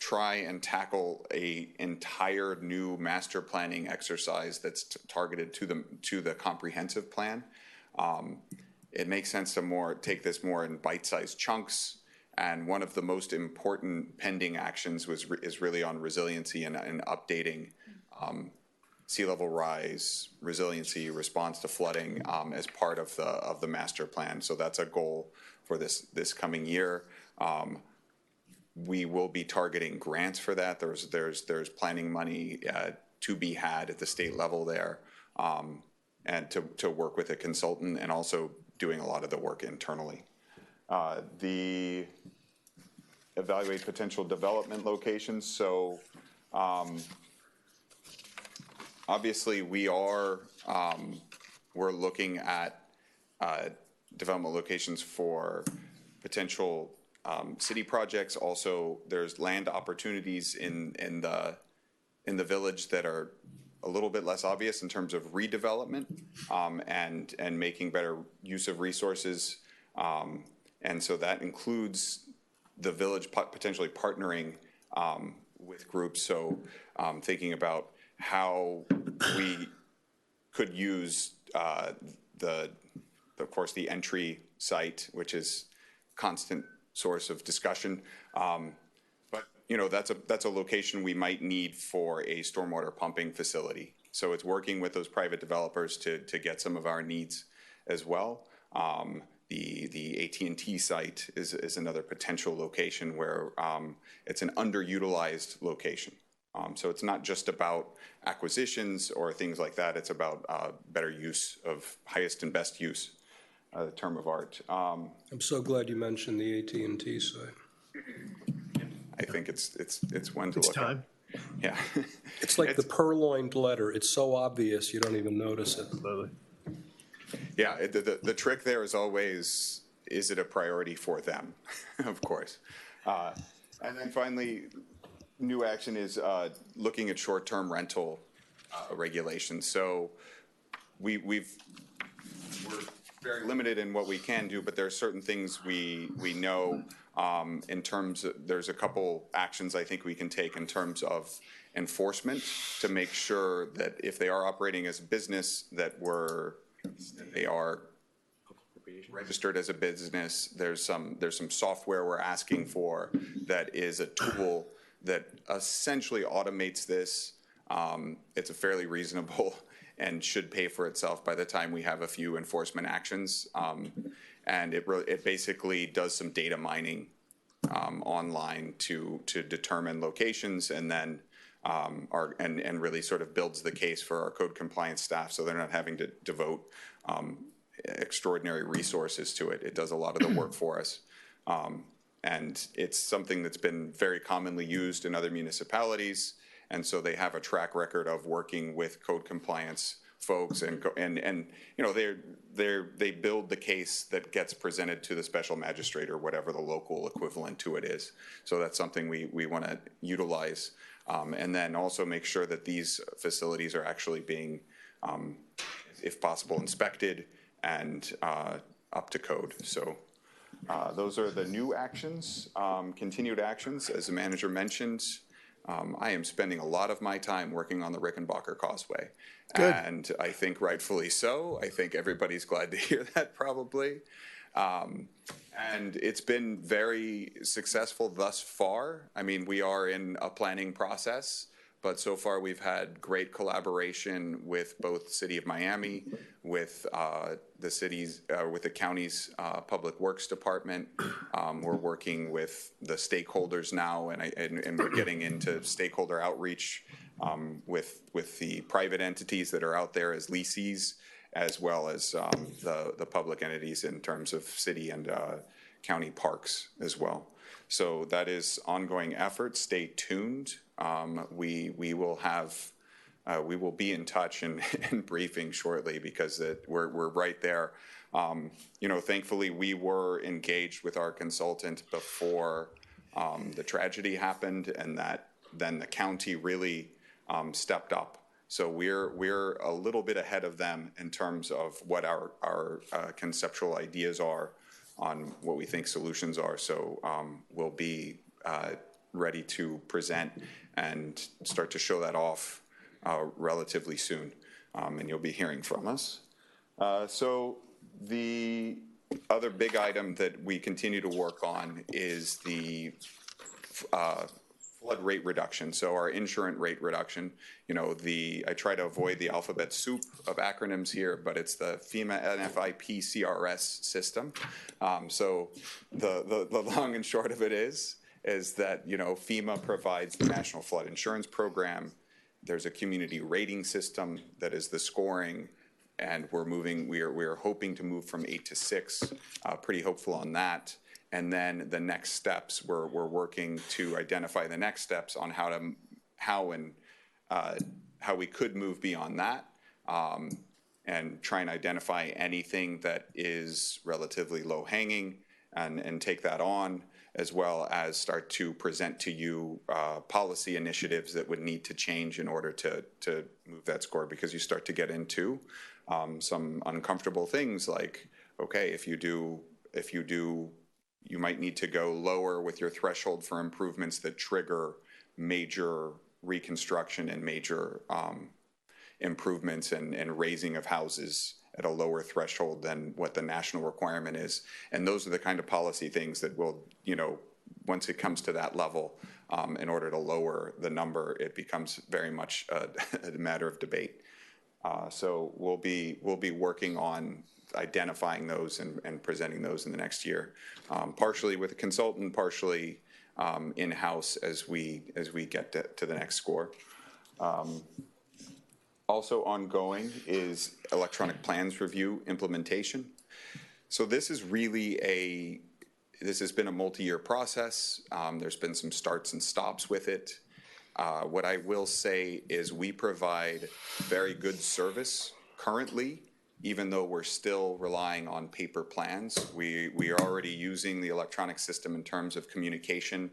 Speaker 17: try and tackle a entire new master planning exercise that's targeted to the comprehensive plan, it makes sense to take this more in bite-sized chunks. And one of the most important pending actions is really on resiliency and updating sea level rise, resiliency, response to flooding as part of the master plan. So that's a goal for this coming year. We will be targeting grants for that. There's planning money to be had at the state level there, and to work with a consultant, and also doing a lot of the work internally. The evaluate potential development locations. So obviously we're looking at development locations for potential city projects. Also, there's land opportunities in the village that are a little bit less obvious in terms of redevelopment, and making better use of resources. And so that includes the village potentially partnering with groups. So thinking about how we could use of course, the entry site, which is constant source of discussion. But that's a location we might need for a stormwater pumping facility. So it's working with those private developers to get some of our needs as well. The AT&T site is another potential location where it's an underutilized location. So it's not just about acquisitions or things like that. It's about better use of highest and best use, the term of art.
Speaker 13: I'm so glad you mentioned the AT&T site.
Speaker 17: I think it's one to look
Speaker 2: time.
Speaker 17: at. Yeah.
Speaker 13: It's like the purloined letter. It's so obvious you don't even notice it.
Speaker 2: Absolutely.
Speaker 17: Yeah, the trick there is always, is it a priority for them? Of course. And then finally, new action is looking at short-term rental regulations. So we're very limited in what we can do, but there are certain things we know in terms of, there's a couple actions I think we can take in terms of enforcement to make sure that if they are operating as a business, that they are registered as a business. There's some software we're asking for that is a tool that essentially automates this. It's a fairly reasonable and should pay for itself by the time we have a few enforcement actions. And it basically does some data mining online to determine locations, and then and really sort of builds the case for our code compliance staff, so they're not having to devote extraordinary resources to it. It does a lot of the work for us. And it's something that's been very commonly used in other municipalities. And so they have a track record of working with code compliance folks, and they build the case that gets presented to the special magistrate or whatever the local equivalent to it is. So that's something we want to utilize. And then also make sure that these facilities are actually being, if possible, inspected and up to code. So those are the new actions. Continued actions, as the manager mentioned. I am spending a lot of my time working on the Rickenbacker Causeway.
Speaker 2: Good.
Speaker 17: And I think rightfully so. I think everybody's glad to hear that, probably. And it's been very successful thus far. I mean, we are in a planning process, but so far we've had great collaboration with both the City of Miami, with with the county's Public Works Department. We're working with the stakeholders now, and we're getting into stakeholder outreach with the private entities that are out there as lessees, as well as the public entities in terms of city and county parks as well. So that is ongoing effort. Stay tuned. We will be in touch and, and briefing shortly because we're right there. Thankfully, we were engaged with our consultant before the tragedy happened, and that then the county really stepped up. So we're a little bit ahead of them in terms of what our conceptual ideas are on what we think solutions are. So we'll be ready to present and start to show that off relatively soon, and you'll be hearing from us. So the other big item that we continue to work on is the flood rate reduction. So our insurance rate reduction, I try to avoid the alphabet soup of acronyms here, but it's the FEMA NFIP CRS system. So the long and short of it is that, FEMA provides the National Flood Insurance Program. There's a community rating system that is the scoring, and we are hoping to move from 8 to 6, pretty hopeful on that. And then the next steps, we're working to identify the next steps on how we could move beyond that, and try and identify anything that is relatively low hanging and take that on, as well as start to present to you policy initiatives that would need to change in order to move that score, because you start to get into some uncomfortable things like, okay, if you do, you might need to go lower with your threshold for improvements that trigger major reconstruction and major improvements and raising of houses at a lower threshold than what the national requirement is. And those are the kind of policy things that will, once it comes to that level, in order to lower the number, it becomes very much a matter of debate. So we'll be working on identifying those and presenting those in the next year, partially with a consultant, partially in-house as we get to the next score. Also ongoing is electronic plans review implementation. So this is really this has been a multi-year process. There's been some starts and stops with it. What I will say is we provide very good service currently, even though we're still relying on paper plans. We are already using the electronic system in terms of communication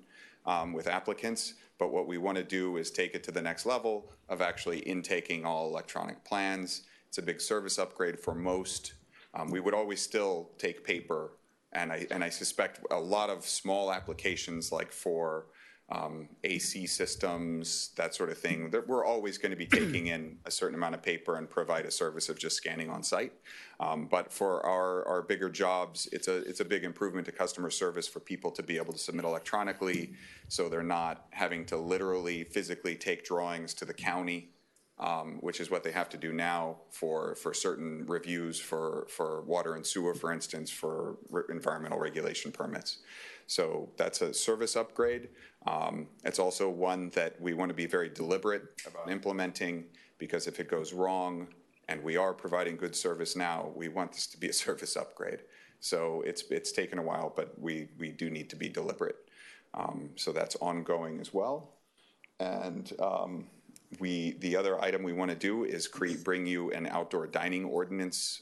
Speaker 17: with applicants, but what we want to do is take it to the next level of actually intaking all electronic plans. It's a big service upgrade for most. We would always still take paper, and I suspect a lot of small applications like for AC systems, that sort of thing, that we're always going to be taking in a certain amount of paper and provide a service of just scanning on site. But for our bigger jobs, it's a big improvement to customer service for people to be able to submit electronically, so they're not having to literally physically take drawings to the county, which is what they have to do now for certain reviews for water and sewer, for instance, for environmental regulation permits. So that's a service upgrade. It's also one that we want to be very deliberate about implementing, because if it goes wrong, and we are providing good service now, we want this to be a service upgrade. So it's taken a while, but we do need to be deliberate. So that's ongoing as well. And the other item we want to do is bring you an outdoor dining ordinance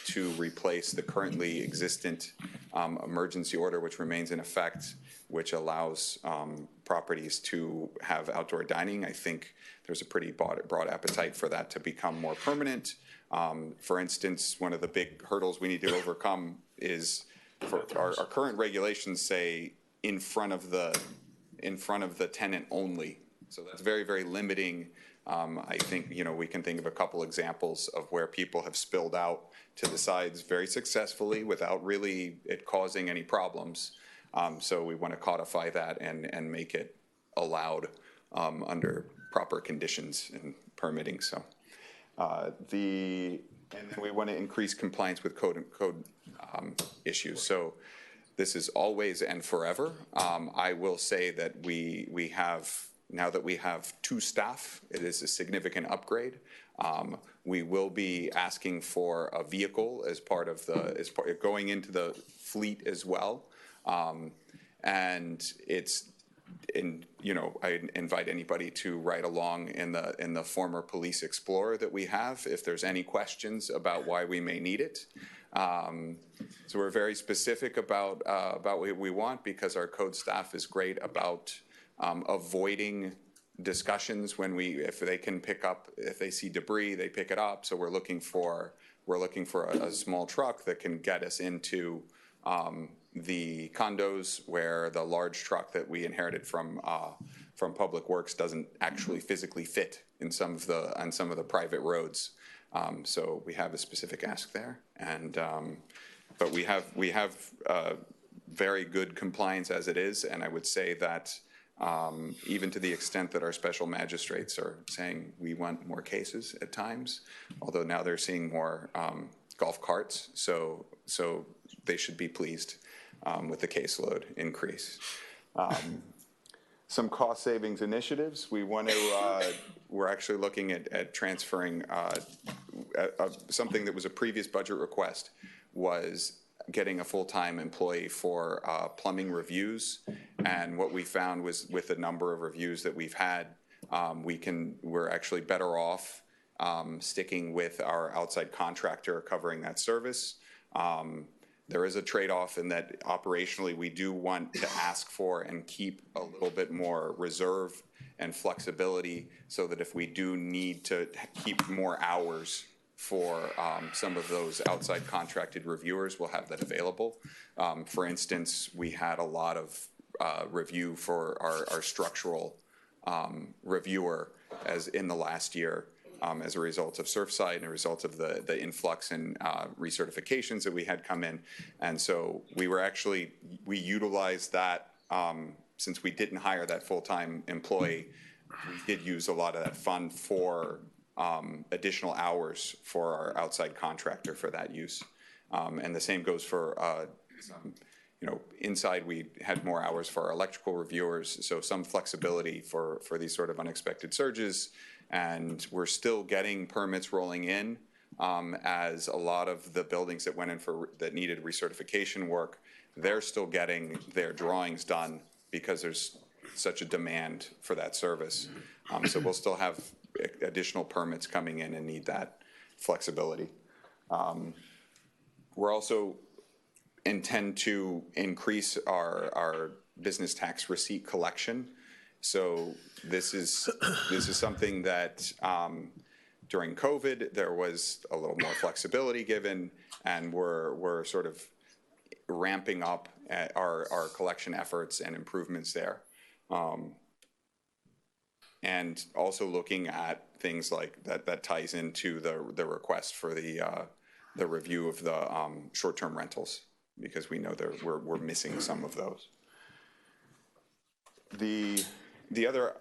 Speaker 17: to replace the currently existent emergency order, which remains in effect, which allows properties to have outdoor dining. I think there's a pretty broad appetite for that to become more permanent. For instance, one of the big hurdles we need to overcome is our current regulations say in front of the tenant only. So that's very, very limiting. I think, we can think of a couple examples of where people have spilled out to the sides very successfully without really it causing any problems. So we want to codify that and make it allowed under proper conditions and permitting. So and then we want to increase compliance with code issues. So this is always and forever. I will say that we have, now that we have 2 staff, it is a significant upgrade. We will be asking for a vehicle as part of going into the fleet as well. And I invite anybody to ride along in the former police Explorer that we have if there's any questions about why we may need it. So we're very specific about what we want, because our code staff is great about avoiding discussions if they see debris, they pick it up. So we're looking for a small truck that can get us into the condos where the large truck that we inherited from Public Works doesn't actually physically fit on some of the private roads. So we have a specific ask there, but we have very good compliance as it is, and I would say that even to the extent that our special magistrates are saying we want more cases at times, although now they're seeing more golf carts, so they should be pleased with the caseload increase. Some cost savings initiatives. We're actually looking at transferring something that was a previous budget request, was getting a full-time employee for plumbing reviews. And what we found was, with the number of reviews that we've had, we're actually better off sticking with our outside contractor covering that service. There is a trade-off in that operationally we do want to ask for and keep a little bit more reserve and flexibility, so that if we do need to keep more hours for some of those outside contracted reviewers, we'll have that available. For instance, we had a lot of review for our structural reviewer as in the last year, as a result of Surfside and a result of the influx in recertifications that we had come in. And so we utilized that, since we didn't hire that full-time employee, we did use a lot of that fund for additional hours for our outside contractor for that use. And the same goes for, inside we had more hours for our electrical reviewers, so some flexibility for these sort of unexpected surges. And we're still getting permits rolling in, as a lot of the buildings that went in that needed recertification work, they're still getting their drawings done because there's such a demand for that service. So we'll still have additional permits coming in and need that flexibility. We're also intend to increase our business tax receipt collection. So this is something that during COVID there was a little more flexibility given, and we're sort of ramping up at our collection efforts and improvements there. And also looking at things like that ties into the request for the review of the short-term rentals, because we know we're missing some of those. The other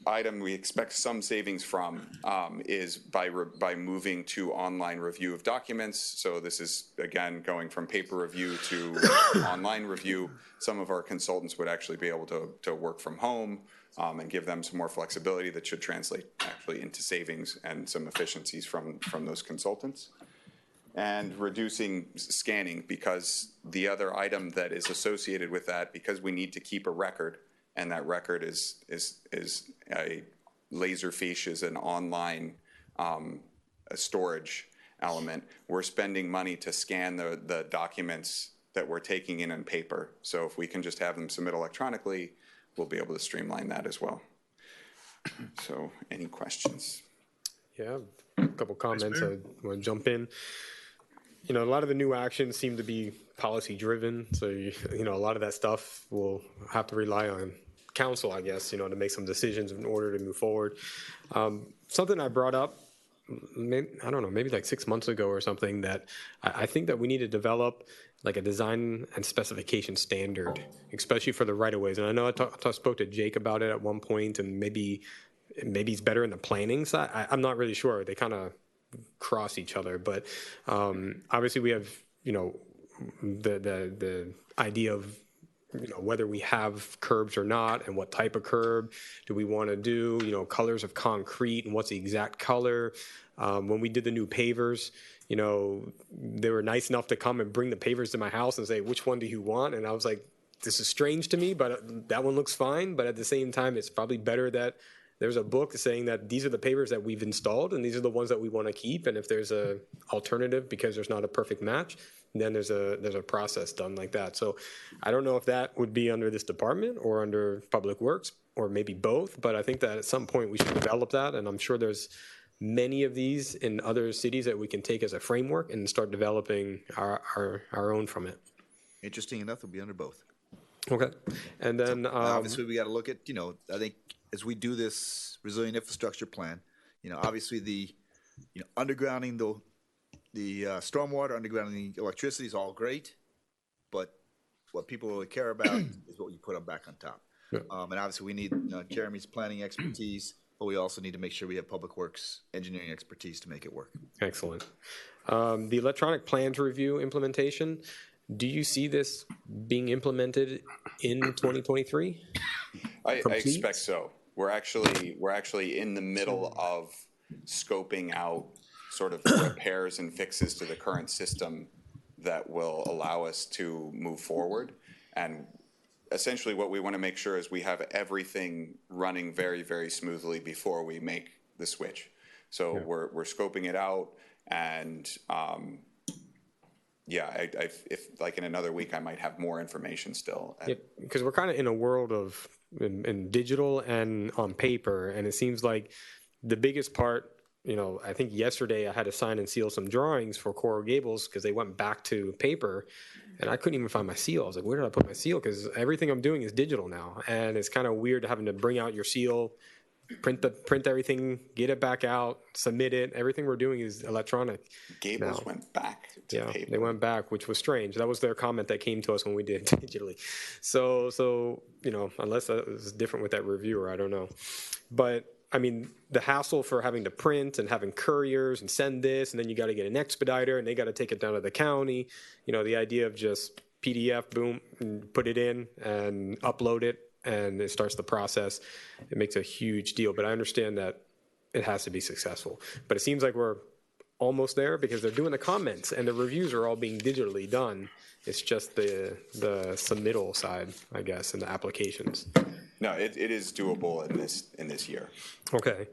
Speaker 17: item we expect some savings from is by moving to online review of documents. So this is, again, going from paper review to online review. Some of our consultants would actually be able to work from home, and give them some more flexibility that should translate actually into savings and some efficiencies from those consultants. And reducing scanning, because the other item that is associated with that, because we need to keep a record, and that record is a Laserfiche is an online a storage element. We're spending money to scan the documents that we're taking in on paper. So if we can just have them submit electronically, we'll be able to streamline that as well. So any questions?
Speaker 3: Yeah, a couple comments. I want to jump in. A lot of the new actions seem to be policy driven. So, a lot of that stuff will have to rely on council, I guess, to make some decisions in order to move forward. Something I brought up, maybe like 6 months ago or something, that I think that we need to develop like a design and specification standard, especially for the right-of-ways. And I know I spoke to Jake about it at one point, and maybe he's better in the planning side. I'm not really sure. They kind of cross each other, but obviously we have the idea of whether we have curbs or not, and what type of curb do we want to do, colors of concrete and what's the exact color. When we did the new pavers, they were nice enough to come and bring the pavers to my house and say, which one do you want? And I was like, this is strange to me, but that one looks fine. But at the same time, it's probably better that there's a book saying that these are the papers that we've installed and these are the ones that we want to keep. And if there's a alternative because there's not a perfect match, then there's a process done like that. So I don't know if that would be under this department or under Public Works or maybe both, but I think that at some point we should develop that. And I'm sure there's many of these in other cities that we can take as a framework and start developing our own from it.
Speaker 4: Interesting enough, it'll be under both.
Speaker 3: Okay. And then
Speaker 4: obviously we got to look at, I think as we do this resilient infrastructure plan, obviously the, undergrounding the stormwater, undergrounding the electricity is all great, but what people really care about is what you put back on top.
Speaker 3: Yeah.
Speaker 4: And obviously we need Jeremy's planning expertise, but we also need to make sure we have Public Works engineering expertise to make it work.
Speaker 3: Excellent. The electronic plans review implementation, do you see this being implemented in 2023?
Speaker 17: I expect so. We're actually in the middle of scoping out sort of repairs and fixes to the current system that will allow us to move forward. And essentially what we want to make sure is we have everything running very, very smoothly before we make the switch. So we're scoping it out, and if like in another week I might have more information still.
Speaker 3: Because we're kind of in a world of in digital and on paper, and it seems like the biggest part, I think yesterday I had to sign and seal some drawings for Coral Gables because they went back to paper, and I couldn't even find my seal. I was like, where did I put my seal? Because everything I'm doing is digital now, and it's kind of weird having to bring out your seal, print everything, get it back out, submit it. Everything we're doing is electronic.
Speaker 17: Gables
Speaker 3: now
Speaker 17: went back to paper.
Speaker 3: They went back, which was strange. That was their comment that came to us when we did it digitally. So unless that was different with that reviewer, I don't know. But I mean, the hassle for having to print and having couriers and send this, and then you got to get an expediter, and they got to take it down to the county. The idea of just PDF, boom, and put it in and upload it, and it starts the process. It makes a huge deal. But I understand that it has to be successful. But it seems like we're almost there because they're doing the comments and the reviews are all being digitally done. It's just the submittal side, I guess, and the applications.
Speaker 17: No, it is doable in this year.
Speaker 3: Okay.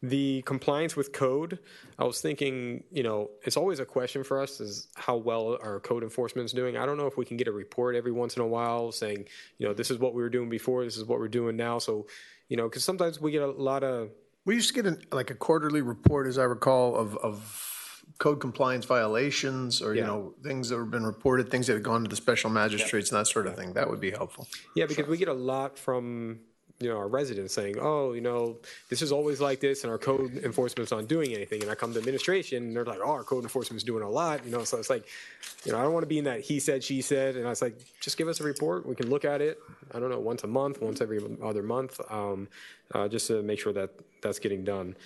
Speaker 3: The compliance with code, I was thinking, it's always a question for us is how well our code enforcement is doing. I don't know if we can get a report every once in a while saying, this is what we were doing before, this is what we're doing now. So, because sometimes we get a lot of...
Speaker 2: We used to get a quarterly report, as I recall, of code compliance violations or, things that have been reported, things that have gone to the special magistrates and that sort of thing. That would be helpful.
Speaker 3: Yeah, because we get a lot from... our residents saying, this is always like this and our code enforcement's not doing anything. And I come to administration and they're like, our code enforcement's doing a lot. So it's like, I don't want to be in that he said, she said. And I was like, just give us a report. We can look at it. I don't know, once a month, once every other month, just to make sure that that's getting done.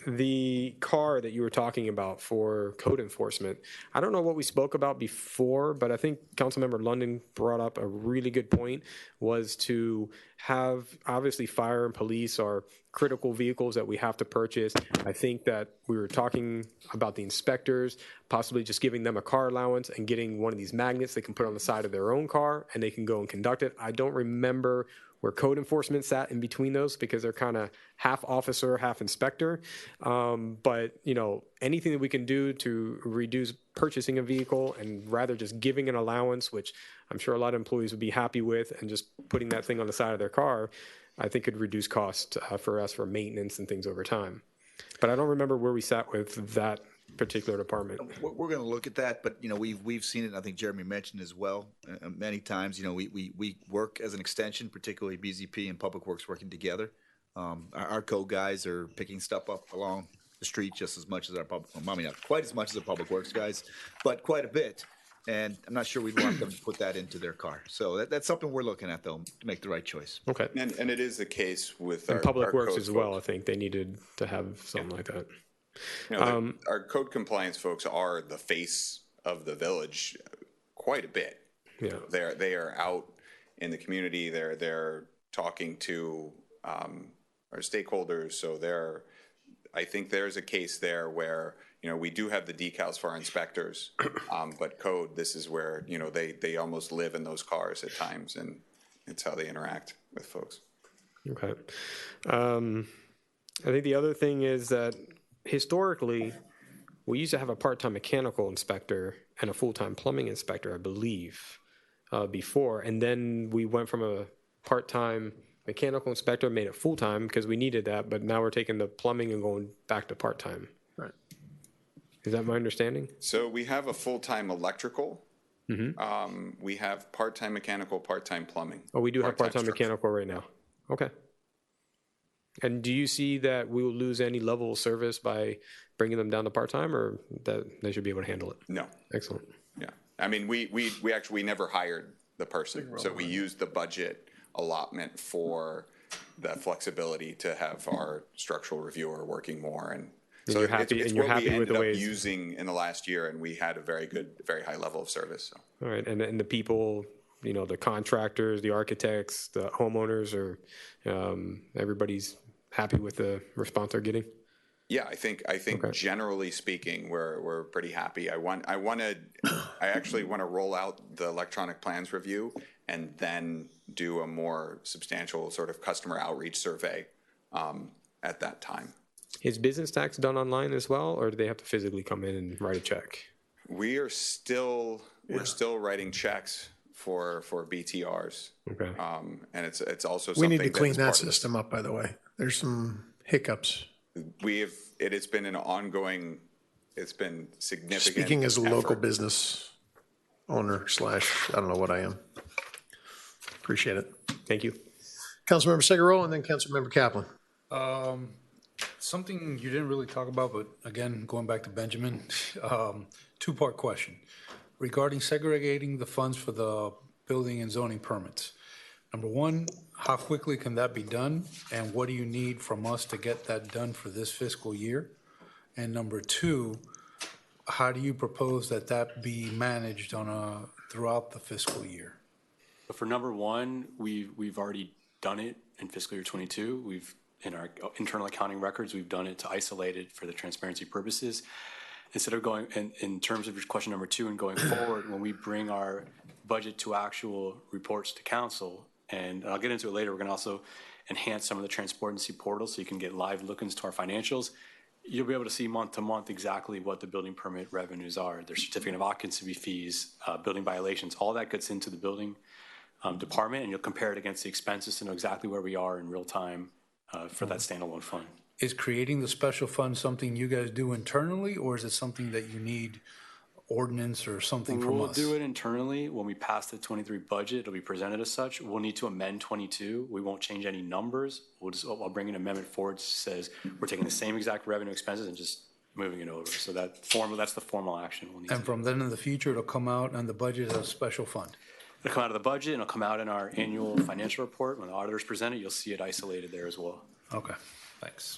Speaker 3: The car that you were talking about for code enforcement, I don't know what we spoke about before, but I think Councilmember London brought up a really good point, was to have, obviously, fire and police are critical vehicles that we have to purchase. I think that we were talking about the inspectors, possibly just giving them a car allowance and getting one of these magnets they can put on the side of their own car and they can go and conduct it. I don't remember where code enforcement sat in between those because they're kind of half officer, half inspector. But, anything that we can do to reduce purchasing a vehicle and rather just giving an allowance, which I'm sure a lot of employees would be happy with, and just putting that thing on the side of their car, I think could reduce cost for us for maintenance and things over time. But I don't remember where we sat with that particular department.
Speaker 4: We're going to look at that, but we've seen it. And I think Jeremy mentioned as well many times. We work as an extension, particularly BZP and Public Works working together. Our code guys are picking stuff up along the street just as much as our not quite as much as the Public Works guys, but quite a bit. And I'm not sure we'd want them to put that into their car. So that's something we're looking at, though, to make the right choice.
Speaker 3: Okay.
Speaker 17: And it is the case with
Speaker 3: and
Speaker 17: our
Speaker 3: Public Works
Speaker 17: code
Speaker 3: as well.
Speaker 17: folks.
Speaker 3: I think they needed to have something like that.
Speaker 17: Our code compliance folks are the face of the village quite a bit.
Speaker 3: Yeah.
Speaker 17: They are out in the community. They're talking to our stakeholders. So I think there's a case there where we do have the decals for our inspectors, but code, this is where, they almost live in those cars at times, and it's how they interact with folks.
Speaker 3: Okay. I think the other thing is that historically, we used to have a part-time mechanical inspector and a full-time plumbing inspector, I believe, before. And then we went from a part-time mechanical inspector, made it full-time because we needed that. But now we're taking the plumbing and going back to part-time.
Speaker 2: Right.
Speaker 3: Is that my understanding?
Speaker 17: So we have a full-time electrical. We have part-time mechanical, part-time plumbing.
Speaker 3: Oh, we do have part-time mechanical right now. Okay. And do you see that we will lose any level of service by bringing them down to part-time, or that they should be able to handle it?
Speaker 17: No.
Speaker 3: Excellent.
Speaker 17: Yeah. I mean, we actually never hired the person. So we used the budget allotment for the flexibility to have our structural reviewer working more. And so
Speaker 3: you're happy,
Speaker 17: it's
Speaker 3: and you're
Speaker 17: what
Speaker 3: happy
Speaker 17: we
Speaker 3: with
Speaker 17: ended
Speaker 3: the
Speaker 17: up
Speaker 3: ways
Speaker 17: using in the last year, and we had a very good, very high level of service. So.
Speaker 3: All right, and the people, the contractors, the architects, the homeowners, or everybody's happy with the response they're getting?
Speaker 17: Yeah, I think generally speaking, we're pretty happy. I actually want to roll out the electronic plans review and then do a more substantial sort of customer outreach survey at that time.
Speaker 3: Is business tax done online as well, or do they have to physically come in and write a check?
Speaker 17: We're still writing checks for BTRs.
Speaker 3: Okay.
Speaker 17: And it's also
Speaker 2: We
Speaker 17: something
Speaker 2: need to clean that
Speaker 17: part of this.
Speaker 2: system up, by the way. There's some hiccups.
Speaker 17: It's been an ongoing, it's been significant.
Speaker 2: Speaking as a local
Speaker 17: effort.
Speaker 2: business owner / I don't know what I am. Appreciate it.
Speaker 3: Thank you.
Speaker 2: Councilmember Segarolo and then Councilmember Kaplan.
Speaker 14: Something you didn't really talk about, but again, going back to Benjamin, two-part question. Regarding segregating the funds for the building and zoning permits. Number one, how quickly can that be done? And what do you need from us to get that done for this fiscal year? And number two, how do you propose that be managed throughout the fiscal year?
Speaker 11: For number one, we've already done it in fiscal year 22. In our internal accounting records, we've done it to isolate it for the transparency purposes. Instead of going, in terms of your question number two and going forward, when we bring our budget to actual reports to council, and I'll get into it later, we're going to also enhance some of the transparency portals so you can get live look-ins to our financials. You'll be able to see month to month exactly what the building permit revenues are. Their certificate of occupancy fees, building violations, all that gets into the building department, and you'll compare it against the expenses to know exactly where we are in real time for that standalone fund.
Speaker 14: Is creating the special fund something you guys do internally, or is it something that you need ordinance or something from us?
Speaker 11: We'll do it internally. When we pass the 23 budget, it'll be presented as such. We'll need to amend 22. We won't change any numbers. I'll bring an amendment forward that says we're taking the same exact revenue expenses and just moving it over. So that's the formal action we'll need.
Speaker 14: And from then in the future, it'll come out and the budget as a special fund.
Speaker 11: It'll come out of the budget and it'll come out in our annual financial report. When the auditors present it, you'll see it isolated there as well.
Speaker 14: Okay, thanks.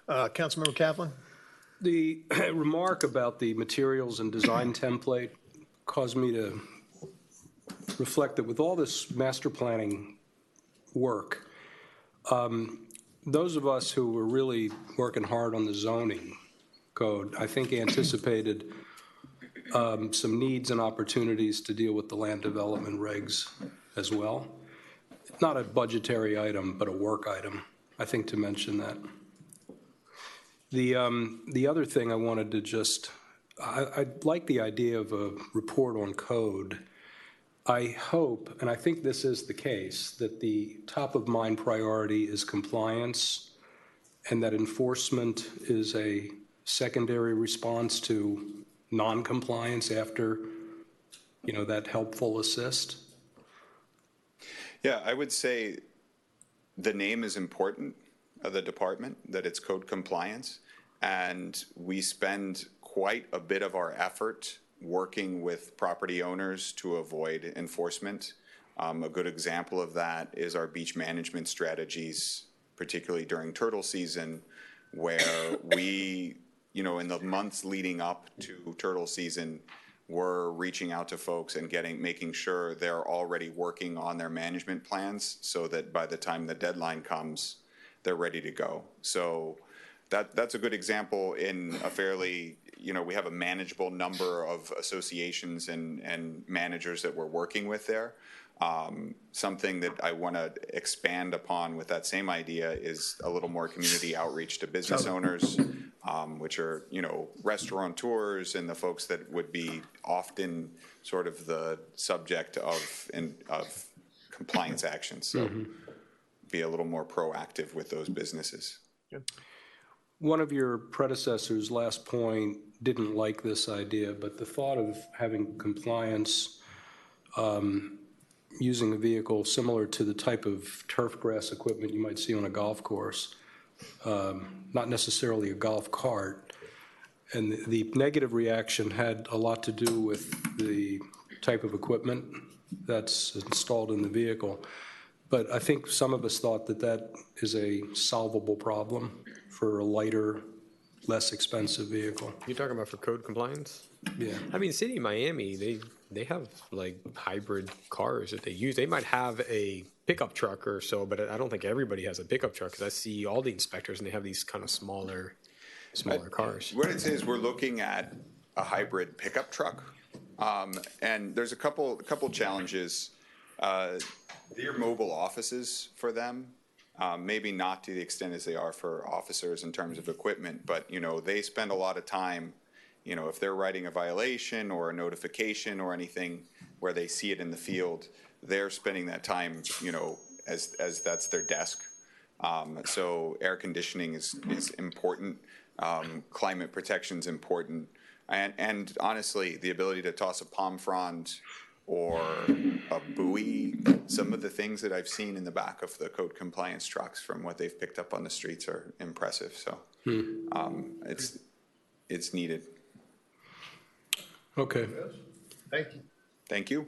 Speaker 2: Councilmember Kaplan?
Speaker 13: The remark about the materials and design template caused me to reflect that with all this master planning work, those of us who were really working hard on the zoning code, I think anticipated some needs and opportunities to deal with the land development regs as well. Not a budgetary item, but a work item, I think, to mention that. The other thing I wanted to I like the idea of a report on code. I hope, and I think this is the case, that the top of mind priority is compliance and that enforcement is a secondary response to non-compliance after, that helpful assist.
Speaker 17: Yeah, I would say the name is important of the department, that it's code compliance. And we spend quite a bit of our effort working with property owners to avoid enforcement. A good example of that is our beach management strategies, particularly during turtle season, where we, in the months leading up to turtle season, we're reaching out to folks and making sure they're already working on their management plans so that by the time the deadline comes, they're ready to go. So that's a good example in a fairly, we have a manageable number of associations and managers that we're working with there. Something that I want to expand upon with that same idea is a little more community outreach to business owners, which are, restaurateurs and the folks that would be often sort of the subject of compliance actions. So be a little more proactive with those businesses.
Speaker 13: One of your predecessors, last point, didn't like this idea, but the thought of having compliance using a vehicle similar to the type of turf grass equipment you might see on a golf course, not necessarily a golf cart. And the negative reaction had a lot to do with the type of equipment that's installed in the vehicle. But I think some of us thought that that is a solvable problem for a lighter, less expensive vehicle.
Speaker 3: You're talking about for code compliance?
Speaker 13: Yeah.
Speaker 3: I mean, City of Miami, they have like hybrid cars that they use. They might have a pickup truck or so, but I don't think everybody has a pickup truck, because I see all the inspectors and they have these kind of smaller cars.
Speaker 17: What I'd say is we're looking at a hybrid pickup truck, and there's a couple challenges. They're mobile offices for them, maybe not to the extent as they are for officers in terms of equipment, but they spend a lot of time. If they're writing a violation or a notification or anything where they see it in the field, they're spending that time, as that's their desk. So air conditioning is important. Climate protection is important. And honestly, the ability to toss a palm frond or a buoy, some of the things that I've seen in the back of the code compliance trucks from what they've picked up on the streets are impressive. So it's needed.
Speaker 13: Okay.
Speaker 2: Thank you.
Speaker 17: Thank you.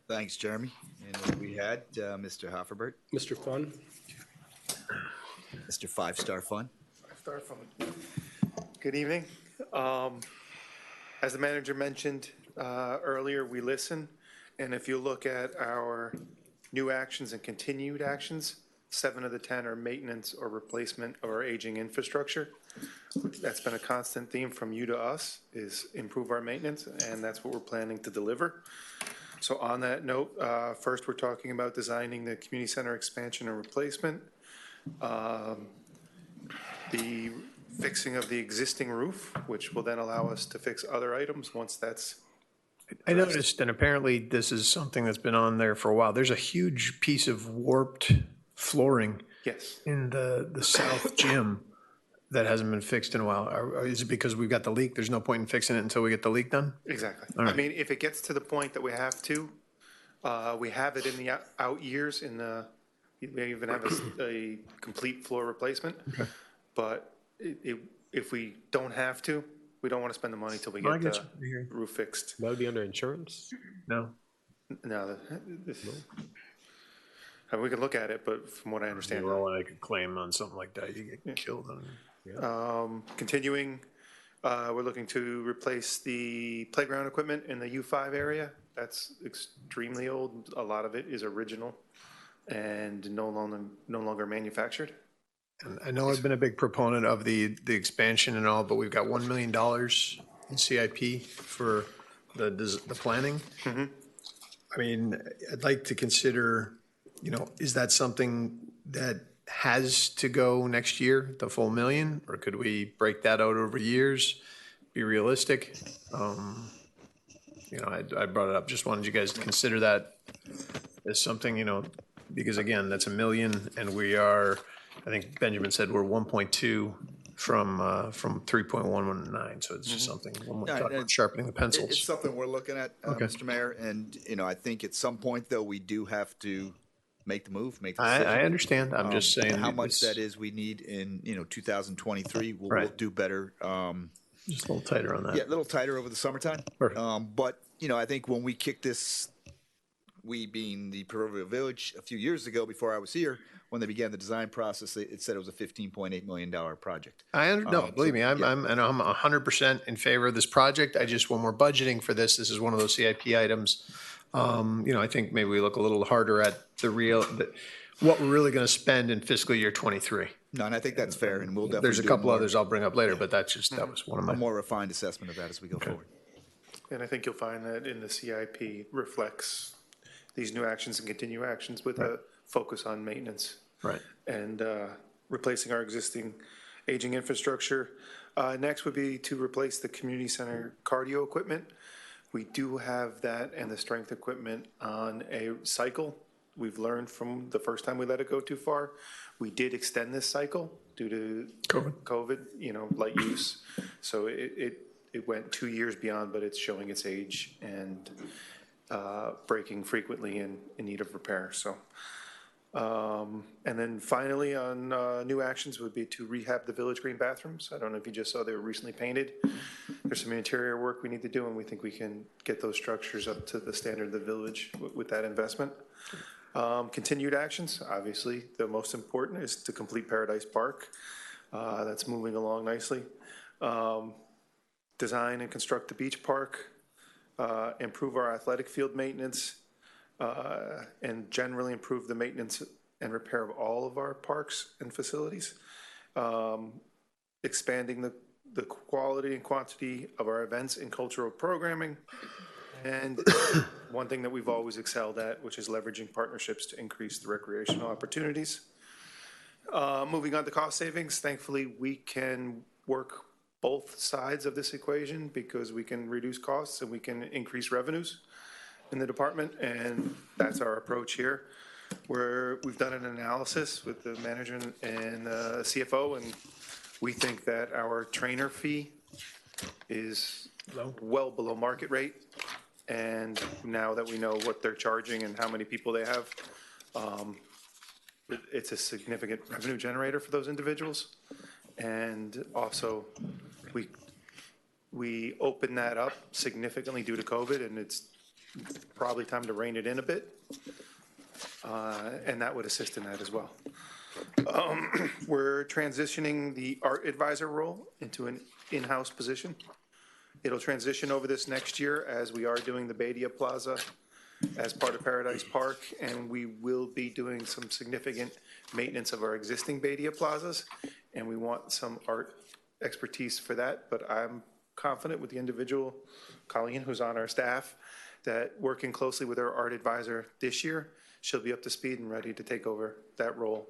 Speaker 4: Thanks, Jeremy. And we had Mr. Hofferbert.
Speaker 13: Mr. Fun.
Speaker 4: Mr. Five-Star Fun.
Speaker 18: Five-Star Fun. Good evening. As the manager mentioned earlier, we listen. And if you look at our new actions and continued actions, 7 of the 10 are maintenance or replacement of our aging infrastructure. That's been a constant theme from you to us, is improve our maintenance, and that's what we're planning to deliver. So on that note, first we're talking about designing the community center expansion and replacement, the fixing of the existing roof, which will then allow us to fix other items once that's
Speaker 2: I noticed, and apparently this is something that's been on there for a while. There's a huge piece of warped flooring in the south gym that hasn't been fixed in a while. Is it because we've got the leak? There's no point in fixing it until we get the leak done?
Speaker 18: Exactly.
Speaker 2: All right.
Speaker 18: I mean, if it gets to the point that we have to, we have it in the out years we even have a complete floor replacement. Okay. But if we don't have to, we don't want to spend the money till we get the roof fixed.
Speaker 3: That would be under insurance?
Speaker 2: No.
Speaker 18: No. I mean, we can look at it, but from what I understand.
Speaker 2: Well, I could claim on something like that, you get killed on it.
Speaker 18: Continuing, we're looking to replace the playground equipment in the U5 area. That's extremely old. A lot of it is original and no longer manufactured.
Speaker 2: And I know I've been a big proponent of the expansion and all, but we've got $1 million in CIP for the planning.
Speaker 18: Mm-hmm.
Speaker 2: I mean, I'd like to consider, is that something that has to go next year, the full $1 million, or could we break that out over years, be realistic? I brought it up, just wanted you guys to consider that as something, because again, that's $1 million, and we are, I think Benjamin said we're 1.2 from 3.119, so it's just something, when we talk about sharpening the pencils.
Speaker 4: It's something we're looking at, Mr. Mayor, and, I think at some point, though, we do have to make the move, make the decision.
Speaker 2: I understand. I'm just saying.
Speaker 4: How much that is we need in, 2023, we'll do better.
Speaker 2: Just a little tighter on that.
Speaker 4: Yeah, a little tighter over the summertime. But, I think when we kicked this, we being the Proverbial Village a few years ago before I was here, when they began the design process, it said it was a $15.8 million project.
Speaker 2: Believe me, I'm 100% in favor of this project. When we're budgeting for this is one of those CIP items. I think maybe we look a little harder at what we're really going to spend in fiscal year '23.
Speaker 4: No, and I think that's fair, and we'll definitely
Speaker 2: There's a
Speaker 4: do
Speaker 2: couple
Speaker 4: more-
Speaker 2: others I'll bring up later, but that was one of
Speaker 4: a
Speaker 2: my.
Speaker 4: more refined assessment of that as we go forward.
Speaker 18: And I think you'll find that in the CIP reflects these new actions and continue actions with a focus on maintenance.
Speaker 2: Right.
Speaker 18: And replacing our existing aging infrastructure. Next would be to replace the community center cardio equipment. We do have that and the strength equipment on a cycle. We've learned from the first time we let it go too far. We did extend this cycle due to COVID, light use. So it went 2 years beyond, but it's showing its age and breaking frequently in need of repair. So, and then finally on new actions would be to rehab the Village Green bathrooms. I don't know if you just saw they were recently painted. There's some interior work we need to do, and we think we can get those structures up to the standard of the village with that investment. Continued actions, obviously, the most important is to complete Paradise Park. That's moving along nicely. Design and construct the beach park, improve our athletic field maintenance, and generally improve the maintenance and repair of all of our parks and facilities. Expanding the quality and quantity of our events and cultural programming. And one thing that we've always excelled at, which is leveraging partnerships to increase the recreational opportunities. Moving on to cost savings, thankfully we can work both sides of this equation because we can reduce costs and we can increase revenues in the department, and that's our approach here. We've done an analysis with the manager and CFO, and we think that our trainer fee is well below market rate. And now that we know what they're charging and how many people they have, it's a significant revenue generator for those individuals. And also, we opened that up significantly due to COVID, and it's probably time to rein it in a bit. And that would assist in that as well. We're transitioning the art advisor role into an in-house position. It'll transition over this next year as we are doing the Badia Plaza as part of Paradise Park, and we will be doing some significant maintenance of our existing Badia Plazas, and we want some art expertise for that, but I'm confident with the individual, Colleen, who's on our staff, that working closely with our art advisor this year, she'll be up to speed and ready to take over that role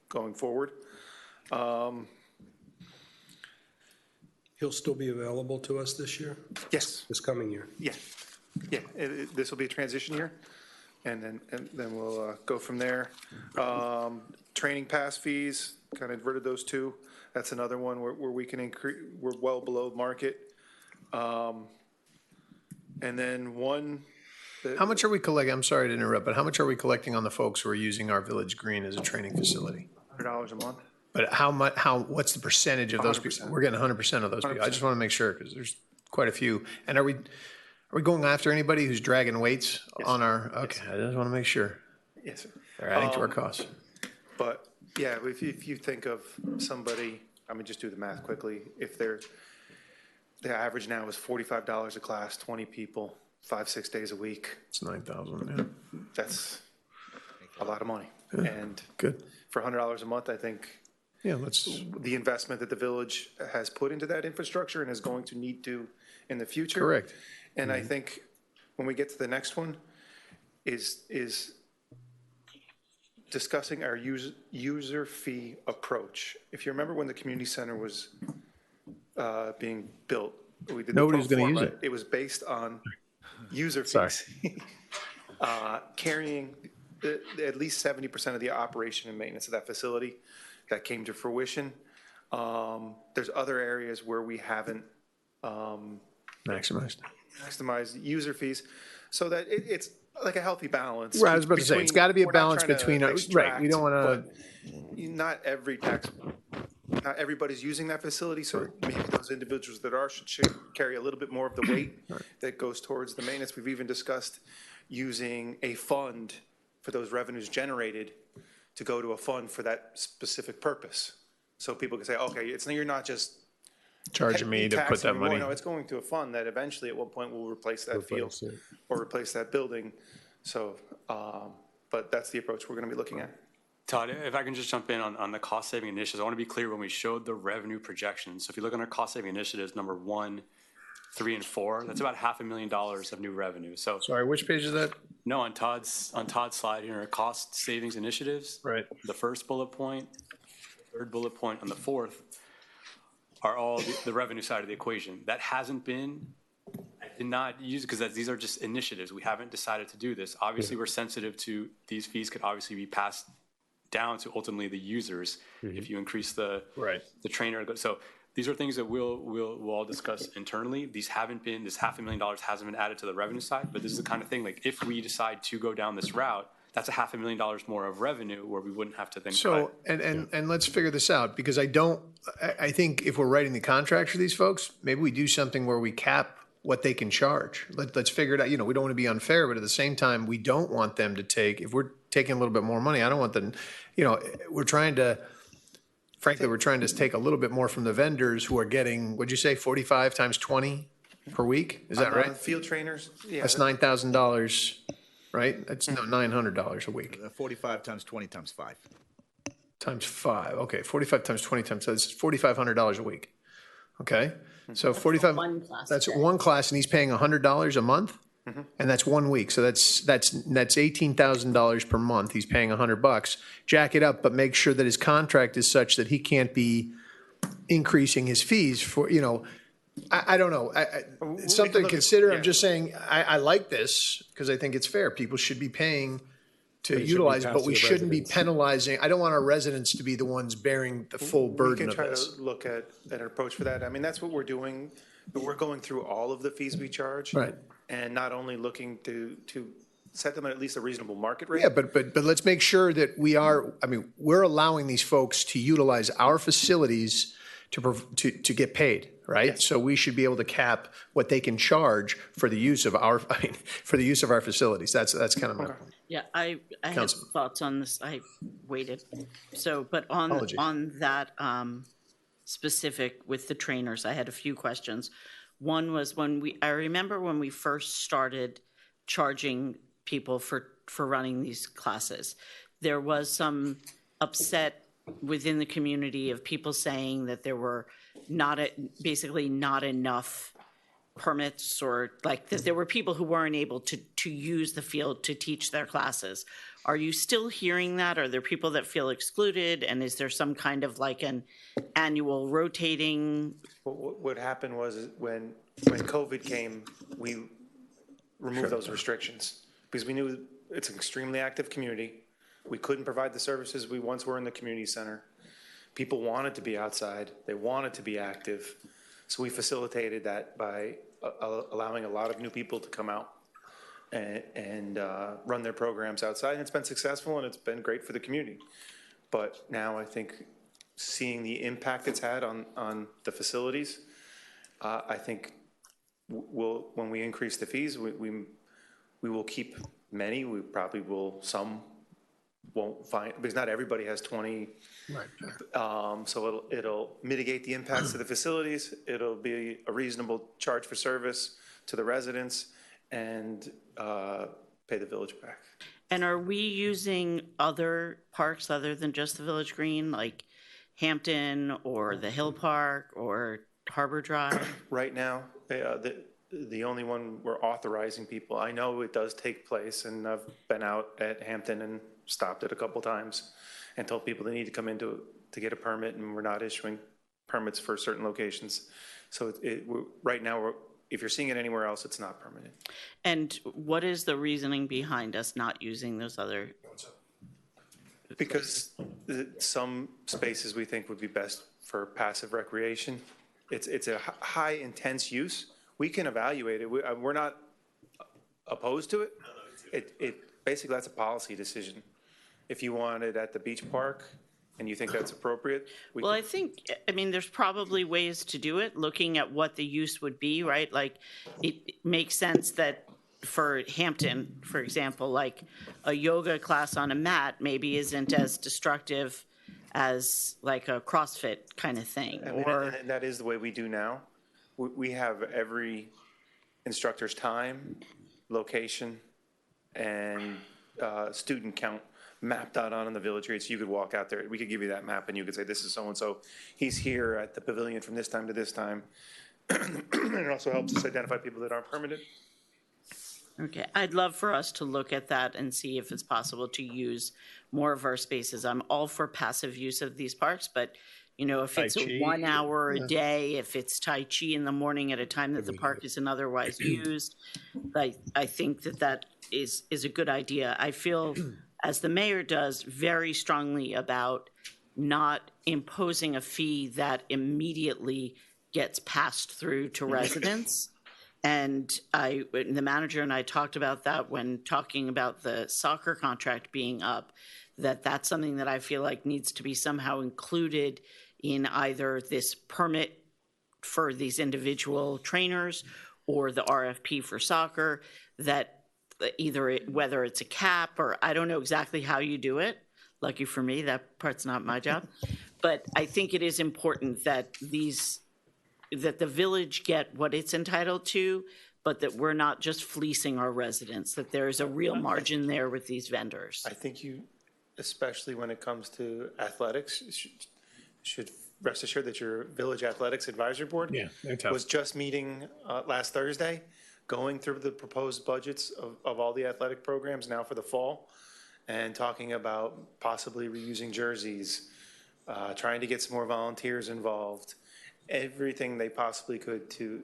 Speaker 18: going forward.
Speaker 13: He'll still be available to us this year?
Speaker 18: Yes.
Speaker 13: This coming year?
Speaker 18: Yeah. Yeah, this will be a transition year, and then we'll go from there. Training pass fees, kind of inverted those two. That's another one where we can increase, we're well below market. And then one.
Speaker 2: How much are we collecting? I'm sorry to interrupt, but how much are we collecting on the folks who are using our Village Green as a training facility?
Speaker 18: $100 a month.
Speaker 2: But how much? What's the percentage of those people? We're getting 100% of those people. I just want to make sure because there's quite a few. And are we going after anybody who's dragging weights on our? Okay, I just want to make sure.
Speaker 18: Yes, sir.
Speaker 2: They're adding to our costs.
Speaker 18: But yeah, if you think of somebody, I mean, just do the math quickly. If the average now is $45 a class, 20 people, 5-6 days a week.
Speaker 2: It's 9,000. Yeah,
Speaker 18: that's a lot of money.
Speaker 2: Yeah.
Speaker 18: And
Speaker 2: good
Speaker 18: for $100 a month, I think.
Speaker 2: Yeah, let's.
Speaker 18: The investment that the village has put into that infrastructure and is going to need to in the future.
Speaker 2: Correct.
Speaker 18: And I think when we get to the next one is discussing our user fee approach. If you remember when the community center was being built, we did
Speaker 2: Nobody's going to use it.
Speaker 18: It was based on user fees. Carrying at least 70% of the operation and maintenance of that facility. That came to fruition. There's other areas where we haven't
Speaker 2: maximized
Speaker 18: user fees, so that it's like a healthy balance.
Speaker 2: Right, I was about to say it's got to be a balance between right. We don't want
Speaker 18: to. Not everybody's using that facility, so maybe those individuals that are should carry a little bit more of the weight that goes towards the maintenance. We've even discussed using a fund for those revenues generated to go to a fund for that specific purpose. So people can say, okay, you're not just
Speaker 2: charging me to put that money.
Speaker 18: No, it's going to a fund that eventually at one point will replace that field or replace that building. So, but that's the approach we're going to be looking at.
Speaker 11: Todd, if I can just jump in on the cost-saving initiatives, I want to be clear when we showed the revenue projections. So if you look on our cost-saving initiatives, number 1, 3, and 4, that's about $500,000 of new revenue. So
Speaker 2: Sorry, which page is that?
Speaker 11: no, on Todd's slide here, cost savings initiatives.
Speaker 2: Right.
Speaker 11: The first bullet point, the third bullet point, and the fourth are all the revenue side of the equation. That hasn't been. I did not use it because these are just initiatives. We haven't decided to do this. Obviously, we're sensitive to these fees could obviously be passed down to ultimately the users if you increase the trainer. So these are things that we'll all discuss internally. These haven't been, this $500,000 hasn't been added to the revenue side, but this is the kind of thing, like if we decide to go down this route, that's a $500,000 more of revenue where we wouldn't have to then
Speaker 2: So,
Speaker 11: cut.
Speaker 2: and let's figure this out, because I think if we're writing the contracts for these folks, maybe we do something where we cap what they can charge. Let's figure it out. We don't want to be unfair, but at the same time, we don't want them to if we're taking a little bit more money, I don't want them, we're trying to take a little bit more from the vendors who are getting, what'd you say, 45 times 20 per week? Is that right?
Speaker 18: Field trainers, yeah.
Speaker 2: That's $9,000, right? That's $900 a week.
Speaker 4: 45 times 20 times 5.
Speaker 2: Times 5, okay, 45 times 20 times, so it's $4,500 a week. Okay, so 45, that's one class, and he's paying $100 a month? And that's 1 week, so that's $18,000 per month. He's paying $100. Jack it up, but make sure that his contract is such that he can't be increasing his fees for, I don't know. It's something to consider. I'm just saying, I like this because I think it's fair. People should be paying to utilize it, but we shouldn't be penalizing. I don't want our residents to be the ones bearing the full burden of this.
Speaker 18: We can try to look at an approach for that. I mean, that's what we're doing, but we're going through all of the fees we charge.
Speaker 2: Right.
Speaker 18: And not only looking to set them at least a reasonable market rate.
Speaker 2: Yeah, but let's make sure that we're allowing these folks to utilize our facilities to get paid, right? Yes. So we should be able to cap what they can charge for the use of our facilities. That's kind of my point.
Speaker 12: Yeah, I have thoughts on this. I waited. So, but on that specific with the trainers, I had a few questions. One was I remember when we first started charging people for running these classes, there was some upset within the community of people saying that there were basically not enough permits, or like that there were people who weren't able to use the field to teach their classes. Are you still hearing that? Are there people that feel excluded? And is there some kind of like an annual rotating?
Speaker 18: What happened was when COVID came, we removed those restrictions because we knew it's an extremely active community. We couldn't provide the services we once were in the community center. People wanted to be outside. They wanted to be active. So we facilitated that by allowing a lot of new people to come out and run their programs outside. And it's been successful, and it's been great for the community. But now I think seeing the impact it's had on the facilities, I think when we increase the fees, we will keep many. We probably will, some won't find, because not everybody has 20. Right. So it'll mitigate the impacts to the facilities. It'll be a reasonable charge for service to the residents, and pay the village back.
Speaker 12: And are we using other parks other than just the Village Green, like Hampton or the Hill Park or Harbor Drive?
Speaker 18: Right now, the only one we're authorizing people, I know it does take place, and I've been out at Hampton and stopped it a couple times and told people they need to come in to get a permit, and we're not issuing permits for certain locations. So right now, if you're seeing it anywhere else, it's not permanent.
Speaker 12: And what is the reasoning behind us not using those other?
Speaker 18: Because some spaces we think would be best for passive recreation. It's a high intense use. We can evaluate it. We're not opposed to it. It basically, that's a policy decision. If you want it at the beach park and you think that's appropriate.
Speaker 12: I mean, there's probably ways to do it, looking at what the use would be, right? Like, it makes sense that for Hampton, for example, like a yoga class on a mat maybe isn't as destructive as like a CrossFit kind of thing.
Speaker 18: And that is the way we do now. We have every instructor's time, location, and student count mapped out on the village grade, so you could walk out there. We could give you that map, and you could say, this is so-and-so. He's here at the pavilion from this time to this time. And it also helps us identify people that aren't permitted.
Speaker 12: Okay, I'd love for us to look at that and see if it's possible to use more of our spaces. I'm all for passive use of these parks, but, you know, if it's
Speaker 13: Tai Chi.
Speaker 12: 1 hour a day, if it's Tai Chi in the morning at a time that the park isn't otherwise used, I think that is a good idea. I feel, as the mayor does, very strongly about not imposing a fee that immediately gets passed through to residents. And the manager and I talked about that when talking about the soccer contract being up, that's something that I feel like needs to be somehow included in either this permit for these individual trainers or the RFP for soccer, that whether it's a cap or I don't know exactly how you do it. Lucky for me, that part's not my job. But I think it is important that that the village get what it's entitled to, but that we're not just fleecing our residents, that there is a real margin there with these vendors.
Speaker 18: I think you, especially when it comes to athletics, should rest assured that your village athletics advisory board was just meeting last Thursday, going through the proposed budgets of all the athletic programs now for the fall, and talking about possibly reusing jerseys, trying to get some more volunteers involved, everything they possibly could to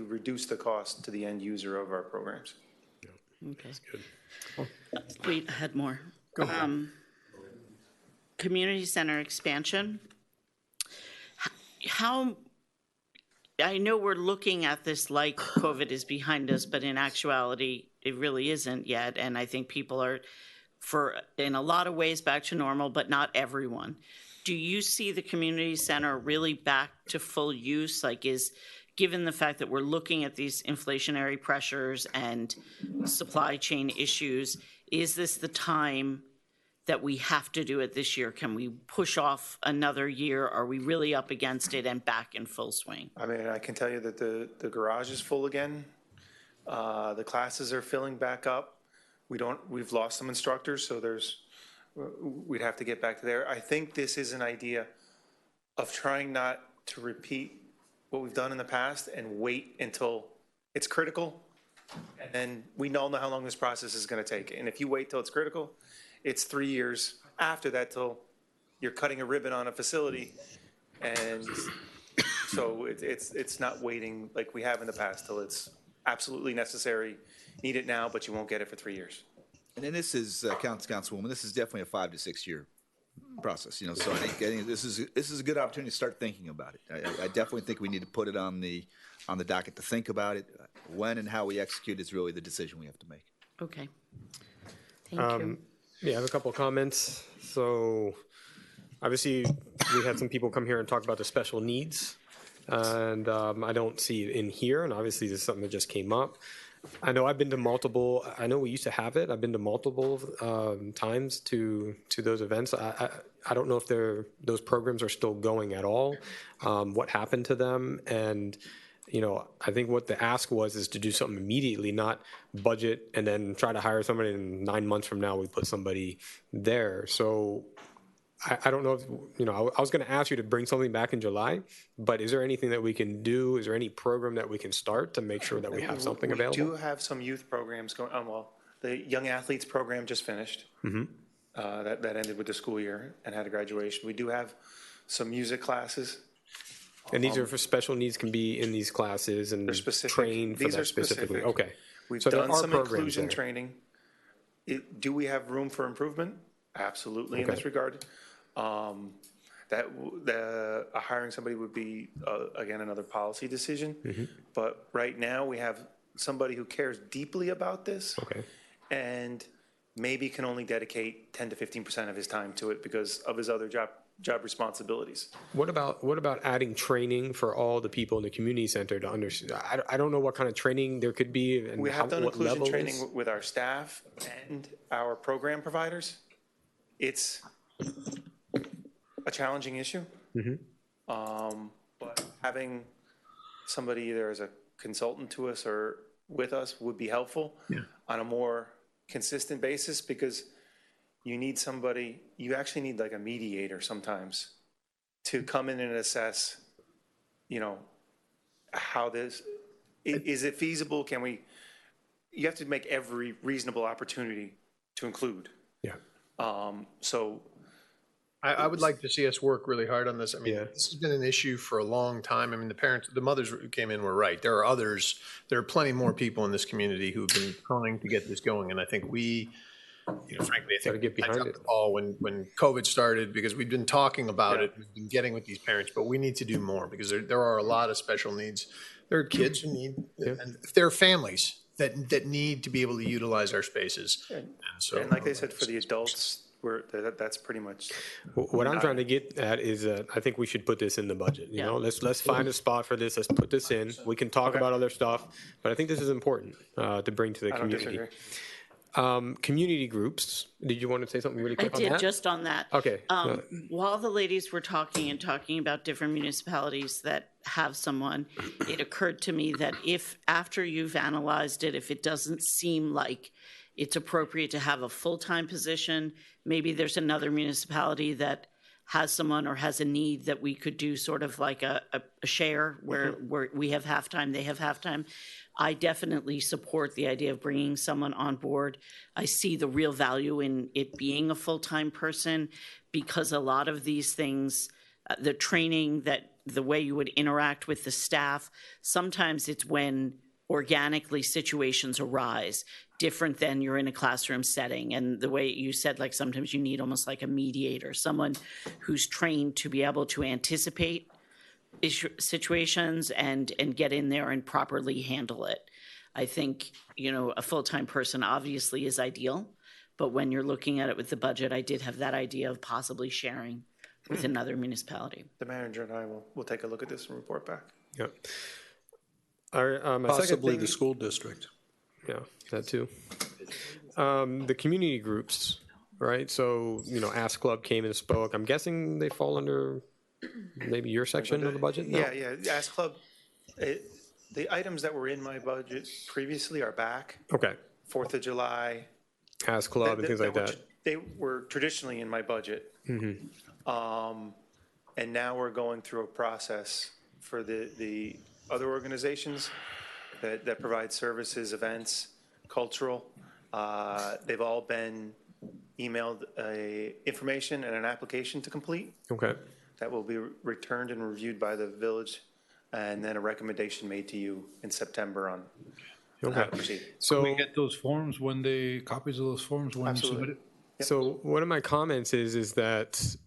Speaker 18: reduce the cost to the end user of our programs.
Speaker 12: Okay. That's good. Wait, I had more. Community center expansion. I know we're looking at this like COVID is behind us, but in actuality, it really isn't yet. And I think people are, in a lot of ways, back to normal, but not everyone. Do you see the community center really back to full use? Given the fact that we're looking at these inflationary pressures and supply chain issues, is this the time that we have to do it this year? Can we push off another year? Are we really up against it and back in full swing?
Speaker 18: I mean, I can tell you that the garage is full again. The classes are filling back up. We've lost some instructors, so we'd have to get back to there. I think this is an idea of trying not to repeat what we've done in the past and wait until it's critical. And then we all know how long this process is going to take. And if you wait till it's critical, it's 3 years after that till you're cutting a ribbon on a facility. And so it's not waiting like we have in the past till it's absolutely necessary. Need it now, but you won't get it for 3 years.
Speaker 4: And then this is, Councilwoman, this is definitely a 5 to 6 year process, so I think this is a good opportunity to start thinking about it. I definitely think we need to put it on the docket to think about it. When and how we execute is really the decision we have to make.
Speaker 12: Okay. Thank you.
Speaker 3: Yeah, I have a couple of comments. So obviously we had some people come here and talk about the special needs, and I don't see it in here, and obviously this is something that just came up. I know I've been to multiple, I know we used to have it, I've been to multiple times to those events. I don't know if those programs are still going at all, what happened to them, and I think what the ask is to do something immediately, not budget and then try to hire somebody and 9 months from now we put somebody there. So I don't know if, I was going to ask you to bring something back in July, but is there anything that we can do? Is there any program that we can start to make sure that we have something available?
Speaker 18: We do have some youth programs going on. Well, the Young Athletes program just finished.
Speaker 3: Mm-hmm.
Speaker 18: That ended with the school year and had a graduation. We do have some music classes.
Speaker 3: And these are for special needs, can be in these classes and trained for that specifically. Okay.
Speaker 18: We've
Speaker 3: So
Speaker 18: done some
Speaker 3: programs
Speaker 18: inclusion
Speaker 3: there.
Speaker 18: training. Do we have room for improvement? Absolutely, in this regard. Hiring somebody would be, again, another policy decision.
Speaker 3: Mm-hmm.
Speaker 18: But right now, we have somebody who cares deeply about this.
Speaker 3: Okay.
Speaker 18: And maybe can only dedicate 10 to 15% of his time to it because of his other job responsibilities.
Speaker 3: What about adding training for all the people in the community center to understand? I don't know what kind of training there could be. And
Speaker 18: we have done
Speaker 3: what
Speaker 18: inclusion
Speaker 3: levels.
Speaker 18: training with our staff and our program providers. It's a challenging issue.
Speaker 3: Mm-hmm.
Speaker 18: But having somebody either as a consultant to us or with us would be helpful on a more consistent basis, because you need somebody, you actually need like a mediator sometimes to come in and assess, you know, how this, is it feasible? Can we, you have to make every reasonable opportunity to include.
Speaker 3: Yeah.
Speaker 18: So
Speaker 2: I would like to see us work really hard on this. I mean, this has been an issue for a long time. I mean, the mothers who came in were right. There are others, there are plenty more people in this community who've been trying to get this going. And I think we, you know, frankly, I think
Speaker 3: get behind
Speaker 2: it all when COVID started, because we've been talking about it, we've been getting with these parents, but we need to do more because there are a lot of special needs. There are kids who need, and there are families that need to be able to utilize our spaces.
Speaker 18: And like they said, for the adults, that's pretty much.
Speaker 3: What I'm trying to get at is I think we should put this in the budget. You know, let's find a spot for this. Let's put this in. We can talk about other stuff, but I think this is important to bring to the community. Community groups. Did you want to say something really quick on that?
Speaker 12: I did, just on that.
Speaker 3: Okay.
Speaker 12: While the ladies were talking about different municipalities that have someone, it occurred to me that if, after you've analyzed it, if it doesn't seem like it's appropriate to have a full-time position, maybe there's another municipality that has someone or has a need that we could do sort of like a share where we have half-time, they have half-time. I definitely support the idea of bringing someone on board. I see the real value in it being a full-time person because a lot of these things, the training, that the way you would interact with the staff, sometimes it's when organically situations arise, different than you're in a classroom setting. And the way you said, like sometimes you need almost like a mediator, someone who's trained to be able to anticipate situations and get in there and properly handle it. I think, you know, a full-time person obviously is ideal, but when you're looking at it with the budget, I did have that idea of possibly sharing with another municipality.
Speaker 18: The manager and I will take a look at this and report back.
Speaker 3: Yep.
Speaker 14: Possibly the school district.
Speaker 3: Yeah, that too. The community groups, right? So, you know, Ask Club came and spoke. I'm guessing they fall under maybe your section of the budget? No?
Speaker 18: Yeah. Ask Club, the items that were in my budget previously are back.
Speaker 3: Okay.
Speaker 18: 4th of July.
Speaker 3: Ask Club and things like that.
Speaker 18: They were traditionally in my budget.
Speaker 3: Mm-hmm.
Speaker 18: And now we're going through a process for the other organizations that provide services, events, cultural. They've all been emailed information and an application to complete.
Speaker 3: Okay.
Speaker 18: That will be returned and reviewed by the village, and then a recommendation made to you in September on how to proceed.
Speaker 14: So can we get those forms copies of those forms when you submit it?
Speaker 18: Yep.
Speaker 3: So one of my comments is that,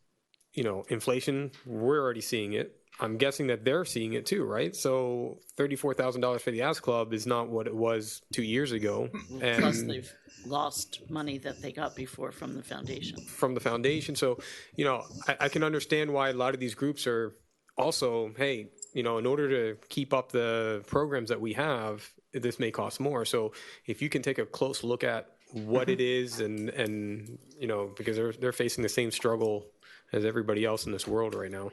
Speaker 3: you know, inflation, we're already seeing it. I'm guessing that they're seeing it too, right? So $34,000 for the Ask Club is not what it was 2 years ago. And
Speaker 12: plus they've lost money that they got before from the foundation.
Speaker 3: So, you know, I can understand why a lot of these groups are also, hey, you know, in order to keep up the programs that we have, this may cost more. So if you can take a close look at what it is and you know, because they're facing the same struggle as everybody else in this world right now.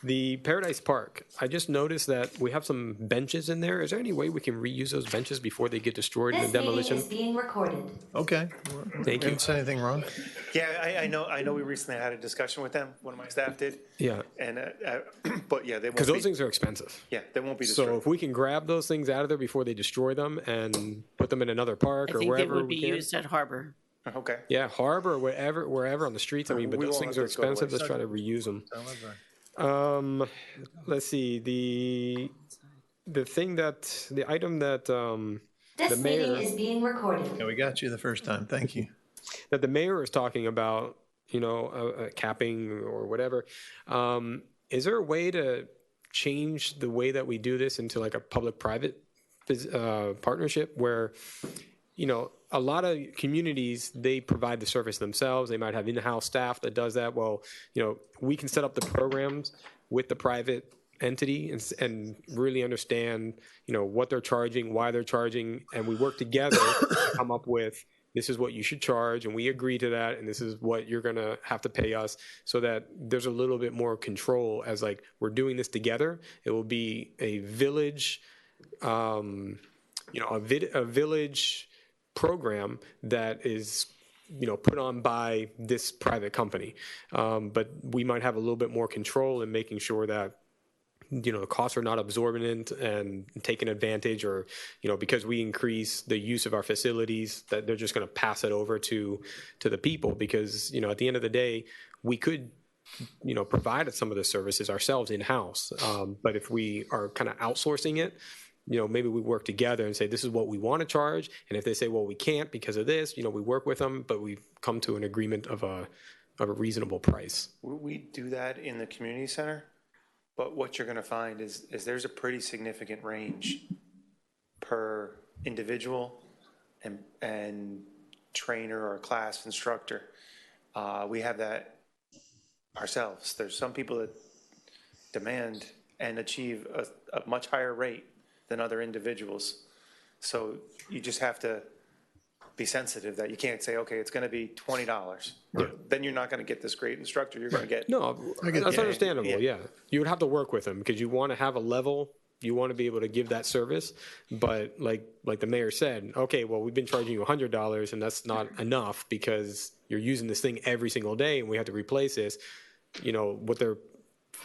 Speaker 3: The Paradise Park, I just noticed that we have some benches in there. Is there any way we can reuse those benches before they get destroyed in the demolition?
Speaker 19: This meeting is being recorded.
Speaker 2: Okay.
Speaker 3: Thank you.
Speaker 2: Didn't say anything wrong.
Speaker 18: Yeah, I know we recently had a discussion with them, one of my staff did.
Speaker 3: Yeah.
Speaker 18: And, but yeah, they won't
Speaker 3: Because those things are expensive.
Speaker 18: Yeah, they won't be destroyed.
Speaker 3: So if we can grab those things out of there before they destroy them and put them in another park or
Speaker 12: I think
Speaker 3: wherever
Speaker 12: they would be
Speaker 3: we can.
Speaker 12: used at Harbor.
Speaker 18: Okay.
Speaker 3: Yeah, Harbor or wherever on the streets. I mean, but
Speaker 18: We
Speaker 3: those
Speaker 18: won't
Speaker 3: things
Speaker 18: let
Speaker 3: are
Speaker 18: those go to
Speaker 3: expensive.
Speaker 18: waste.
Speaker 3: Let's try to reuse them. Let's see, the thing that, the item that
Speaker 19: This
Speaker 3: the mayor,
Speaker 19: meeting is being recorded.
Speaker 2: Yeah, we got you the first time. Thank you.
Speaker 3: that the mayor is talking about, you know, capping or whatever. Is there a way to change the way that we do this into like a public-private partnership where, you know, a lot of communities, they provide the service themselves. They might have in-house staff that does that. Well, you know, we can set up the programs with the private entity and really understand, you know, what they're charging, why they're charging, and we work together to come up with, this is what you should charge, and we agree to that, and this is what you're going to have to pay us, so that there's a little bit more control as like, we're doing this together. It will be a village, you know, a village program that is, put on by this private company. But we might have a little bit more control in making sure that, the costs are not absorbent and taken advantage, or, because we increase the use of our facilities, that they're just going to pass it over to the people. Because, at the end of the day, we could, provide some of the services ourselves in-house. But if we are kind of outsourcing it, maybe we work together and say, this is what we want to charge. And if they say, well, we can't because of this, we work with them, but we come to an agreement of a reasonable price.
Speaker 18: We do that in the community center, but what you're going to find is there's a pretty significant range per individual and trainer or class instructor. We have that ourselves. There's some people that demand and achieve a much higher rate than other individuals. So you just have to be sensitive that you can't say, okay, it's going to be $20. Yeah. Then you're not going to get this great instructor. You're going to get...
Speaker 3: No, that's understandable, yeah. You would have to work with them because you want to have a level. You want to be able to give that service. But like the mayor said, okay, well, we've been charging you $100, and that's not enough because you're using this thing every single day, and we have to replace this. What they're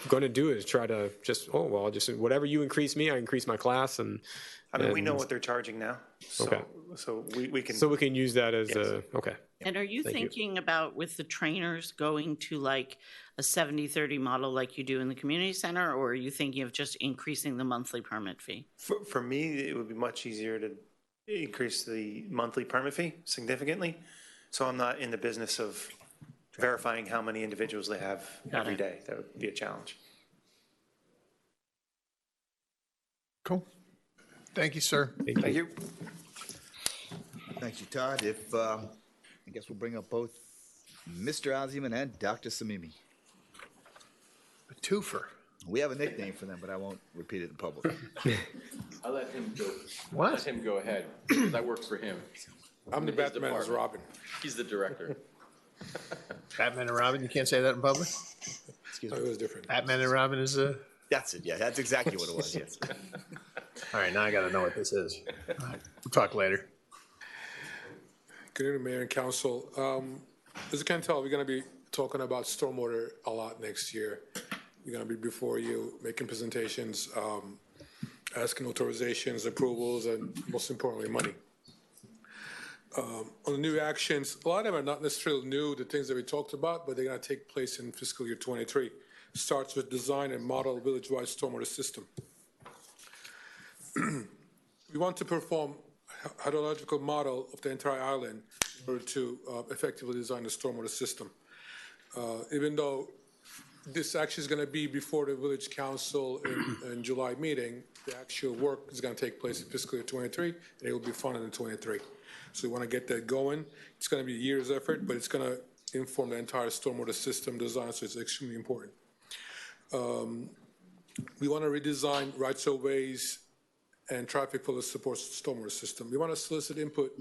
Speaker 3: going to do is try to just, just whatever you increase me, I increase my class. And
Speaker 18: we know what they're charging now. So,
Speaker 3: okay.
Speaker 18: So we can.
Speaker 3: So we can use that as okay.
Speaker 12: And are you thinking about with the trainers going to like a 70-30 model like you do in the community center, or are you thinking of just increasing the monthly permit fee?
Speaker 18: For me, it would be much easier to increase the monthly permit fee significantly. So I'm not in the business of verifying how many individuals they have every day. That would be a challenge.
Speaker 2: Cool. Thank you, sir.
Speaker 18: Thank you.
Speaker 4: Thank you, Todd. I guess we'll bring up both Mr. Aziman and Dr. Samimi.
Speaker 2: A twofer.
Speaker 4: We have a nickname for them, but I won't repeat it in public.
Speaker 20: I'll let him go.
Speaker 2: What?
Speaker 20: Let him go ahead. That works for him.
Speaker 5: I'm the Batman as Robin.
Speaker 20: He's the director.
Speaker 2: Batman and Robin, you can't say that in public?
Speaker 5: Excuse me. It was different.
Speaker 2: Batman and Robin is a...
Speaker 4: That's it, yeah. That's exactly what it was, yes.
Speaker 2: All right, now I got to know what this is. We'll talk later.
Speaker 5: Good evening, Mayor and Council. As you can tell, we're going to be talking about stormwater a lot next year. We're going to be before you making presentations, asking authorizations, approvals, and most importantly, money. On the new actions, a lot of them are not necessarily new, the things that we talked about, but they're going to take place in fiscal year 23. Starts with design and model village-wide stormwater system. We want to perform a hydrological model of the entire island in order to effectively design the stormwater system. Even though this actually is going to be before the village council in July meeting, the actual work is going to take place in fiscal year 23, and it will be funded in 23. So we want to get that going. It's going to be a year's effort, but it's going to inform the entire stormwater system design, so it's extremely important. We want to redesign rights-of-ways and traffic flow to support stormwater system. We want to solicit input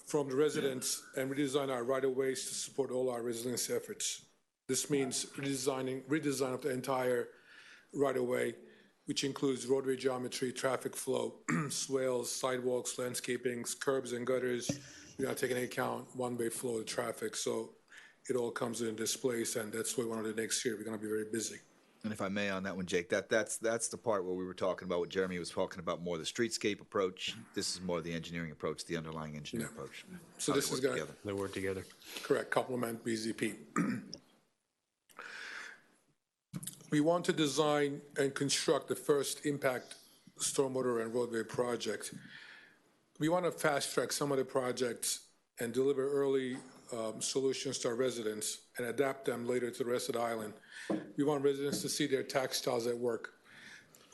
Speaker 5: from the residents and redesign our right-of-ways to support all our resilience efforts. This means redesign of the entire right-of-way, which includes roadway geometry, traffic flow, swales, sidewalks, landscapings, curbs and gutters. We're not taking into account one-way flow of traffic, so it all comes in this place, and that's what we want to do next year. We're going to be very busy.
Speaker 4: And if I may on that one, Jake, that's the part where we were talking about what Jeremy was talking about, more the streetscape approach. This is more the engineering approach, the underlying engineering approach.
Speaker 5: So this is going to...
Speaker 3: They work together.
Speaker 5: Correct, complement BZP. We want to design and construct the first impact stormwater and roadway project. We want to fast track some of the projects and deliver early solutions to our residents and adapt them later to the rest of the island. We want residents to see their tax dollars at work.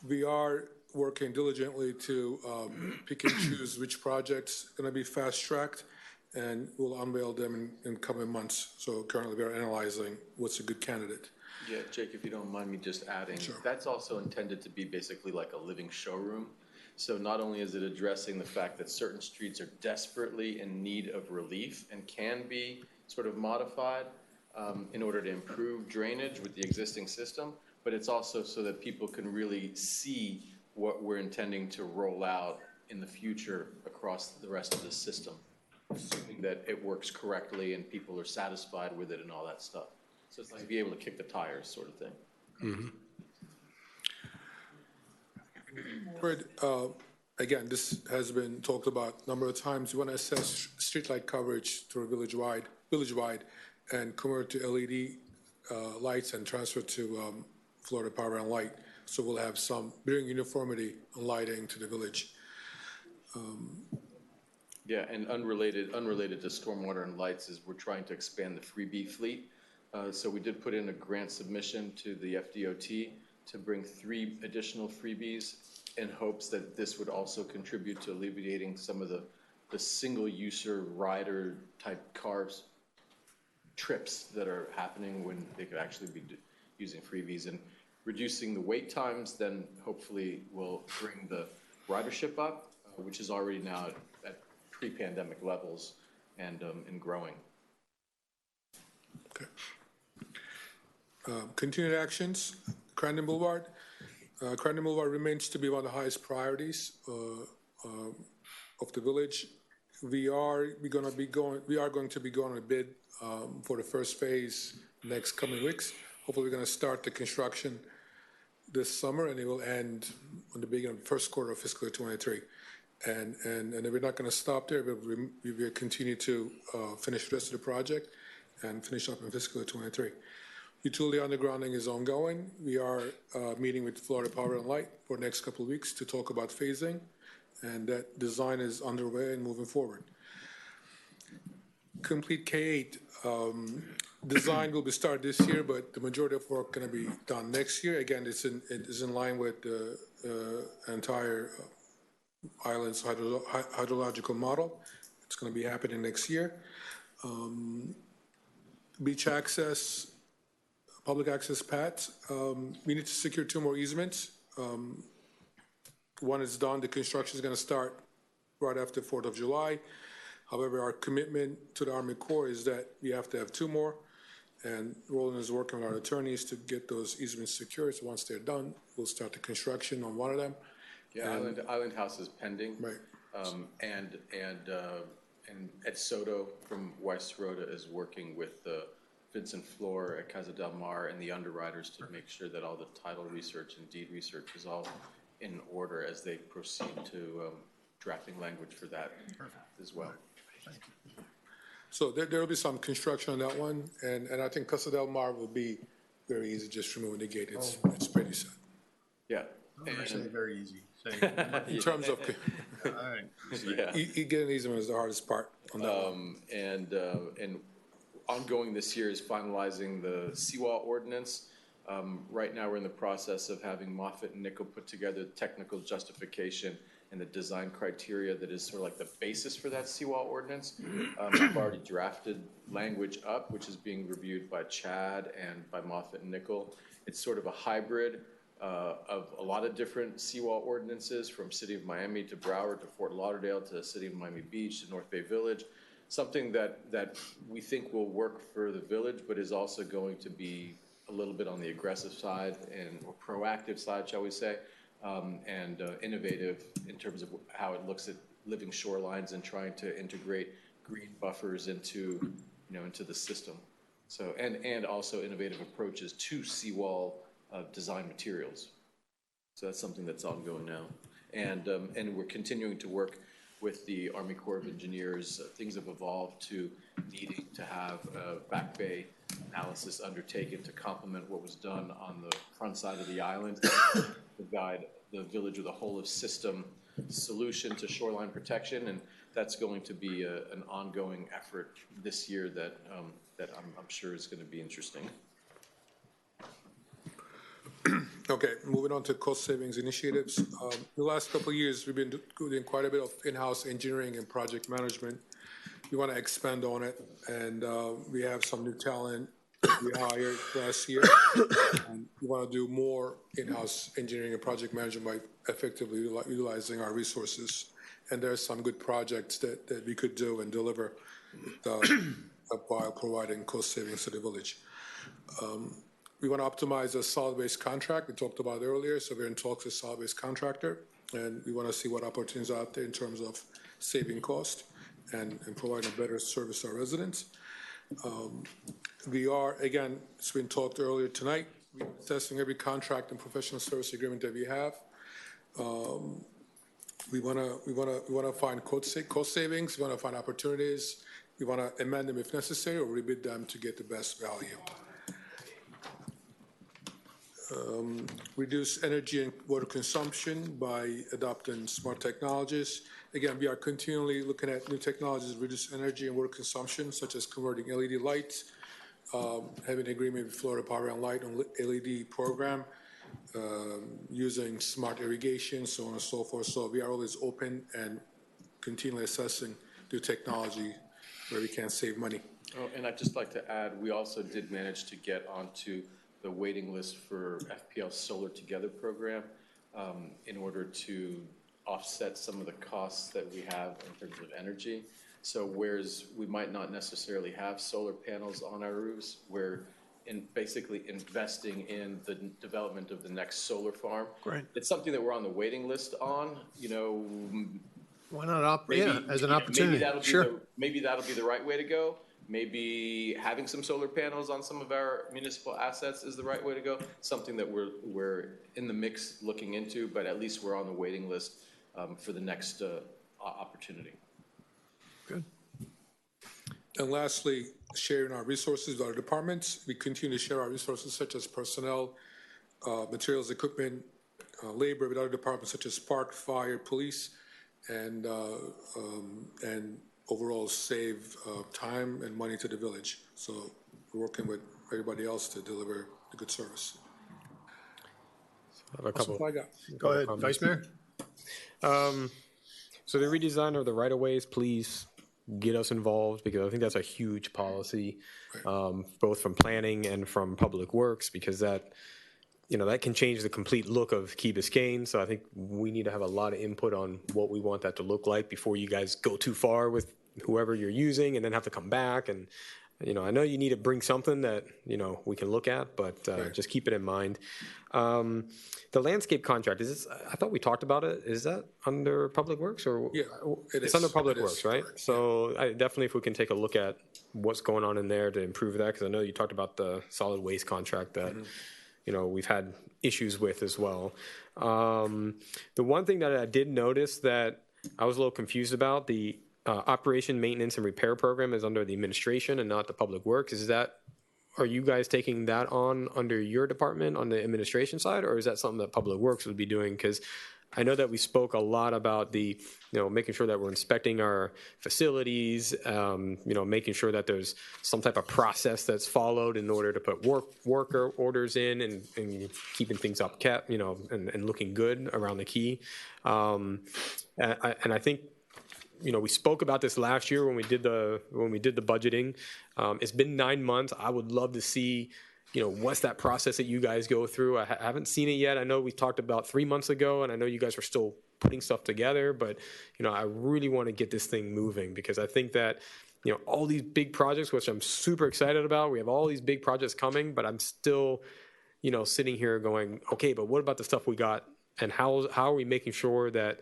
Speaker 5: We are working diligently to pick and choose which projects are going to be fast tracked, and we'll unveil them in coming months. So currently we are analyzing what's a good candidate.
Speaker 20: Yeah, Jake, if you don't mind me just adding,
Speaker 5: Sure.
Speaker 20: That's also intended to be basically like a living showroom. So not only is it addressing the fact that certain streets are desperately in need of relief and can be sort of modified in order to improve drainage with the existing system, but it's also so that people can really see what we're intending to roll out in the future across the rest of the system, assuming that it works correctly and people are satisfied with it and all that stuff. So it's like to be able to kick the tires sort of thing.
Speaker 21: Board, again, this has been talked about a number of times. We want to assess streetlight coverage through village-wide, and convert to LED lights and transfer to Florida Power and Light. So we'll have some, bring uniformity on lighting to the village.
Speaker 20: Yeah, and unrelated to stormwater and lights is we're trying to expand the freebie fleet. So we did put in a grant submission to the FDOT to bring 3 additional freebies in hopes that this would also contribute to alleviating some of the single-user rider type cars trips that are happening when they could actually be using freebies, and reducing the wait times then hopefully will bring the ridership up, which is already now at pre-pandemic levels and growing.
Speaker 21: Okay. Continued actions, Crandon Boulevard. Crandon Boulevard remains to be one of the highest priorities of the village. We are going to be going on a bid for the first phase next coming weeks. Hopefully, we're going to start the construction this summer, and it will end on the beginning of the first quarter of fiscal year 23. And we're not going to stop there. We will continue to finish the rest of the project and finish up in fiscal year 23. Utility undergrounding is ongoing. We are meeting with Florida Power and Light for the next couple of weeks to talk about phasing, and that design is underway and moving forward. Complete K8. Design will be started this year, but the majority of work going to be done next year. Again, it is in line with the entire island's hydrological model. It's going to be happening next year. Beach access, public access paths. We need to secure 2 more easements. One is done. The construction is going to start right after 4th of July. However, our commitment to the Army Corps is that we have to have 2 more. And Roland is working with our attorneys to get those easements secured. So once they're done, we'll start the construction on one of them.
Speaker 20: Yeah, Island House is pending.
Speaker 21: Right.
Speaker 20: And Ed Soto from West Rhoda is working with Vincent Floor at Casa del Mar and the underwriters to make sure that all the title research and deed research is all in order as they proceed to drafting language for that as well.
Speaker 21: So there will be some construction on that one, and I think Casa del Mar will be very easy, just removing the gate. It's pretty set.
Speaker 20: Yeah.
Speaker 22: And very easy.
Speaker 21: In terms of,
Speaker 22: all right.
Speaker 20: Yeah.
Speaker 21: Getting easement is the hardest part on that one.
Speaker 20: And ongoing this year is finalizing the Swot ordinance. Right now, we're in the process of having Moffitt and Nickel put together technical justification and the design criteria that is sort of like the basis for that Swot ordinance. We've already drafted language up, which is being reviewed by Chad and by Moffitt and Nickel. It's sort of a hybrid of a lot of different Swot ordinances, from City of Miami to Broward to Fort Lauderdale to the City of Miami Beach to North Bay Village. Something that we think will work for the village, but is also going to be a little bit on the aggressive side or proactive side, shall we say, and innovative in terms of how it looks at living shorelines and trying to integrate green buffers into the system. So and also innovative approaches to seawall design materials. So that's something that's ongoing now, and we're continuing to work with the Army Corps of Engineers. Things have evolved to needing to have a back bay analysis undertaken to complement what was done on the front side of the island to guide the village with a whole of system solution to shoreline protection, and that's going to be an ongoing effort this year that I'm sure is going to be interesting.
Speaker 21: Okay, moving on to cost savings initiatives. The last couple of years, we've been doing quite a bit of in-house engineering and project management. We want to expand on it, and we have some new talent we hired last year. And we want to do more in-house engineering and project management by effectively utilizing our resources. And there are some good projects that we could do and deliver while providing cost savings to the village. We want to optimize a solid waste contract we talked about earlier, so we're in talks with solid waste contractor. and we want to see what opportunities are out there in terms of saving cost and providing a better service to our residents. We are, again, it's been talked earlier tonight, we're assessing every contract and professional service agreement that we have. We want to find cost savings. We want to find opportunities. We want to amend them if necessary or rebid them to get the best value. Reduce energy and water consumption by adopting smart technologies. Again, we are continually looking at new technologies to reduce energy and water consumption, such as converting LED lights, having an agreement with Florida Power and Light on LED program, using smart irrigation, so on and so forth. So we are always open and continually assessing new technology where we can save money.
Speaker 20: Oh, and I'd just like to add, we also did manage to get onto the waiting list for FPL Solar Together program in order to offset some of the costs that we have in terms of energy. So whereas we might not necessarily have solar panels on our roofs, we're basically investing in the development of the next solar farm.
Speaker 2: Right.
Speaker 20: It's something that we're on the waiting list on, you know.
Speaker 2: Why not operate as an opportunity?
Speaker 20: Maybe that'll be the right way to go. Maybe having some solar panels on some of our municipal assets is the right way to go. Something that we're in the mix looking into, but at least we're on the waiting list for the next opportunity.
Speaker 2: Good.
Speaker 21: And lastly, sharing our resources with our departments. We continue to share our resources such as personnel, materials, equipment, labor with other departments such as park, fire, police, and overall save time and money to the village. So we're working with everybody else to deliver a good service.
Speaker 3: I have a couple.
Speaker 2: Go ahead, Vice Mayor.
Speaker 3: So the redesign of the right-of-ways, please get us involved, because I think that's a huge policy, both from planning and from Public Works, because that can change the complete look of Key Biscayne. So I think we need to have a lot of input on what we want that to look like before you guys go too far with whoever you're using and then have to come back. And, I know you need to bring something that, we can look at, but just keep it in mind. The landscape contract, I thought we talked about it. Is that under Public Works or?
Speaker 21: Yeah,
Speaker 3: it's under Public Works, right? Correct. So definitely if we can take a look at what's going on in there to improve that, because I know you talked about the solid waste contract that, we've had issues with as well. The one thing that I did notice that I was a little confused about, the operation, maintenance, and repair program is under the administration and not the Public Works. Are you guys taking that on under your department on the administration side, or is that something that Public Works would be doing? Because I know that we spoke a lot about the, making sure that we're inspecting our facilities, making sure that there's some type of process that's followed in order to put worker orders in and keeping things up kept, and looking good around the key. And I think, we spoke about this last year when we did the budgeting. It's been 9 months. I would love to see, what's that process that you guys go through. I haven't seen it yet. I know we talked about 3 months ago, and I know you guys are still putting stuff together, but, I really want to get this thing moving, because I think that, all these big projects, which I'm super excited about, we have all these big projects coming, but I'm still, sitting here going, okay, but what about the stuff we got, and how are we making sure that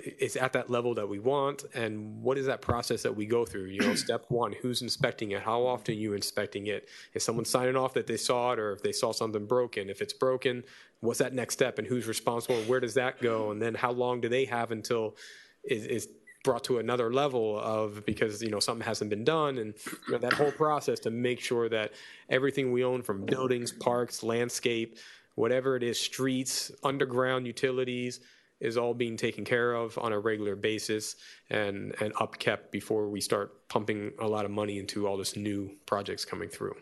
Speaker 3: it's at that level that we want, and what is that process that we go through? Step one, who's inspecting it? How often are you inspecting it? Is someone signing off that they saw it, or if they saw something broken? If it's broken, what's that next step, and who's responsible, and where does that go? And then how long do they have until it's brought to another level of, because, something hasn't been done, and that whole process to make sure that everything we own, from buildings, parks, landscape, whatever it is, streets, underground utilities, is all being taken care of on a regular basis and upkept before we start pumping a lot of money into all this new projects coming through.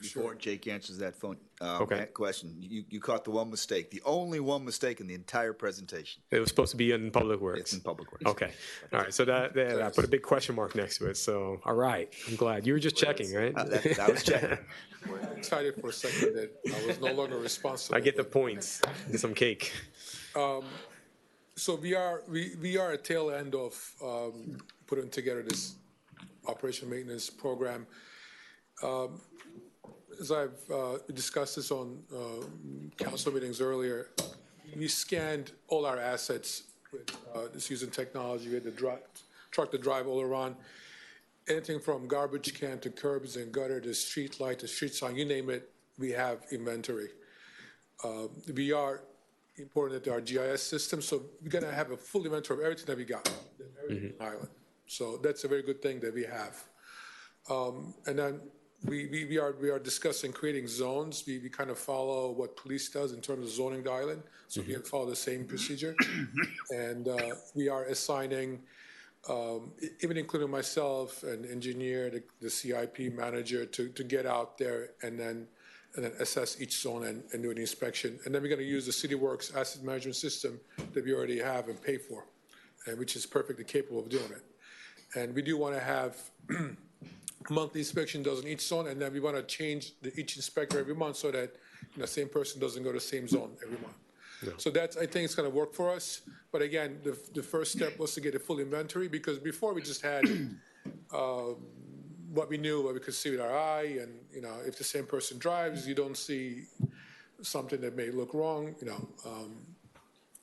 Speaker 4: Before Jake answers that
Speaker 3: Okay.
Speaker 4: question, you caught the one mistake, the only one mistake in the entire presentation.
Speaker 3: It was supposed to be in Public Works.
Speaker 4: It's in Public Works.
Speaker 3: Okay. All right. So that I put a big question mark next to it. So, all right. I'm glad. You were just checking, right?
Speaker 4: That was checking.
Speaker 21: I'm excited for a second that I was no longer responsible.
Speaker 3: I get the points. Get some cake.
Speaker 21: So we are at tail end of putting together this operation maintenance program. As I've discussed this on council meetings earlier, we scanned all our assets with just using technology. We had the truck to drive all around. Anything from garbage can to curbs and gutter to street light to street sign, you name it, we have inventory. We are important into our GIS system, so we're going to have a full inventory of everything that we got in Ireland. So that's a very good thing that we have. And then we are discussing creating zones. We kind of follow what police does in terms of zoning the island, so we follow the same procedure. And we are assigning, even including myself, an engineer, the CIP manager, to get out there and then assess each zone and do an inspection. And then we're going to use the CityWorks asset management system that we already have and pay for, which is perfectly capable of doing it. And we do want to have monthly inspection done in each zone, and then we want to change each inspector every month so that the same person doesn't go to the same zone every month. Yeah. So I think it's going to work for us. But again, the first step was to get a full inventory, because before we just had what we knew, what we could see with our eye, and if the same person drives, you don't see something that may look wrong.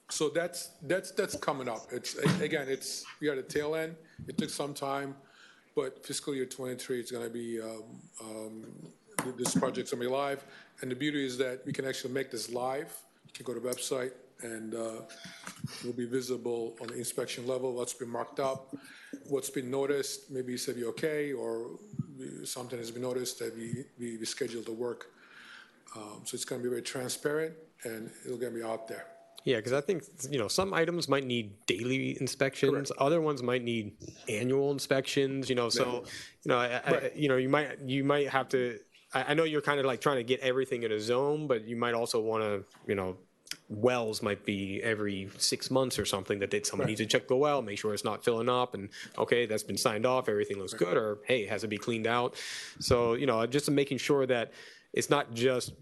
Speaker 21: So that's coming up. We are at the tail end. It took some time, but fiscal year 23 is going to be this project's going to be live. And the beauty is that we can actually make this live. You can go to the website, and it will be visible on the inspection level, what's been marked up, what's been noticed. Maybe you said you're okay, or something has been noticed that we scheduled the work. So it's going to be very transparent, and it'll get me out there.
Speaker 3: Yeah, because I think some items might need daily inspections. Correct. Other ones might need annual inspections. So right. You might have to. I know you're kind of like trying to get everything in a zone, but you might also want to wells might be every 6 months or something that someone needs to check the well, make sure it's not filling up, and okay, that's been signed off, everything looks good, or hey, has to be cleaned out. So just making sure that it's not just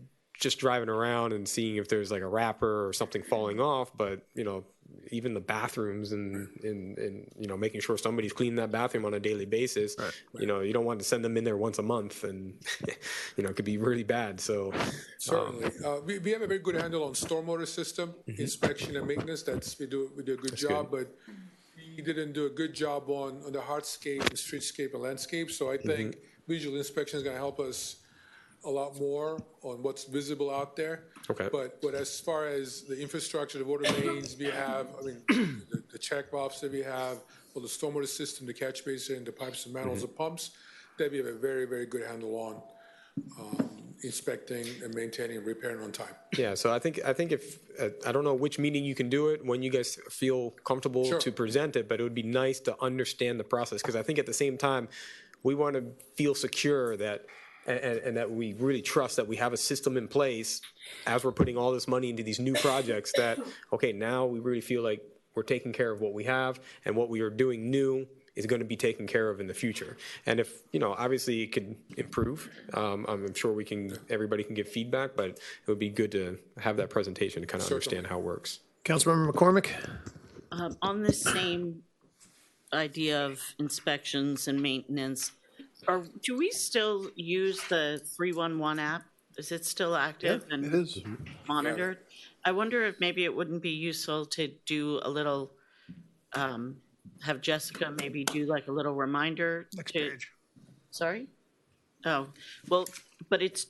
Speaker 3: driving around and seeing if there's like a wrapper or something falling off, but even the bathrooms and making sure somebody's cleaning that bathroom on a daily basis. Right. You don't want to send them in there once a month, and it could be really bad. So
Speaker 21: certainly, we have a very good handle on stormwater system inspection and maintenance. We do a good job, but we didn't do a good job on the hardscape and streetscape and landscape. So I think visual inspection is going to help us a lot more on what's visible out there. Okay. But as far as the infrastructure, the water mains we have, the check valves that we have, or the stormwater system, the catch basin, the pipes and manholes, the pumps, that we have a very, very good handle on inspecting and maintaining and repairing on time.
Speaker 3: Yeah, so I think if I don't know which meeting you can do it, when you guys feel comfortable to present it, but it would be nice to understand the process, because I think at the same time we want to feel secure that and that we really trust that we have a system in place as we're putting all this money into these new projects that, okay, now we really feel like we're taking care of what we have, and what we are doing new is going to be taken care of in the future. And if, obviously it could improve, I'm sure everybody can give feedback, but it would be good to have that presentation to kind of understand how it works.
Speaker 2: Councilmember McCormick?
Speaker 12: On this same idea of inspections and maintenance, do we still use the 311 app? Is it still active and
Speaker 2: it is
Speaker 12: monitored? Yeah. I wonder if maybe it wouldn't be useful to do a little, have Jessica maybe do like a little reminder.
Speaker 2: Next page.
Speaker 12: Sorry? Oh, well, but it's.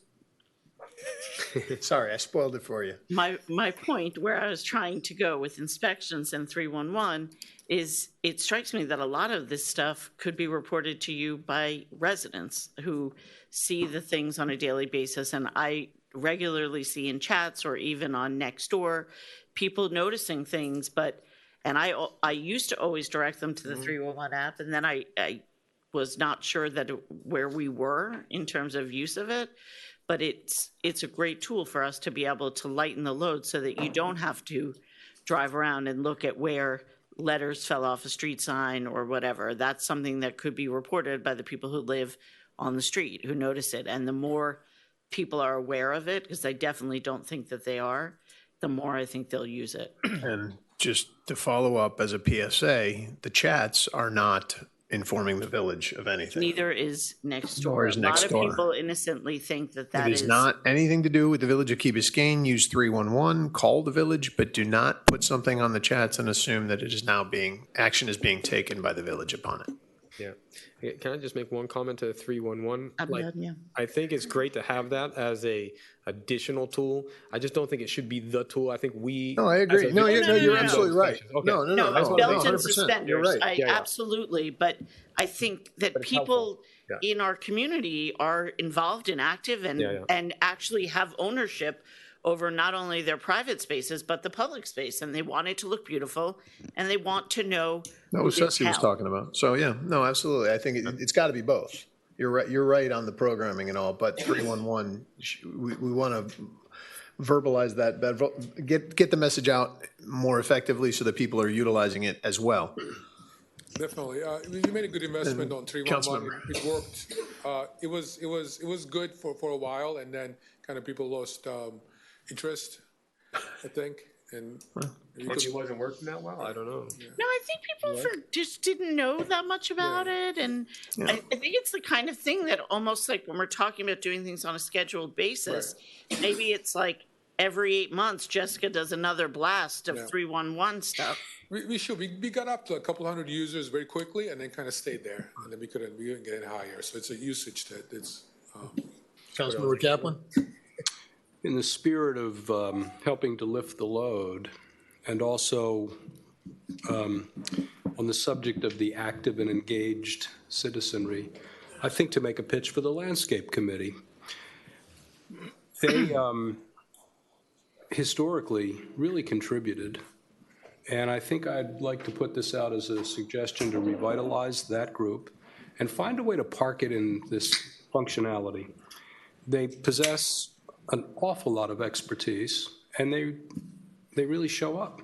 Speaker 2: Sorry, I spoiled it for you.
Speaker 12: My point, where I was trying to go with inspections and 311, is it strikes me that a lot of this stuff could be reported to you by residents who see the things on a daily basis. And I regularly see in chats or even on Nextdoor people noticing things, and I used to always direct them to the 311 app, and then I was not sure where we were in terms of use of it. But it's a great tool for us to be able to lighten the load so that you don't have to drive around and look at where letters fell off a street sign or whatever. That's something that could be reported by the people who live on the street, who notice it. And the more people are aware of it, because I definitely don't think that they are, the more I think they'll use it.
Speaker 2: And just to follow up as a PSA, the chats are not informing the village of anything.
Speaker 12: Neither is next
Speaker 2: Nor
Speaker 12: door.
Speaker 2: is
Speaker 12: A
Speaker 2: next
Speaker 12: lot of
Speaker 2: door.
Speaker 12: people innocently think that
Speaker 2: It
Speaker 12: that
Speaker 2: is
Speaker 12: is.
Speaker 2: not anything to do with the village of Key Biscayne. Use 311, call the village, but do not put something on the chats and assume that it is now action is being taken by the village upon it.
Speaker 3: Yeah. Can I just make one comment to 311?
Speaker 12: I'm done, yeah.
Speaker 3: I think it's great to have that as a additional tool. I just don't think it should be the tool. I think we.
Speaker 2: No, I agree. No, you're absolutely right.
Speaker 3: Okay.
Speaker 12: No, belt and
Speaker 2: 100%.
Speaker 12: suspenders.
Speaker 2: You're right.
Speaker 12: I absolutely, but I think that
Speaker 3: it's
Speaker 12: people
Speaker 3: helpful.
Speaker 12: in our community are involved and active and actually have ownership over not only their private spaces, but the public space. And they want it to look beautiful and they want to know.
Speaker 2: That was Ceci was talking about. So, yeah, no, absolutely. I think it's got to be both. You're right. You're right on the programming and all, but 311, we want to verbalize that, get the message out more effectively so that people are utilizing it as well.
Speaker 21: Definitely. You made a good investment on 311. It worked. It was good for a while, and then kind of people lost interest, I think. And
Speaker 3: Maybe it wasn't working that well. I don't know.
Speaker 12: No, I think people just didn't know that much about it. And I think it's the kind of thing that almost like when we're talking about doing things on a scheduled basis, maybe it's like every 8 months, Jessica does another blast of 311 stuff.
Speaker 21: We got up to a couple hundred users very quickly and then kind of stayed there. And then we couldn't get it higher. So it's a usage that it's.
Speaker 2: Councilmember Kaplan?
Speaker 13: In the spirit of helping to lift the load, and also on the subject of the active and engaged citizenry, I think to make a pitch for the Landscape Committee. They historically really contributed, and I think I'd like to put this out as a suggestion to revitalize that group and find a way to park it in this functionality. They possess an awful lot of expertise, and they really show up.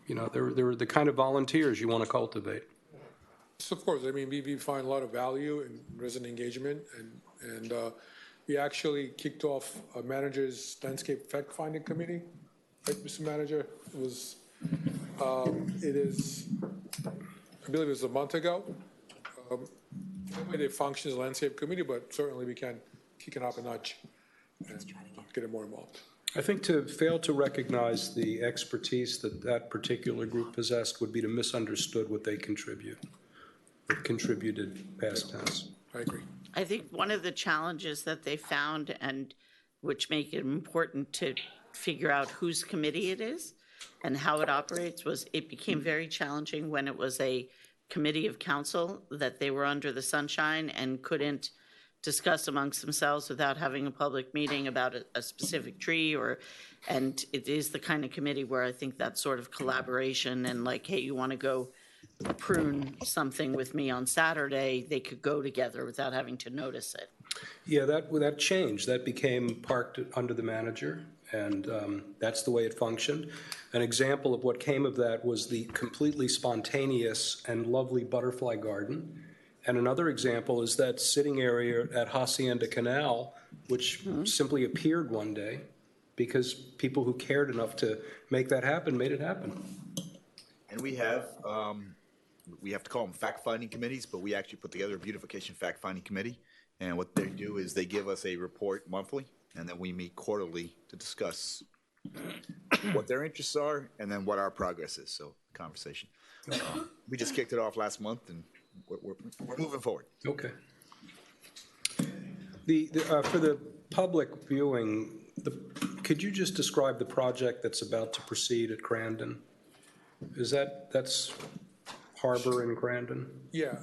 Speaker 13: You know, they're the kind of volunteers you want to cultivate.
Speaker 21: So of course, I mean, we find a lot of value in resident engagement, and we actually kicked off a manager's landscape fact-finding committee, right, Mr. Manager? It was, it is, I believe it was a month ago. The way they function as a landscape committee, but certainly we can kick it up a notch and get it more involved.
Speaker 13: I think to fail to recognize the expertise that that particular group possessed would be to misunderstood what they contributed past tense.
Speaker 21: I agree.
Speaker 12: I think one of the challenges that they found, and which make it important to figure out whose committee it is and how it operates, was it became very challenging when it was a committee of council that they were under the sunshine and couldn't discuss amongst themselves without having a public meeting about a specific tree, and it is the kind of committee where I think that sort of collaboration and like, hey, you want to go prune something with me on Saturday, they could go together without having to notice it.
Speaker 13: Yeah, that changed. That became parked under the manager, and that's the way it functioned. An example of what came of that was the completely spontaneous and lovely butterfly garden. And another example is that sitting area at Hacienda Canal, which simply appeared one day because people who cared enough to make that happen made it happen.
Speaker 4: And we have to call them fact-finding committees, but we actually put together a beautification fact-finding committee. And what they do is they give us a report monthly, and then we meet quarterly to discuss what their interests are and then what our progress is. So, conversation. We just kicked it off last month, and we're moving forward.
Speaker 13: Okay. For the public viewing, could you just describe the project that's about to proceed at Crandon? That's Harbor in Crandon?
Speaker 21: Yeah,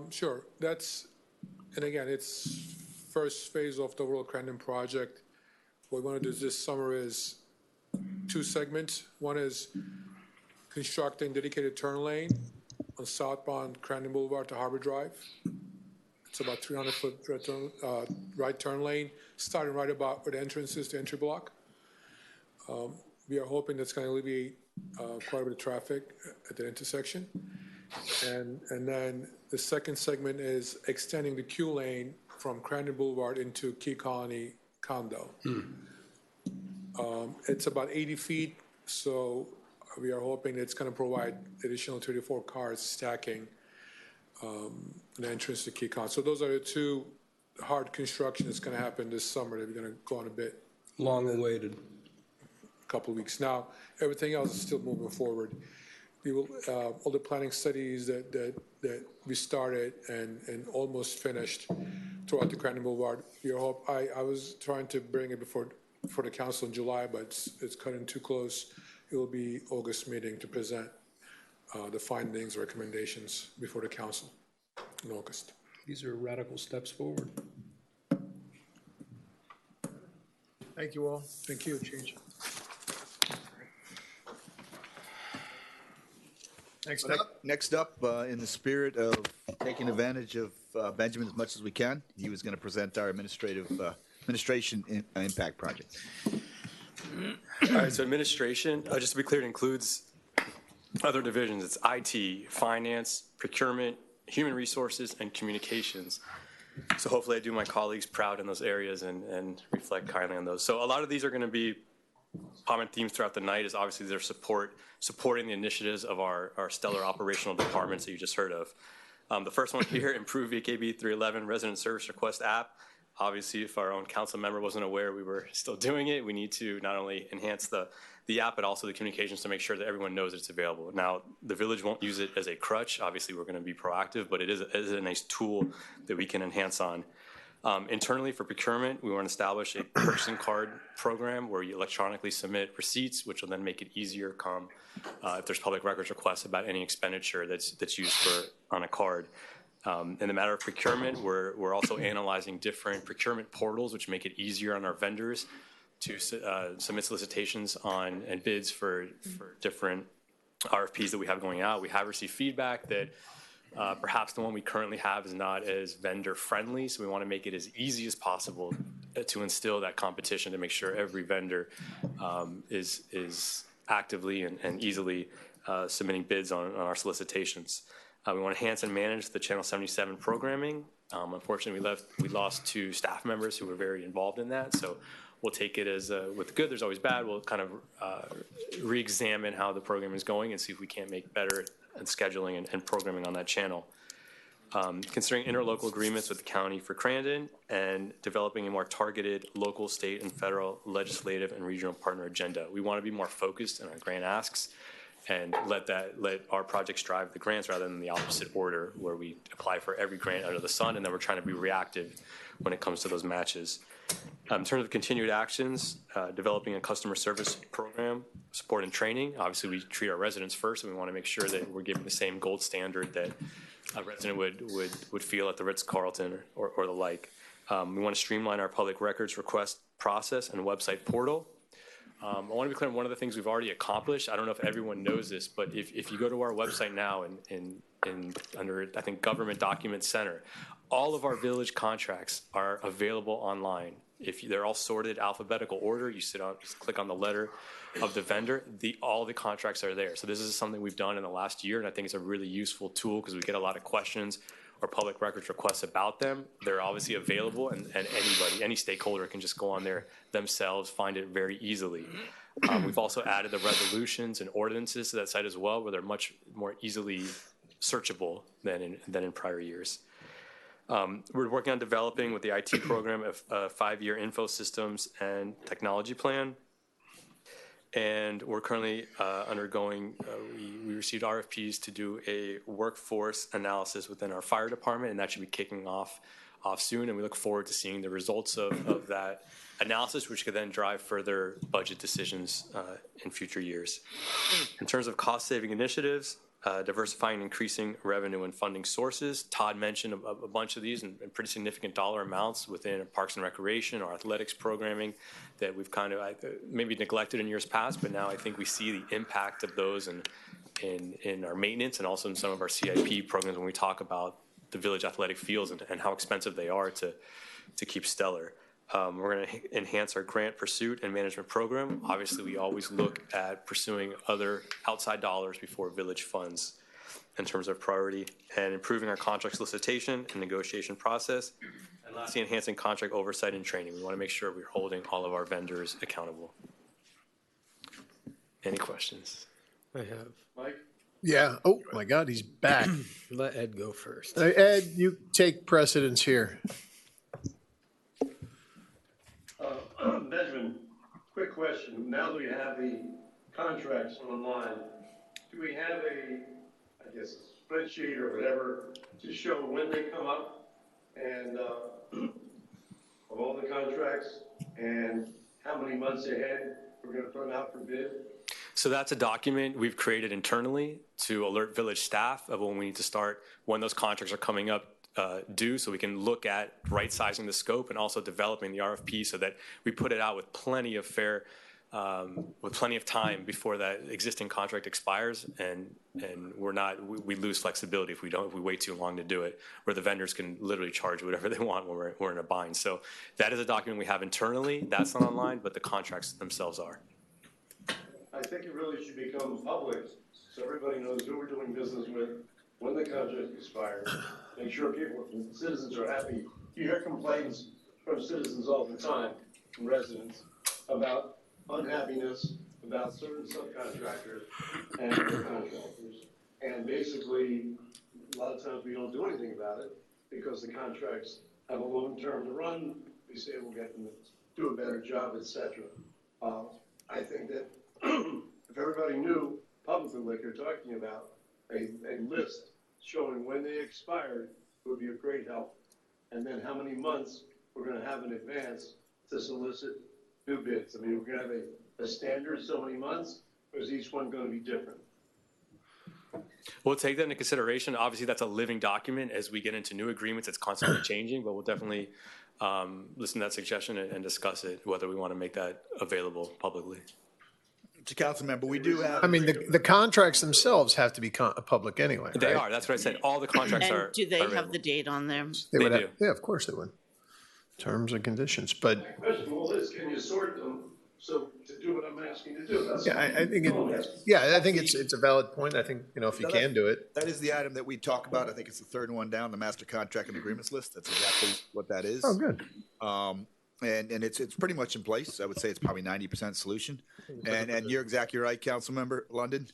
Speaker 21: sure. And again, it's first phase of the World Crandon project. What we want to do this summer is 2 segments. One is constructing dedicated turn lane on southbound Crandon Boulevard to Harbor Drive. It's about 300-foot right turn lane, starting right about where the entrance is, the entry block. We are hoping that's going to alleviate quite a bit of traffic at the intersection. And then the second segment is extending the Q lane from Crandon Boulevard into Key Colony Condo. It's about 80 feet, so we are hoping it's going to provide additional 34 cars stacking an entrance to Keycon. So those are the two hard construction that's going to happen this summer. They're going to go on a bit.
Speaker 13: Long awaited.
Speaker 21: Couple of weeks. Now, everything else is still moving forward. We will, all the planning studies that we started and almost finished throughout the Crandon Boulevard. I was trying to bring it before the council in July, but it's cutting too close. It will be August meeting to present the findings, recommendations before the council in August.
Speaker 13: These are radical steps forward.
Speaker 2: Thank you all.
Speaker 21: Thank you, Chief.
Speaker 2: Next up,
Speaker 4: in the spirit of taking advantage of Benjamin as much as we can, he was going to present our administration impact project.
Speaker 11: All right, so administration, just to be clear, it includes other divisions. It's IT, finance, procurement, human resources, and communications. So hopefully I do my colleagues proud in those areas and reflect kindly on those. So a lot of these are going to be common themes throughout the night is obviously their supporting the initiatives of our stellar operational departments that you just heard of. The first one here, improve VKB 311 resident service request app. Obviously, if our own council member wasn't aware we were still doing it, we need to not only enhance the app, but also the communications to make sure that everyone knows it's available. Now, the village won't use it as a crutch. Obviously, we're going to be proactive, but it is a nice tool that we can enhance on. Internally for procurement, we want to establish a purchasing card program where you electronically submit receipts, which will then make it easier if there's public records requests about any expenditure that's used on a card. In the matter of procurement, we're also analyzing different procurement portals, which make it easier on our vendors to submit solicitations on and bids for different RFPs that we have going out. We have received feedback that perhaps the one we currently have is not as vendor friendly, so we want to make it as easy as possible to instill that competition to make sure every vendor is actively and easily submitting bids on our solicitations. We want to enhance and manage the Channel 77 programming. Unfortunately, we lost 2 staff members who were very involved in that, so we'll take it as with good, there's always bad. We'll kind of re-examine how the program is going and see if we can't make better at scheduling and programming on that channel. Considering interlocal agreements with the county for Crandon and developing a more targeted local, state, and federal legislative and regional partner agenda. We want to be more focused in our grant asks and let our projects drive the grants rather than the opposite order where we apply for every grant under the sun and then we're trying to be reactive when it comes to those matches. In terms of continued actions, developing a customer service program, support and training. Obviously, we treat our residents first, and we want to make sure that we're giving the same gold standard that a resident would feel at the Ritz-Carlton or the like. We want to streamline our public records request process and website portal. I want to be clear on one of the things we've already accomplished. I don't know if everyone knows this, but if you go to our website now and under, I think, Government Document Center, all of our village contracts are available online. They're all sorted alphabetical order. You just click on the letter of the vendor. All the contracts are there. So this is something we've done in the last year, and I think it's a really useful tool because we get a lot of questions or public records requests about them. They're obviously available, and any stakeholder can just go on there themselves, find it very easily. We've also added the resolutions and ordinances to that site as well, where they're much more easily searchable than in prior years. We're working on developing with the IT program a 5-year info systems and technology plan. And we're currently undergoing, we received RFPs to do a workforce analysis within our fire department, and that should be kicking off soon. And we look forward to seeing the results of that analysis, which could then drive further budget decisions in future years. In terms of cost-saving initiatives, diversifying and increasing revenue and funding sources. Todd mentioned a bunch of these and pretty significant dollar amounts within Parks and Recreation or athletics programming that we've kind of maybe neglected in years past, but now I think we see the impact of those in our maintenance and also in some of our CIP programs when we talk about the village athletic fields and how expensive they are to keep stellar. We're going to enhance our grant pursuit and management program. Obviously, we always look at pursuing other outside dollars before village funds in terms of priority, and improving our contract solicitation and negotiation process. And lastly, enhancing contract oversight and training. We want to make sure we're holding all of our vendors accountable. Any questions?
Speaker 3: I have.
Speaker 16: Mike?
Speaker 2: Yeah. Oh, my God, he's back.
Speaker 3: Let Ed go first.
Speaker 2: Ed, you take precedence here.
Speaker 6: Benjamin, quick question. Now that we have the contracts online, do we have I guess, a spreadsheet or whatever to show when they come up and of all the contracts and how many months ahead we're going to put them out for bid?
Speaker 11: So that's a document we've created internally to alert village staff of when we need to start, when those contracts are coming up due, so we can look at right-sizing the scope and also developing the RFP so that we put it out with plenty of time before that existing contract expires, and we lose flexibility if we wait too long to do it, where the vendors can literally charge whatever they want when we're in a bind. So that is a document we have internally. That's not online, but the contracts themselves are.
Speaker 6: I think it really should become public so everybody knows who we're doing business with, when the contract expires. Make sure citizens are happy. You hear complaints from citizens all the time, from residents, about unhappiness about certain subcontractors and their contractors. And basically, a lot of times we don't do anything about it because the contracts have a long term to run. We say we'll get them to do a better job, etc. I think that if everybody knew publicly like you're talking about, a list showing when they expired would be a great help. And then how many months we're going to have in advance to solicit new bids. I mean, we're going to have a standard so many months, or is each one going to be different?
Speaker 11: We'll take that into consideration. Obviously, that's a living document. As we get into new agreements, it's constantly changing, but we'll definitely listen to that suggestion and discuss it, whether we want to make that available publicly.
Speaker 4: Mr. Councilmember, we do have.
Speaker 2: I mean, the contracts themselves have to be public anyway.
Speaker 11: They
Speaker 2: right?
Speaker 11: are. That's what I said. All the contracts
Speaker 12: And
Speaker 11: are.
Speaker 12: do they
Speaker 11: are
Speaker 12: have the date on there?
Speaker 11: They
Speaker 2: would
Speaker 11: do.
Speaker 2: Yeah, of course they would. Terms and conditions, but.
Speaker 6: My question is, can you sort them so to do what I'm asking to do? That's
Speaker 2: I think it's a valid point. I think, if you can do it.
Speaker 4: That is the item that we talk about. I think it's the third one down, the master contract and agreements list. That's exactly what that is.
Speaker 2: Oh, good.
Speaker 4: And it's pretty much in place. I would say it's probably 90% solution. And you're exactly right, Councilmember London.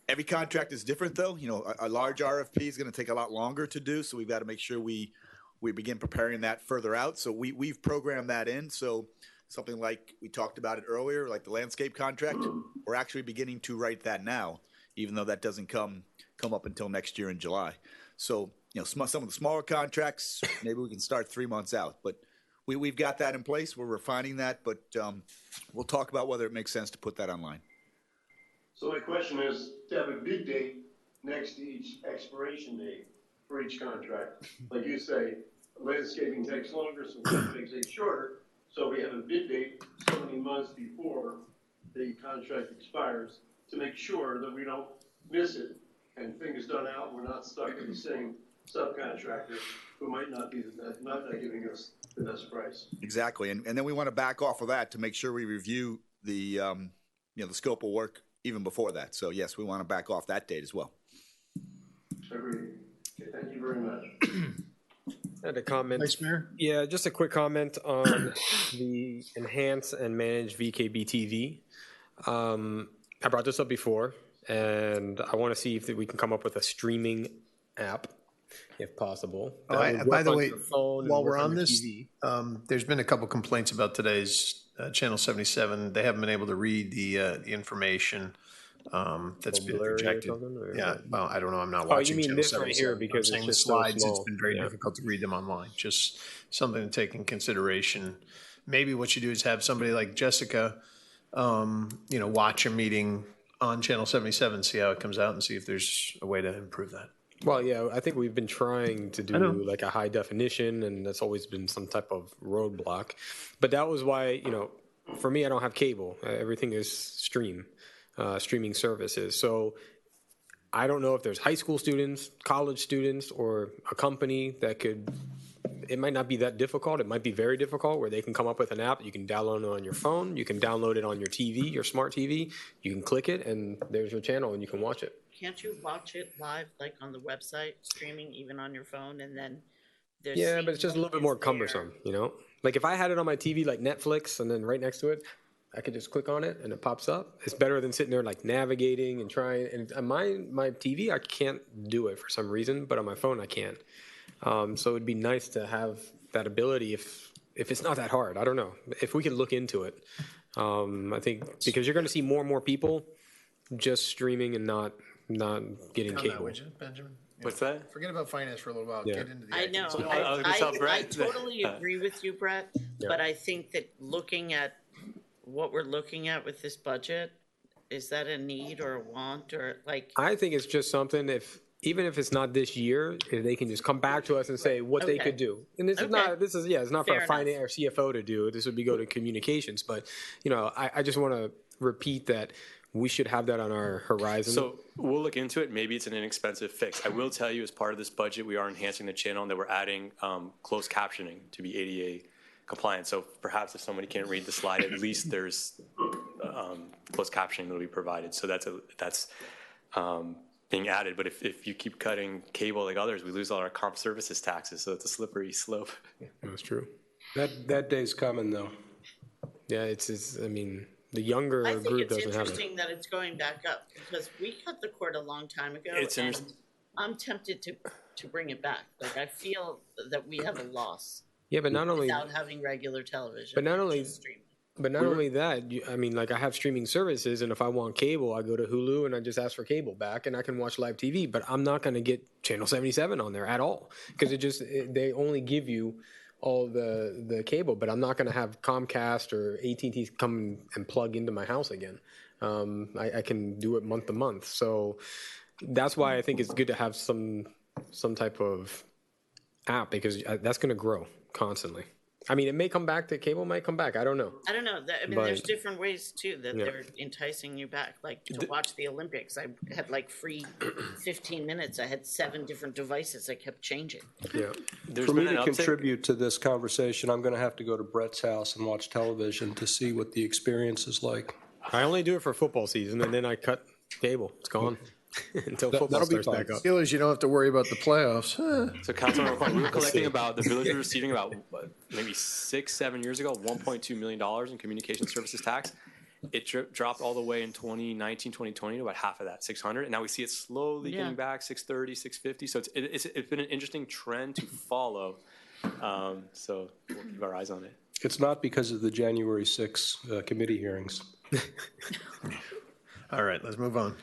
Speaker 4: Every contract is different, though. A large RFP is going to take a lot longer to do, so we've got to make sure we begin preparing that further out. So we've programmed that in. So something like we talked about it earlier, like the landscape contract, we're actually beginning to write that now, even though that doesn't come up until next year in July. So some of the smaller contracts, maybe we can start 3 months out, but we've got that in place. We're refining that, but we'll talk about whether it makes sense to put that online. So
Speaker 6: my question is to have a bid date next to each expiration date for each contract. Like you say, landscaping takes longer, so landscaping takes shorter. So we have a bid date so many months before the contract expires to make sure that we don't miss it and things done out. We're not stuck with the same subcontractor who might not be not giving us the best price.
Speaker 4: Exactly, and then we want to back off of that to make sure we review the the scope of work even before that. So yes, we want to back off that date as well.
Speaker 6: Agreed. Okay, thank you very much.
Speaker 3: I had a comment.
Speaker 2: Thanks, Mayor.
Speaker 3: Yeah, just a quick comment on the enhance and manage VKB TV. I brought this up before, and I want to see if we can come up with a streaming app, if possible.
Speaker 2: By the way, while we're on this, there's been a couple complaints about today's Channel 77. They haven't been able to read the information that's been projected. Yeah, well, I don't know. I'm not watching.
Speaker 3: You mean
Speaker 2: Channel
Speaker 3: this
Speaker 2: 77.
Speaker 3: right here because
Speaker 2: I'm saying
Speaker 3: it's
Speaker 2: the
Speaker 3: just so
Speaker 2: slides.
Speaker 3: small.
Speaker 2: It's been very difficult to read them online. Just something to take in consideration. Maybe what you do is have somebody like Jessica, watch a meeting on Channel 77, see how it comes out, and see if there's a way to improve that.
Speaker 3: Well, yeah, I think we've been trying to do like a high definition, and that's always been some type of roadblock. But that was why, for me, I don't have cable. Everything is streaming services. So I don't know if there's high school students, college students, or a company that could. It might not be that difficult. It might be very difficult where they can come up with an app. You can download it on your phone. You can download it on your TV, your smart TV. You can click it, and there's your channel, and you can watch it.
Speaker 12: Can't you watch it live, like on the website, streaming even on your phone, and then there's...
Speaker 3: Yeah, but it's just a little bit more cumbersome, Like if I had it on my TV like Netflix and then right next to it, I could just click on it and it pops up. It's better than sitting there like navigating and trying. And on my TV, I can't do it for some reason, but on my phone, I can. So it'd be nice to have that ability if it's not that hard. I don't know. If we could look into it. I think because you're going to see more and more people just streaming and not getting
Speaker 2: Count that,
Speaker 3: cable.
Speaker 2: would you, Benjamin?
Speaker 11: What's that?
Speaker 2: Forget about finance for a little while.
Speaker 3: Yeah.
Speaker 2: Get into the
Speaker 12: I
Speaker 2: IT
Speaker 12: know.
Speaker 2: stuff.
Speaker 12: I totally agree with you, Brett, but I think that looking at what we're looking at with this budget, is that a need or a want or like?
Speaker 3: I think it's just something even if it's not this year, if they can just come back to us and say what they could do. And this is not it's not for a finance or CFO to do. This would be go to communications. But I just want to repeat that we should have that on our horizon.
Speaker 11: So we'll look into it. Maybe it's an inexpensive fix. I will tell you, as part of this budget, we are enhancing the channel and that we're adding closed captioning to be ADA compliant. So perhaps if somebody can't read the slide, at least there's closed captioning that will be provided. So that's being added. But if you keep cutting cable like others, we lose all our comp services taxes. So it's a slippery slope.
Speaker 3: That's true.
Speaker 13: That day's coming, though.
Speaker 3: Yeah, it's I mean, the younger
Speaker 12: I think
Speaker 3: group
Speaker 12: it's
Speaker 3: doesn't have it.
Speaker 12: interesting that it's going back up because we cut the cord a long time ago, and I'm tempted to bring it back. Like I feel that we have a loss.
Speaker 3: Yeah, but not only
Speaker 12: without having regular television.
Speaker 3: But not only
Speaker 12: streaming.
Speaker 3: But not only that, I mean, like I have streaming services, and if I want cable, I go to Hulu and I just ask for cable back, and I can watch live TV. But I'm not going to get channel 77 on there at all because they only give you all the cable. But I'm not going to have Comcast or AT&T come and plug into my house again. I can do it month to month, so that's why I think it's good to have some type of app because that's going to grow constantly. I mean, it may come back. The cable might come back. I don't know.
Speaker 12: I don't know. I mean, there's different ways too that they're enticing you back. Like to watch the Olympics, I had like free 15 minutes. I had 7 different devices. I kept changing.
Speaker 3: Yeah.
Speaker 13: For me to contribute to this conversation, I'm going to have to go to Brett's house and watch television to see what the experience is like.
Speaker 3: I only do it for football season, and then I cut cable. It's gone. Until football starts back up.
Speaker 2: Steelers, you don't have to worry about the playoffs.
Speaker 11: So, Councilmember Clark, we were collecting the village was receiving about maybe 6-7 years ago, $1.2 million in communication services tax. It dropped all the way in 2019, 2020 to about half of that, 600, and now we see it slowly getting back, 630, 650. So it's been an interesting trend to follow. So we'll keep our eyes on it.
Speaker 13: It's not because of the January 6 committee hearings.
Speaker 2: All right, let's move on.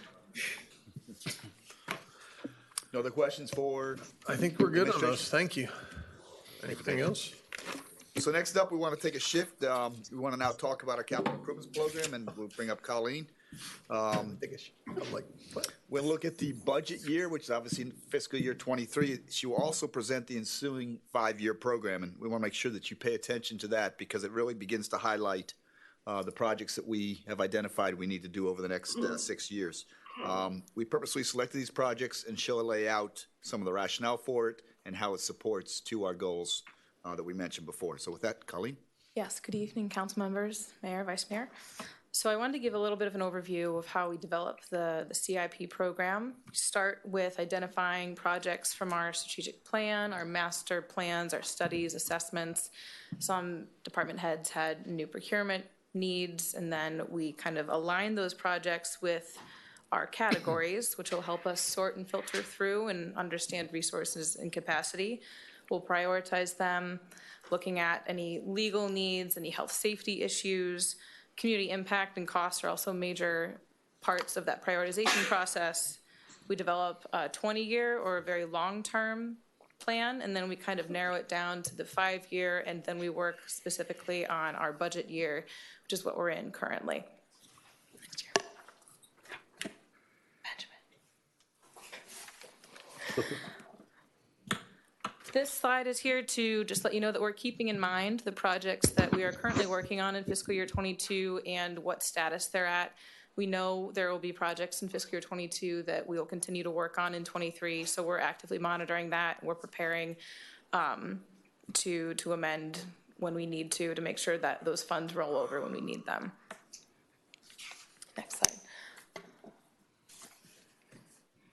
Speaker 4: No other questions for?
Speaker 2: I think we're good on those. Thank you. Anything else?
Speaker 4: So next up, we want to take a shift. We want to now talk about our capital improvements program, and we'll bring up Colleen. We'll look at the budget year, which is obviously fiscal year 23. She will also present the ensuing 5-year program, and we want to make sure that you pay attention to that because it really begins to highlight the projects that we have identified we need to do over the next 6 years. We purposely selected these projects, and she'll lay out some of the rationale for it and how it supports to our goals that we mentioned before. So with that, Colleen?
Speaker 1: Yes, good evening, council members, mayor, vice mayor. So I wanted to give a little bit of an overview of how we develop the CIP program. We start with identifying projects from our strategic plan, our master plans, our studies, assessments. Some department heads had new procurement needs, and then we kind of align those projects with our categories, which will help us sort and filter through and understand resources and capacity. We'll prioritize them, looking at any legal needs, any health safety issues. Community impact and costs are also major parts of that prioritization process. We develop a 20-year or a very long-term plan, and then we kind of narrow it down to the 5-year, and then we work specifically on our budget year, which is what we're in currently. This slide is here to just let you know that we're keeping in mind the projects that we are currently working on in fiscal year 22 and what status they're at. We know there will be projects in fiscal year 22 that we will continue to work on in 23, so we're actively monitoring that. We're preparing to amend when we need to make sure that those funds roll over when we need them. Next slide.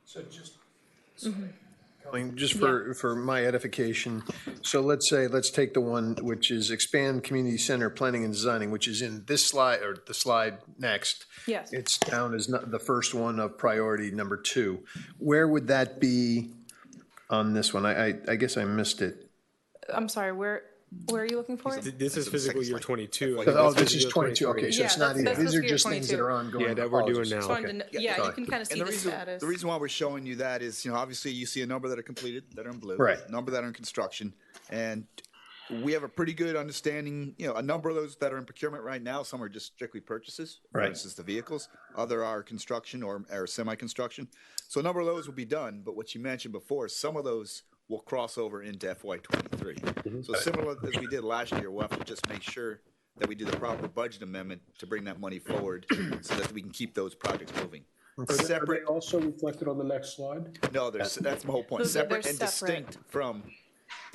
Speaker 13: So just
Speaker 2: Just for my edification, so let's take the one which is expand community center planning and designing, which is in this slide or the slide next.
Speaker 1: Yes.
Speaker 2: It's down as not the first one of priority number 2. Where would that be on this one? I guess I missed it.
Speaker 1: I'm sorry, where are you looking for?
Speaker 3: This is fiscal year 22.
Speaker 2: Oh, this is 22. Okay, so
Speaker 1: Yeah,
Speaker 2: it's not
Speaker 1: that's
Speaker 2: even, these are
Speaker 1: fiscal year
Speaker 2: just things that
Speaker 1: 22.
Speaker 2: are ongoing.
Speaker 3: Yeah, that we're doing
Speaker 2: Apologies.
Speaker 3: now.
Speaker 1: Just wanted to yeah, you can kind of see
Speaker 4: And
Speaker 1: the status.
Speaker 4: the reason why we're showing you that is, obviously you see a number that are completed, that are in blue.
Speaker 2: Right.
Speaker 4: A number that are in construction. And we have a pretty good understanding, a number of those that are in procurement right now, some are just strictly purchases.
Speaker 2: Right.
Speaker 4: For instance, the vehicles. Other are construction or semi-construction. So a number of those will be done. But what you mentioned before, some of those will cross over into FY23. So similar as we did last year, we'll have to just make sure that we do the proper budget amendment to bring that money forward so that we can keep those projects moving.
Speaker 13: Are they also reflected on the next slide?
Speaker 4: No, that's my whole point.
Speaker 1: Those-
Speaker 4: Separate
Speaker 1: they're
Speaker 4: and
Speaker 1: separate.
Speaker 4: distinct from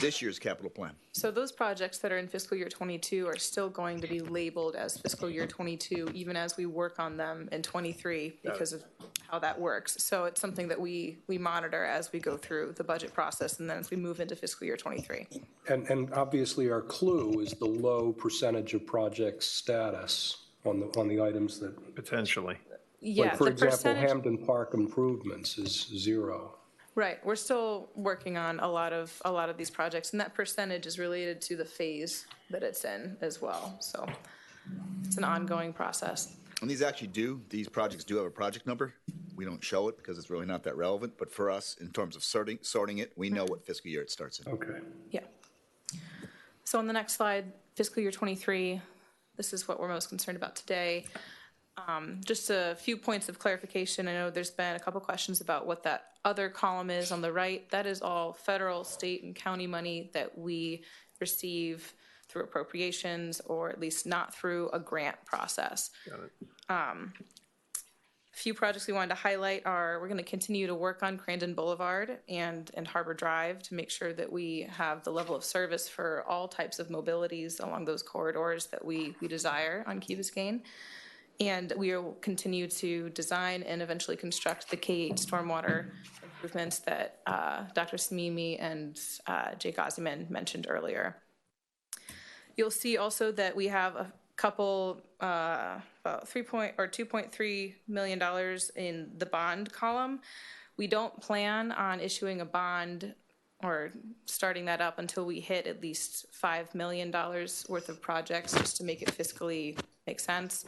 Speaker 4: this year's capital plan.
Speaker 1: So those projects that are in fiscal year 22 are still going to be labeled as fiscal year 22, even as we work on them in 23 because of how that works. So it's something that we monitor as we go through the budget process and then as we move into fiscal year 23.
Speaker 13: And obviously our clue is the low percentage of project status on the items that.
Speaker 2: Potentially.
Speaker 1: Yeah,
Speaker 13: Like, for
Speaker 1: the
Speaker 13: example,
Speaker 1: percentage-
Speaker 13: Hampden Park improvements is 0.
Speaker 1: Right, we're still working on a lot of these projects, and that percentage is related to the phase that it's in as well. So it's an ongoing process.
Speaker 4: And these projects do have a project number. We don't show it because it's really not that relevant. But for us, in terms of sorting it, we know what fiscal year it starts in.
Speaker 13: Okay.
Speaker 1: Yeah. So on the next slide, fiscal year 23, this is what we're most concerned about today. Just a few points of clarification. I know there's been a couple questions about what that other column is on the right. That is all federal, state, and county money that we receive through appropriations, or at least not through a grant process.
Speaker 2: Got it.
Speaker 1: A few projects we wanted to highlight are we're going to continue to work on Crandon Boulevard and Harbor Drive to make sure that we have the level of service for all types of mobilities along those corridors that we desire on Key Biscayne. And we will continue to design and eventually construct the K8 stormwater improvements that Dr. Samimi and Jake Ozyman mentioned earlier. You'll see also that we have a couple, about $2.3 million in the bond column. We don't plan on issuing a bond or starting that up until we hit at least $5 million worth of projects, just to make it fiscally make sense.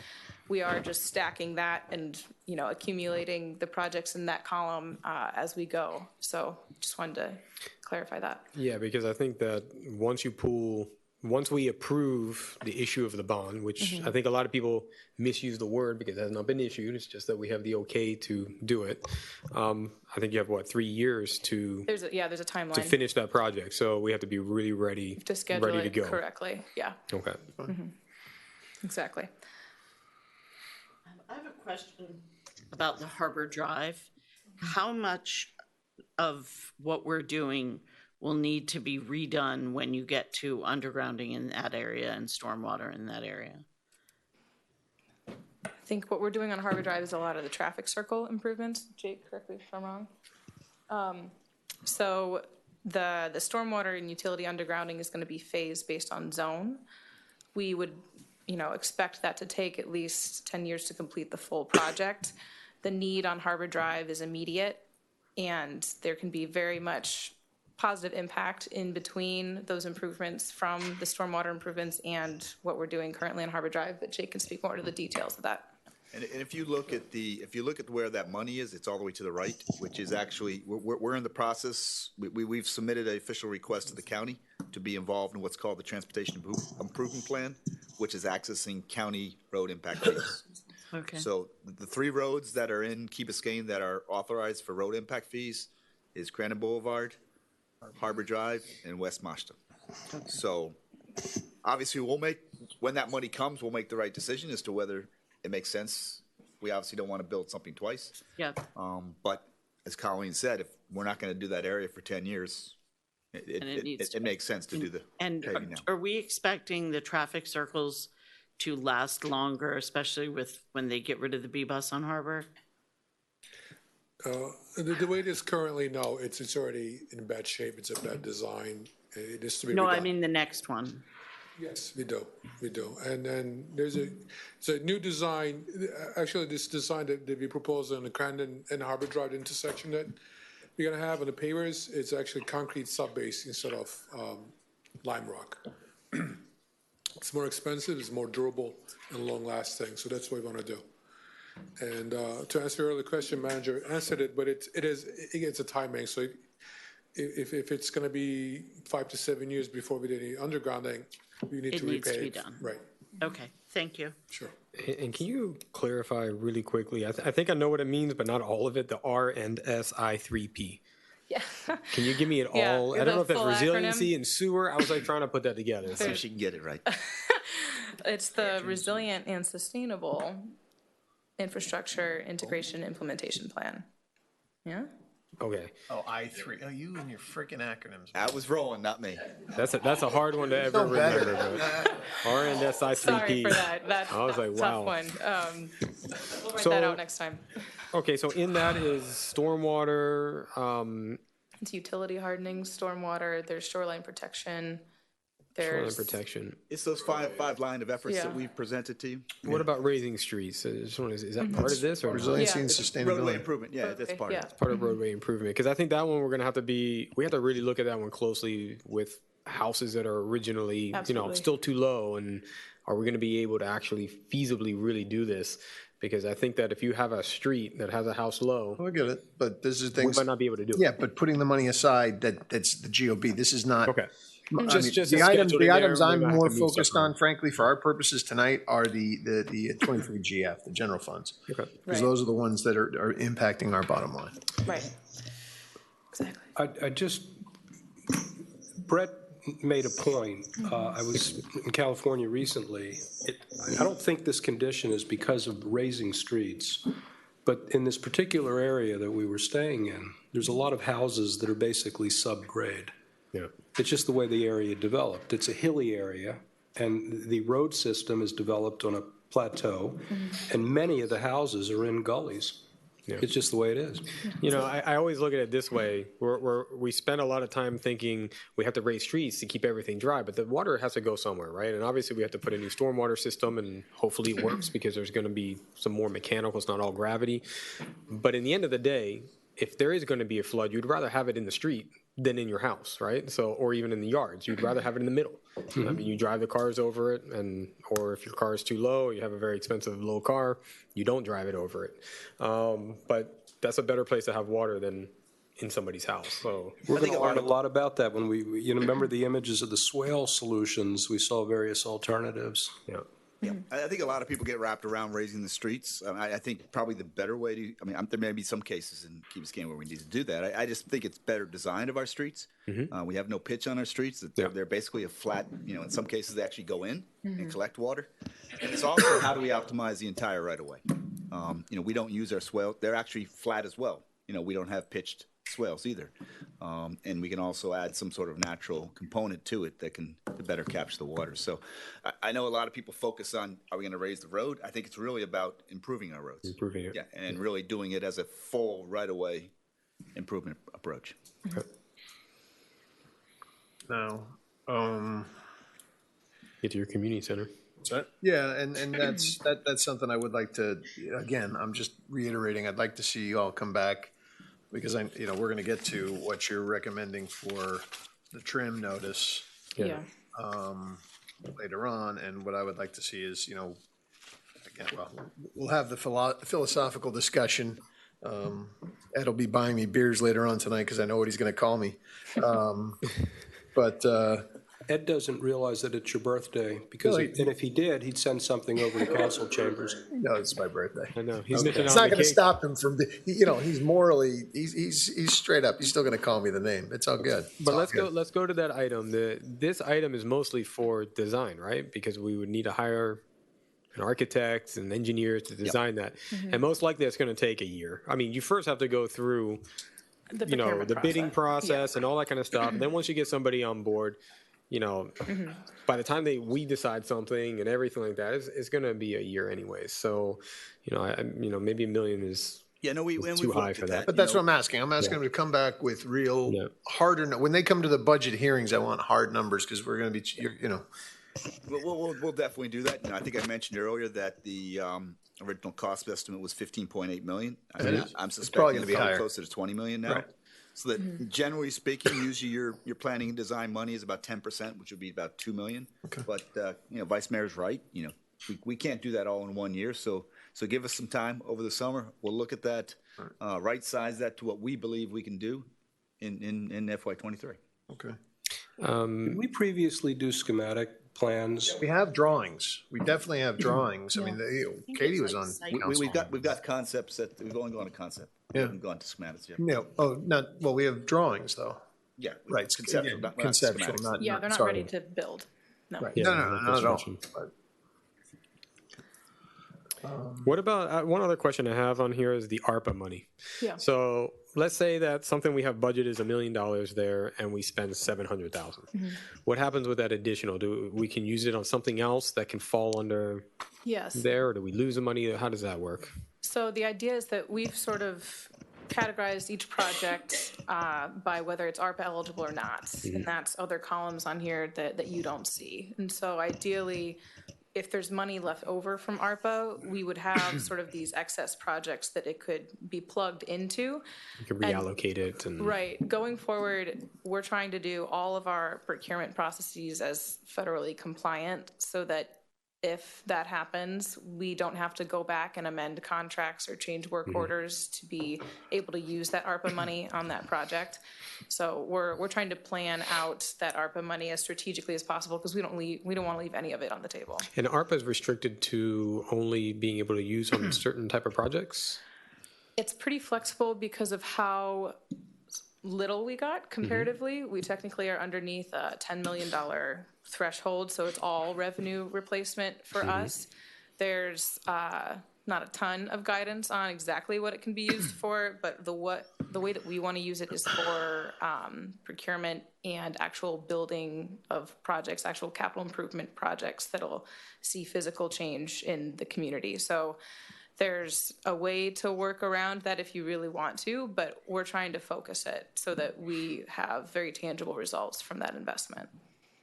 Speaker 1: We are just stacking that and, accumulating the projects in that column as we go. So just wanted to clarify that.
Speaker 3: Yeah, because I think that once we approve the issue of the bond, which I think a lot of people misuse the word because it has not been issued, it's just that we have the okay to do it. I think you have, 3 years to
Speaker 1: There's a timeline.
Speaker 3: to finish that project. So we have to be really ready
Speaker 1: to schedule
Speaker 3: ready to
Speaker 1: it
Speaker 3: go.
Speaker 1: correctly. Yeah.
Speaker 3: Okay.
Speaker 1: Exactly.
Speaker 12: I have a question about the Harbor Drive. How much of what we're doing will need to be redone when you get to undergrounding in that area and stormwater in that area?
Speaker 1: I think what we're doing on Harbor Drive is a lot of the traffic circle improvements. Jake, correct me if I'm wrong. So the stormwater and utility undergrounding is going to be phased based on zone. We would, expect that to take at least 10 years to complete the full project. The need on Harbor Drive is immediate, and there can be very much positive impact in between those improvements from the stormwater improvements and what we're doing currently on Harbor Drive. But Jake can speak more to the details of that.
Speaker 4: And if you look at where that money is, it's all the way to the right, which is actually we're in the process. We've submitted an official request to the county to be involved in what's called the Transportation Improvement Plan, which is accessing county road impact fees.
Speaker 12: Okay.
Speaker 4: So the 3 roads that are in Key Biscayne that are authorized for road impact fees is Crandon Boulevard, Harbor Drive, and West Mashta.
Speaker 12: Okay.
Speaker 4: So obviously when that money comes, we'll make the right decision as to whether it makes sense. We obviously don't want to build something twice.
Speaker 12: Yeah.
Speaker 4: But as Colleen said, if we're not going to do that area for 10 years, it makes sense to do the paving now.
Speaker 12: Are we expecting the traffic circles to last longer, especially when they get rid of the B-bus on Harbor?
Speaker 21: The way it is currently, no, it's already in bad shape. It's a bad design. It needs to be
Speaker 12: No,
Speaker 21: redone.
Speaker 12: I mean the next one.
Speaker 21: Yes, we do. And then it's a new design. Actually, this design that we proposed on the Crandon and Harbor Drive intersection that we're gonna have on the pavers, it's actually concrete sub-base instead of lime rock. It's more expensive, it's more durable and long-lasting, so that's what we want to do. And to answer your earlier question, manager answered it, but it's a timing. So if it's going to be 5 to 7 years before we do any undergrounding, we need
Speaker 12: It
Speaker 21: to
Speaker 12: needs
Speaker 21: repay.
Speaker 12: to be done.
Speaker 21: Right.
Speaker 12: Okay, thank you.
Speaker 21: Sure.
Speaker 3: And can you clarify really quickly? I think I know what it means, but not all of it. The R and S I 3P.
Speaker 7: Yeah.
Speaker 3: Can you give me it
Speaker 7: Yeah,
Speaker 3: all? I
Speaker 7: the
Speaker 3: don't know if that's
Speaker 7: full
Speaker 3: resiliency
Speaker 7: acronym.
Speaker 3: and sewer. I was like trying to put that together.
Speaker 4: So she can get it right.
Speaker 7: It's the Resilient and Sustainable Infrastructure Integration Implementation Plan. Yeah?
Speaker 3: Okay.
Speaker 2: Oh, I3. Oh, you and your freaking acronyms.
Speaker 4: I was rolling, not me.
Speaker 3: That's a hard one to ever
Speaker 2: No better.
Speaker 3: remember. But R and S I 3P.
Speaker 7: Sorry for that. That's
Speaker 3: I was
Speaker 7: a
Speaker 3: like,
Speaker 7: tough
Speaker 3: wow.
Speaker 7: one. We'll write
Speaker 3: So-
Speaker 7: that out next time.
Speaker 3: Okay, so in that is stormwater.
Speaker 7: It's utility hardening, stormwater, there's shoreline protection,
Speaker 3: Shoreline
Speaker 7: there's
Speaker 3: protection.
Speaker 4: It's those five line of efforts
Speaker 7: Yeah.
Speaker 4: that we've presented to you.
Speaker 3: What about raising streets? Is that part of this or
Speaker 2: Resiliency and
Speaker 4: Roadway
Speaker 2: sustainability.
Speaker 4: improvement, yeah, that's part of it.
Speaker 3: part of roadway improvement? Because I think that one we're gonna have to we have to really look at that one closely with houses that are originally
Speaker 7: Absolutely.
Speaker 3: still too low, and are we gonna be able to actually feasibly really do this? Because I think that if you have a street that has a house low,
Speaker 2: I get it, but this is
Speaker 3: we
Speaker 2: things.
Speaker 3: might not be able to do it.
Speaker 2: Yeah, but putting the money aside, that's the GOB. This is not.
Speaker 3: Okay.
Speaker 2: I
Speaker 3: Just-
Speaker 2: mean,
Speaker 3: just
Speaker 2: the
Speaker 3: a
Speaker 2: items,
Speaker 3: schedule
Speaker 2: the
Speaker 3: in there,
Speaker 2: items
Speaker 3: we
Speaker 2: I'm
Speaker 3: might have
Speaker 2: more
Speaker 3: to move
Speaker 2: focused
Speaker 3: stuff
Speaker 2: on, frankly, for our purposes tonight, are the 23 GF, the general funds.
Speaker 3: Okay.
Speaker 2: Because
Speaker 7: Right.
Speaker 2: those are the ones that are impacting our bottom line.
Speaker 7: right. Exactly.
Speaker 13: I just, Brett made a point. I was in California recently. I don't think this condition is because of raising streets, but in this particular area that we were staying in, there's a lot of houses that are basically subgrade.
Speaker 3: Yeah.
Speaker 13: It's just the way the area developed. It's a hilly area, and the road system is developed on a plateau, and many of the houses are in gullies.
Speaker 3: Yeah.
Speaker 13: It's just the way it is.
Speaker 3: I always look at it this way. We spend a lot of time thinking we have to raise streets to keep everything dry, but the water has to go somewhere, right? And obviously we have to put a new stormwater system, and hopefully it works because there's going to be some more mechanical. It's not all gravity. But in the end of the day, if there is going to be a flood, you'd rather have it in the street than in your house, right? So, or even in the yards, you'd rather have it in the middle. I mean, you drive the cars over it, or if your car is too low, you have a very expensive low car, you don't drive it over it. But that's a better place to have water than in somebody's house. So
Speaker 13: We're going to learn a lot about that when we remember the images of the swale solutions. We saw various alternatives.
Speaker 3: Yeah.
Speaker 4: Yeah, I think a lot of people get wrapped around raising the streets. I think probably the better way to, there may be some cases in Key Biscayne where we need to do that. I just think it's better design of our streets. We have no pitch on our streets. They're basically a flat, in some cases they actually go in and collect water. And it's also how do we optimize the entire right of way? We don't use our swale. They're actually flat as well. We don't have pitched swales either. And we can also add some sort of natural component to it that can better capture the water. So I know a lot of people focus on, are we going to raise the road? I think it's really about improving our roads.
Speaker 3: Improving it.
Speaker 4: Yeah, and really doing it as a full right-of-way improvement approach.
Speaker 3: Okay.
Speaker 2: Now,
Speaker 3: Get to your community center.
Speaker 2: yeah, and that's something I would like to, again, I'm just reiterating, I'd like to see you all come back, because we're going to get to what you're recommending for the trim notice.
Speaker 7: Yeah.
Speaker 2: Later on, and what I would like to see is, again, well, we'll have the philosophical discussion. Ed will be buying me beers later on tonight because I know what he's going to call me. But
Speaker 13: Ed doesn't realize that it's your birthday, because and if he did, he'd send something over to council chambers.
Speaker 2: No, it's my birthday.
Speaker 3: I know. He's
Speaker 2: Okay. It's not going to stop him from, he's morally, he's straight up. He's still going to call me the name. It's all good.
Speaker 3: But let's go to that item. This item is mostly for design, right? Because we would need to hire an architect and engineers to design that. And most likely it's going to take a year. I mean, you first have to go through, the bidding process and all that kind of stuff. And then once you get somebody on board, by the time we decide something and everything like that, it's going to be a year anyways. So, maybe $1 million is
Speaker 4: Yeah, no,
Speaker 3: It's
Speaker 4: and
Speaker 3: too
Speaker 4: we've
Speaker 3: high
Speaker 4: looked
Speaker 3: for
Speaker 4: at
Speaker 3: that.
Speaker 2: But that's what I'm asking. I'm asking them to come back with real harder, when they come to the budget hearings, I want hard numbers because we're going to be, you know.
Speaker 4: We'll definitely do that. You know, I think I mentioned earlier that the original cost estimate was 15.8 million. I mean, I'm
Speaker 2: probably
Speaker 4: suspecting
Speaker 2: gonna
Speaker 4: it's
Speaker 2: be
Speaker 4: probably
Speaker 2: higher.
Speaker 4: closer to 20 million now.
Speaker 2: Right.
Speaker 4: So that generally speaking, usually your planning and design money is about 10%, which would be about 2 million.
Speaker 2: Okay.
Speaker 4: But you know, Vice Mayor's right. You know, we can't do that all in 1 year. So give us some time over the summer. We'll look at that, right size that to what we believe we can do in FY23.
Speaker 2: Okay.
Speaker 13: Did we previously do schematic plans?
Speaker 2: We have drawings. We definitely have drawings. I mean, Katie was on council.
Speaker 4: We've got concepts that we've only gone to concept. We haven't gone to schematics yet.
Speaker 2: No, well, we have drawings though.
Speaker 4: Yeah.
Speaker 2: Right.
Speaker 4: Conceptual, not
Speaker 2: conceptual,
Speaker 4: schematics.
Speaker 2: not.
Speaker 7: Yeah, they're not
Speaker 2: sorry.
Speaker 7: ready to build. No.
Speaker 2: Right.
Speaker 3: Yeah,
Speaker 2: No, not at all.
Speaker 3: construction. What about, one other question I have on here is the ARPA money.
Speaker 7: Yeah.
Speaker 3: So let's say that something we have budget is $1 million there and we spend 700,000. What happens with that additional? Do we can use it on something else that can fall under
Speaker 7: Yes.
Speaker 3: there, or do we lose the money? How does that work?
Speaker 7: So the idea is that we've sort of categorized each project by whether it's ARPA eligible or not. And that's other columns on here that you don't see. And so ideally, if there's money left over from ARPA, we would have sort of these excess projects that it could be plugged into.
Speaker 3: You can reallocate it. And
Speaker 7: Right. Going forward, we're trying to do all of our procurement processes as federally compliant so that if that happens, we don't have to go back and amend contracts or change work orders to be able to use that ARPA money on that project. So we're trying to plan out that ARPA money as strategically as possible because we don't want to leave any of it on the table.
Speaker 3: And ARPA is restricted to only being able to use on certain type of projects?
Speaker 7: It's pretty flexible because of how little we got comparatively. We technically are underneath a $10 million threshold, so it's all revenue replacement for us. There's not a ton of guidance on exactly what it can be used for, but the way that we want to use it is for procurement and actual building of projects, actual capital improvement projects that'll see physical change in the community. So there's a way to work around that if you really want to, but we're trying to focus it so that we have very tangible results from that investment.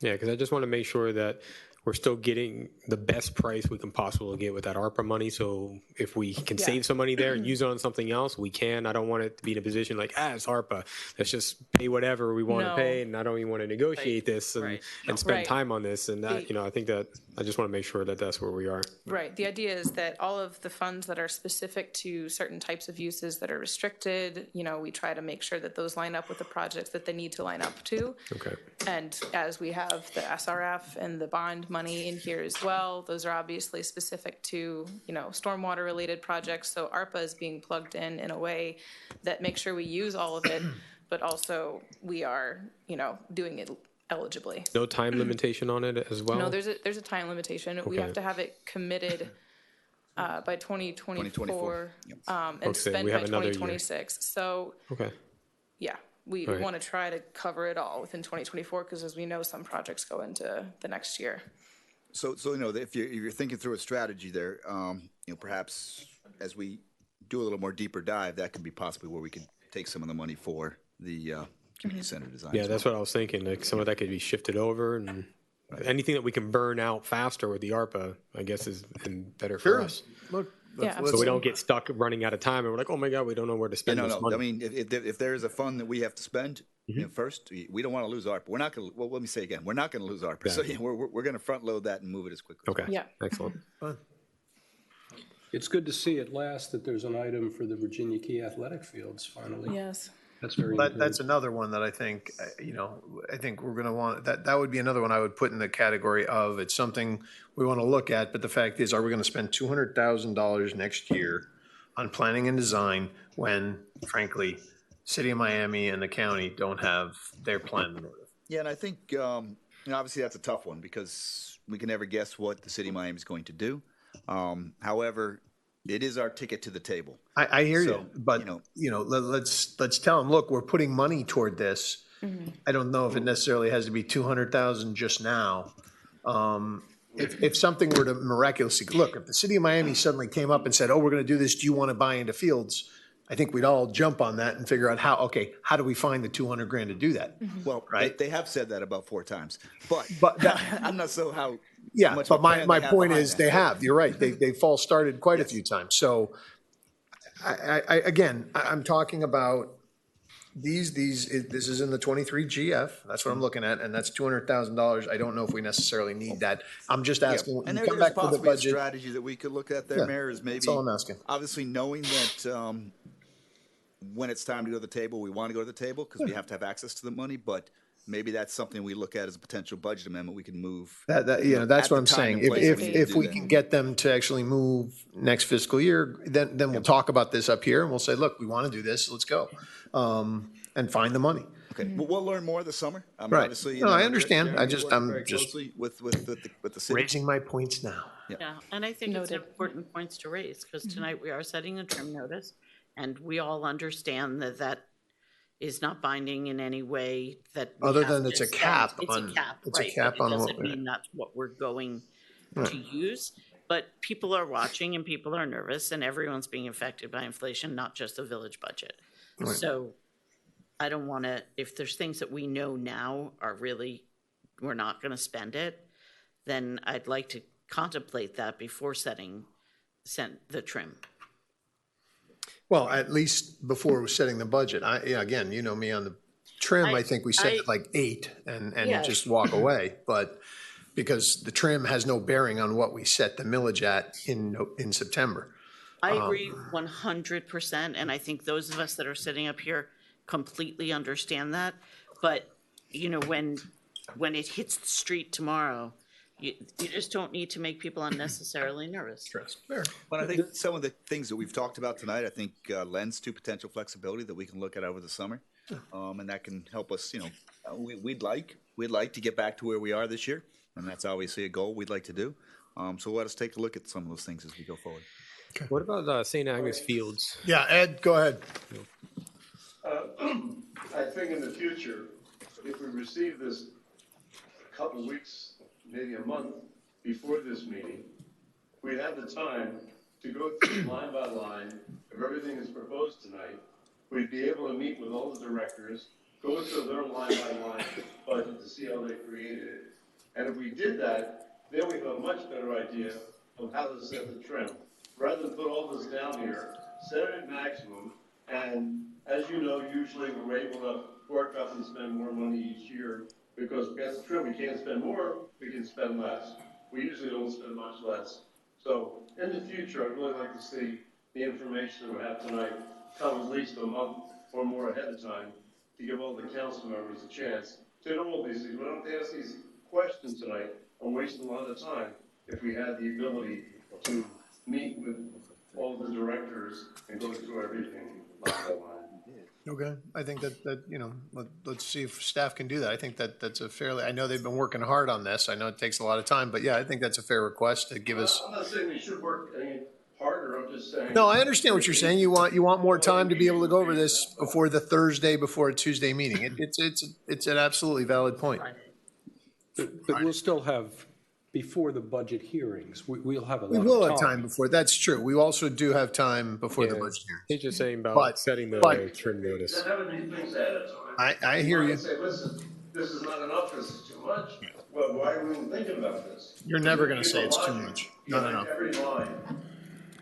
Speaker 3: Yeah, because I just want to make sure that we're still getting the best price we can possibly get with that ARPA money. So if we can save some money there and use it on something else, we can. I don't want it to be in a position like, it's ARPA. Let's just pay whatever we want to pay, and I don't even want to negotiate this and spend time on this. And that, I think that I just want to make sure that that's where we are.
Speaker 7: Right. The idea is that all of the funds that are specific to certain types of uses that are restricted, we try to make sure that those line up with the projects that they need to line up to.
Speaker 3: Okay.
Speaker 7: And as we have the SRF and the bond money in here as well, those are obviously specific to, stormwater related projects. So ARPA is being plugged in a way that makes sure we use all of it, but also we are, doing it eligibly.
Speaker 3: No time limitation on it as well?
Speaker 7: No, there's a time limitation. We have to have it committed by 2024 and spent by 2026. So yeah, we want to try to cover it all within 2024 because as we know, some projects go into the next year.
Speaker 4: So if you're thinking through a strategy there, perhaps as we do a little more deeper dive, that could be possibly where we could take some of the money for the community center design.
Speaker 3: Yeah, that's what I was thinking. Like some of that could be shifted over, and anything that we can burn out faster with the ARPA, I guess, is better for us.
Speaker 2: Look,
Speaker 3: so we don't get stuck running out of time, and we're like, oh my God, we don't know where to spend this money.
Speaker 4: I mean, if there is a fund that we have to spend, first, we don't want to lose ARPA. We're not going to. Well, let me say again, we're not going to lose ARPA. So we're going to front load that and move it as quickly.
Speaker 3: Okay. Yeah. Excellent.
Speaker 2: Fun.
Speaker 13: It's good to see at last that there's an item for the Virginia Key athletic fields finally.
Speaker 7: Yes.
Speaker 13: That's very
Speaker 2: That's another one that I think, I think we're going to want, that would be another one I would put in the category of, it's something we want to look at, but the fact is, are we going to spend $200,000 next year on planning and design when, frankly, City of Miami and the county don't have their plan in order?
Speaker 4: Yeah, and I think, obviously that's a tough one because we can never guess what the City of Miami is going to do. However, it is our ticket to the table.
Speaker 2: I hear you, but let's tell them, look, we're putting money toward this. I don't know if it necessarily has to be 200,000 just now. If something were to miraculously look, if the City of Miami suddenly came up and said, "Oh, we're going to do this. Do you want to buy into fields?" I think we'd all jump on that and figure out how do we find the 200 grand to do that?
Speaker 4: Well,
Speaker 2: Right.
Speaker 4: they have said that about 4 times, but
Speaker 2: that,
Speaker 4: I'm not so how
Speaker 2: yeah,
Speaker 4: much
Speaker 2: but
Speaker 4: of a plan
Speaker 2: my
Speaker 4: they have
Speaker 2: point
Speaker 4: behind
Speaker 2: is
Speaker 4: that.
Speaker 2: you're right. They've all started quite a few times. So I'm talking about this is in the 23 GF. That's what I'm looking at. And that's $200,000. I don't know if we necessarily need that. I'm just asking, when
Speaker 4: And
Speaker 2: you come
Speaker 4: there's
Speaker 2: back to the
Speaker 4: possibly a
Speaker 2: budget.
Speaker 4: strategy that we could look at there,
Speaker 2: Yeah,
Speaker 4: Mayor, is maybe.
Speaker 2: that's all I'm asking.
Speaker 4: Obviously knowing that when it's time to go to the table, we want to go to the table because we have to have access to the money, but maybe that's something we look at as a potential budget amendment we can move.
Speaker 2: That's what I'm saying. If we can get them to actually move next fiscal year, then we'll talk about this up here and we'll say, look, we want to do this, let's go. And find the money.
Speaker 4: Okay, we'll learn more this summer.
Speaker 2: Right.
Speaker 4: Obviously,
Speaker 2: No, I understand.
Speaker 4: Jeremy
Speaker 2: I'm
Speaker 4: worked very
Speaker 2: just
Speaker 4: closely with the city.
Speaker 2: raising my points now.
Speaker 12: Yeah, and I think it's important points to raise, because tonight we are setting a trim notice, and we all understand that that is not binding in any way, that we
Speaker 2: Other
Speaker 12: have
Speaker 2: than
Speaker 12: to
Speaker 2: it's a
Speaker 12: spend.
Speaker 2: cap
Speaker 12: It's
Speaker 2: on-
Speaker 12: a cap,
Speaker 2: it's a
Speaker 12: right,
Speaker 2: cap
Speaker 12: but
Speaker 2: on
Speaker 12: it
Speaker 2: what
Speaker 12: doesn't
Speaker 2: we-
Speaker 12: mean that's what we're going
Speaker 2: Right.
Speaker 12: to use. But people are watching and people are nervous, and everyone's being affected by inflation, not just the village budget.
Speaker 2: Right.
Speaker 12: So I don't want to, if there's things that we know now are really, we're not going to spend it, then I'd like to contemplate that before setting the trim.
Speaker 2: Well, at least before setting the budget. Again, you know me on the trim, I think we set it like 8 and
Speaker 12: Yes.
Speaker 2: just walk away. But because the trim has no bearing on what we set the millage at in September.
Speaker 12: I agree 100%, and I think those of us that are sitting up here completely understand that. But, you know, when it hits the street tomorrow, you just don't need to make people unnecessarily nervous.
Speaker 4: But I think some of the things that we've talked about tonight, I think lends to potential flexibility that we can look at over the summer. And that can help us, we'd like to get back to where we are this year. And that's obviously a goal we'd like to do. So let us take a look at some of those things as we go forward.
Speaker 3: What about St. Agnes Fields?
Speaker 2: Yeah, Ed, go ahead.
Speaker 6: I think in the future, if we receive this a couple weeks, maybe a month before this meeting, we'd have the time to go through line by line of everything that's proposed tonight. We'd be able to meet with all the directors, go through their line by line budget to see how they created it. And if we did that, then we have a much better idea of how to set the trim. Rather than put all this down here, set it at maximum, and as you know, usually we're able to work up and spend more money each year because that's true. We can't spend more, we can spend less. We usually don't spend much less. So in the future, I'd really like to see the information that we have tonight come at least a month or more ahead of time to give all the council members a chance to know all these things. We don't have to ask these questions tonight and waste a lot of time if we had the ability to meet with all the directors and go through everything line by line.
Speaker 2: Okay, I think that let's see if staff can do that. I think that's a fairly, I know they've been working hard on this. I know it takes a lot of time, but yeah, I think that's a fair request to give us.
Speaker 6: I'm not saying we should work any harder, I'm just saying.
Speaker 2: No, I understand what you're saying. You want more time to be able to go over this before the Thursday, before a Tuesday meeting. It's an absolutely valid point.
Speaker 13: But we'll still have, before the budget hearings, we'll have a lot of
Speaker 2: We
Speaker 13: time.
Speaker 2: will have time before, that's true. We also do have time before the
Speaker 3: Yeah,
Speaker 2: budget hearing.
Speaker 3: He's just saying about
Speaker 2: But-
Speaker 3: setting the
Speaker 2: but-
Speaker 3: trim notice.
Speaker 6: Then having these things ahead of time.
Speaker 2: I hear you.
Speaker 6: Say, listen, this is not enough, this is too much. Well, why are we even thinking about this?
Speaker 2: You're never going to say it's too much. No.
Speaker 6: Every line.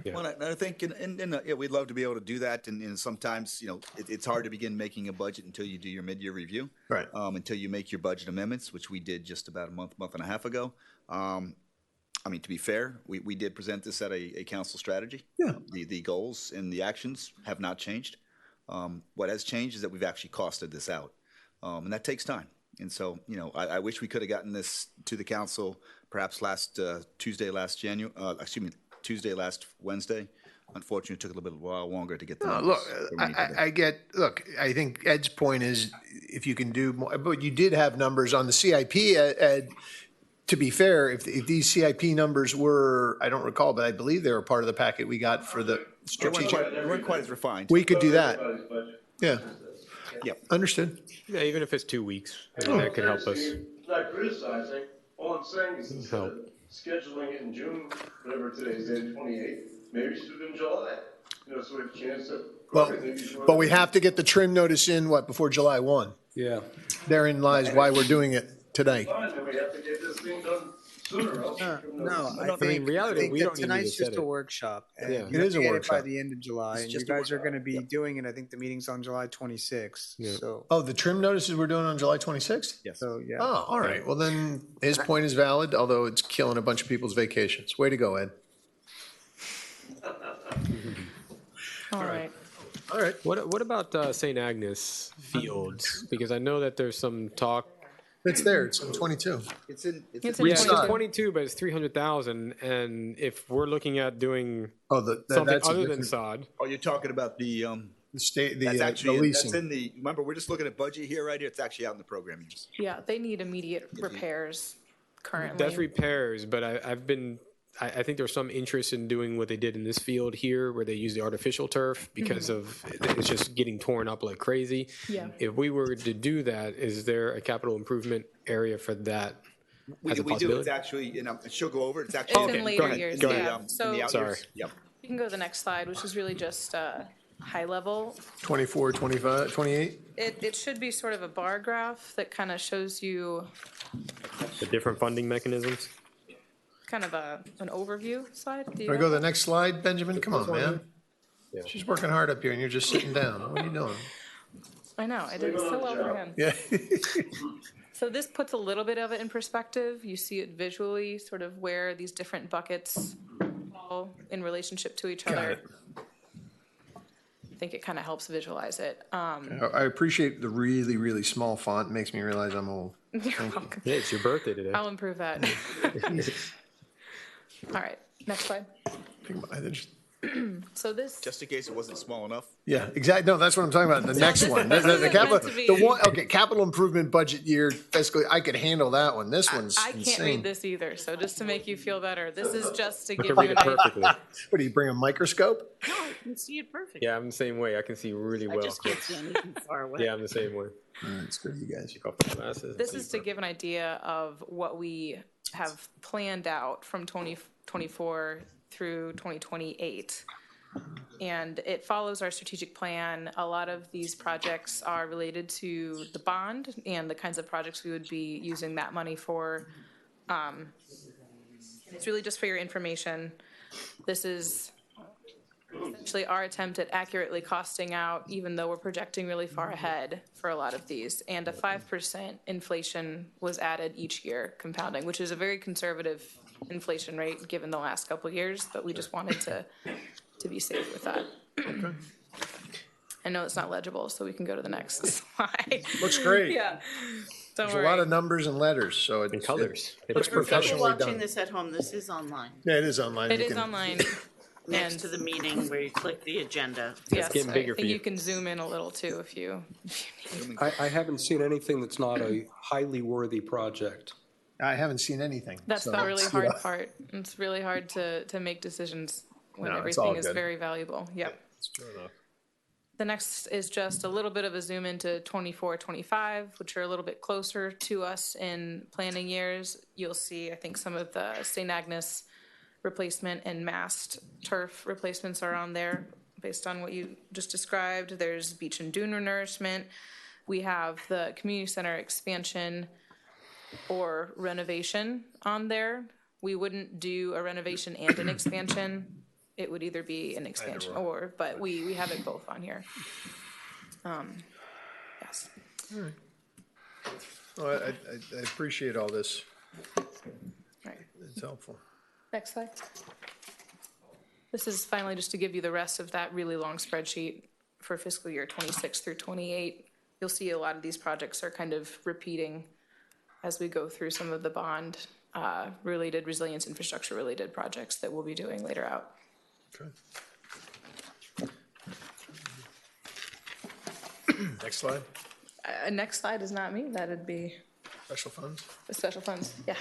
Speaker 3: Yeah.
Speaker 4: Well, I think, we'd love to be able to do that. And sometimes, it's hard to begin making a budget until you do your mid-year review.
Speaker 2: Right.
Speaker 4: Until you make your budget amendments, which we did just about a month and a half ago. To be fair, we did present this at a council strategy.
Speaker 2: Yeah.
Speaker 4: The goals and the actions have not changed. What has changed is that we've actually costed this out. And that takes time. And so, I wish we could have gotten this to the council perhaps Tuesday last Wednesday. Unfortunately, it took a little bit while longer to get the numbers.
Speaker 2: I think Ed's point is if you can do more, but you did have numbers on the CIP, Ed. To be fair, if these CIP numbers were, I don't recall, but I believe they were part of the packet we got for the strategic.
Speaker 4: They weren't quite as refined.
Speaker 2: We could do that. Yeah.
Speaker 4: Yep.
Speaker 2: Understood.
Speaker 3: Yeah, even if it's 2 weeks, that could help us.
Speaker 6: Not criticizing, all I'm saying is instead of scheduling it in June, whatever today's date, 28th, maybe we should do it in July. So we have a chance to.
Speaker 2: But we have to get the trim notice in, before July 1?
Speaker 13: Yeah.
Speaker 2: Therein lies why we're doing it today.
Speaker 6: Fine, then we have to get this thing done sooner, else.
Speaker 3: I mean, reality, we don't even need to
Speaker 8: tonight's
Speaker 3: set
Speaker 8: just a
Speaker 3: it.
Speaker 8: workshop, and
Speaker 3: Yeah.
Speaker 8: you
Speaker 2: It
Speaker 8: have
Speaker 2: is
Speaker 8: to
Speaker 2: a
Speaker 8: get it by
Speaker 2: workshop.
Speaker 8: the end of July, and you guys are gonna be doing it, I think the meeting's on July 26th, so.
Speaker 2: Oh, the trim notices we're doing on July 26th?
Speaker 8: Yes. So, yeah.
Speaker 2: Oh, all right. Well, then his point is valid, although it's killing a bunch of people's vacations. Way to go, Ed.
Speaker 7: All right.
Speaker 2: All right.
Speaker 3: What about St. Agnes Fields? Because I know that there's some talk.
Speaker 2: It's there. It's in 22.
Speaker 4: It's in
Speaker 3: Yeah, it's 22, but it's 300,000. And if we're looking at doing something
Speaker 2: that's a
Speaker 3: other than
Speaker 2: different-
Speaker 3: sod,
Speaker 4: Oh, you're talking about the
Speaker 2: state,
Speaker 4: that's
Speaker 2: the
Speaker 4: actually
Speaker 2: leasing.
Speaker 4: that's in the. Remember, we're just looking at budget here, right here. It's actually out in the programming.
Speaker 7: Yeah, they need immediate repairs currently.
Speaker 3: that's repairs. But I think there's some interest in doing what they did in this field here, where they use the artificial turf because of it's just getting torn up like crazy.
Speaker 7: Yeah.
Speaker 3: If we were to do that, is there a capital improvement area for that?
Speaker 4: We
Speaker 3: as a
Speaker 4: do.
Speaker 3: possibility?
Speaker 4: It's actually, she'll go over it. It's actually
Speaker 7: It's in later years.
Speaker 3: Go
Speaker 7: Yeah.
Speaker 3: ahead.
Speaker 7: So
Speaker 4: in the out
Speaker 3: Sorry.
Speaker 4: years. Yep.
Speaker 7: you can go to the next slide, which is really just high level.
Speaker 2: 24, 25, 28?
Speaker 7: It should be sort of a bar graph that kind of shows you
Speaker 3: The different funding mechanisms.
Speaker 7: kind of an overview slide. Do you
Speaker 2: Can we
Speaker 7: have
Speaker 2: go to the
Speaker 7: that?
Speaker 2: next slide, Benjamin? Come on, man.
Speaker 3: Yeah.
Speaker 2: She's working hard up here and you're just sitting down. What are you doing?
Speaker 7: I know, I did so well for him.
Speaker 2: Yeah.
Speaker 7: So this puts a little bit of it in perspective. You see it visually, sort of where these different buckets fall in relationship to each other. I think it kind of helps visualize it.
Speaker 2: I appreciate the really, really small font. It makes me realize I'm old.
Speaker 7: You're welcome.
Speaker 3: Yeah, it's your birthday today.
Speaker 7: I'll improve that. All right, next slide. So this.
Speaker 4: Just in case it wasn't small enough.
Speaker 2: Yeah, exactly. No, that's what I'm talking about. The next one. The
Speaker 7: isn't
Speaker 2: capital,
Speaker 7: meant to be-
Speaker 2: the one, okay, capital improvement budget year fiscal, I could handle that one. This one's
Speaker 7: I can't
Speaker 2: insane.
Speaker 7: read this either, so just to make you feel better, this is just to
Speaker 3: I
Speaker 7: give
Speaker 3: can
Speaker 7: you
Speaker 3: read
Speaker 7: an
Speaker 3: it
Speaker 7: idea.
Speaker 3: perfectly.
Speaker 2: What, do you bring a microscope?
Speaker 12: No, I can see it perfectly.
Speaker 3: Yeah, I'm the same way. I can see really well.
Speaker 12: I just can't see anything far away.
Speaker 3: Yeah, I'm the same way.
Speaker 2: It's good, you guys.
Speaker 3: Take off the glasses.
Speaker 7: This is to give an idea of what we have planned out from 2024 through 2028. And it follows our strategic plan. A lot of these projects are related to the bond and the kinds of projects we would be using that money for. It's really just for your information. This is essentially our attempt at accurately costing out, even though we're projecting really far ahead for a lot of these. And a 5% inflation was added each year, compounding, which is a very conservative inflation rate given the last couple of years, but we just wanted to be safe with that. I know it's not legible, so we can go to the next slide.
Speaker 2: Looks great.
Speaker 7: Yeah. Don't
Speaker 2: There's
Speaker 7: worry.
Speaker 2: a lot of numbers and letters, so it
Speaker 3: colors.
Speaker 2: It looks
Speaker 12: For people
Speaker 2: professionally
Speaker 12: watching
Speaker 2: done.
Speaker 12: this at home, this is online.
Speaker 2: Yeah, it is online.
Speaker 7: It
Speaker 2: You
Speaker 7: is
Speaker 2: can-
Speaker 7: online.
Speaker 12: Next to the meeting where you click the agenda.
Speaker 7: Yes,
Speaker 3: getting bigger
Speaker 7: I
Speaker 3: for
Speaker 7: think
Speaker 3: you.
Speaker 7: you can zoom in a little too if you need.
Speaker 13: I haven't seen anything that's not a highly worthy project.
Speaker 2: I haven't seen anything.
Speaker 7: That's
Speaker 2: so
Speaker 7: the really
Speaker 2: it's,
Speaker 7: hard
Speaker 2: yeah.
Speaker 7: part. It's really hard to make decisions when
Speaker 2: No, it's all
Speaker 7: everything is
Speaker 2: good.
Speaker 7: very valuable. Yep.
Speaker 3: It's true enough.
Speaker 7: The next is just a little bit of a zoom into 24, 25, which are a little bit closer to us in planning years. You'll see, I think, some of the St. Agnes replacement and mast turf replacements are on there based on what you just described. There's beach and dune renourishment. We have the community center expansion or renovation on there. We wouldn't do a renovation and an expansion. It would either be an expansion or, but we have it both on here. Yes.
Speaker 2: Well, I appreciate all this.
Speaker 7: Right.
Speaker 2: It's helpful.
Speaker 7: Next slide. This is finally just to give you the rest of that really long spreadsheet for fiscal year 26 through 28. You'll see a lot of these projects are kind of repeating as we go through some of the bond related, resilience infrastructure related projects that we'll be doing later out.
Speaker 2: Okay. Next slide.
Speaker 7: Next slide is not me. That'd be
Speaker 2: Special funds.
Speaker 7: the special funds. Yeah.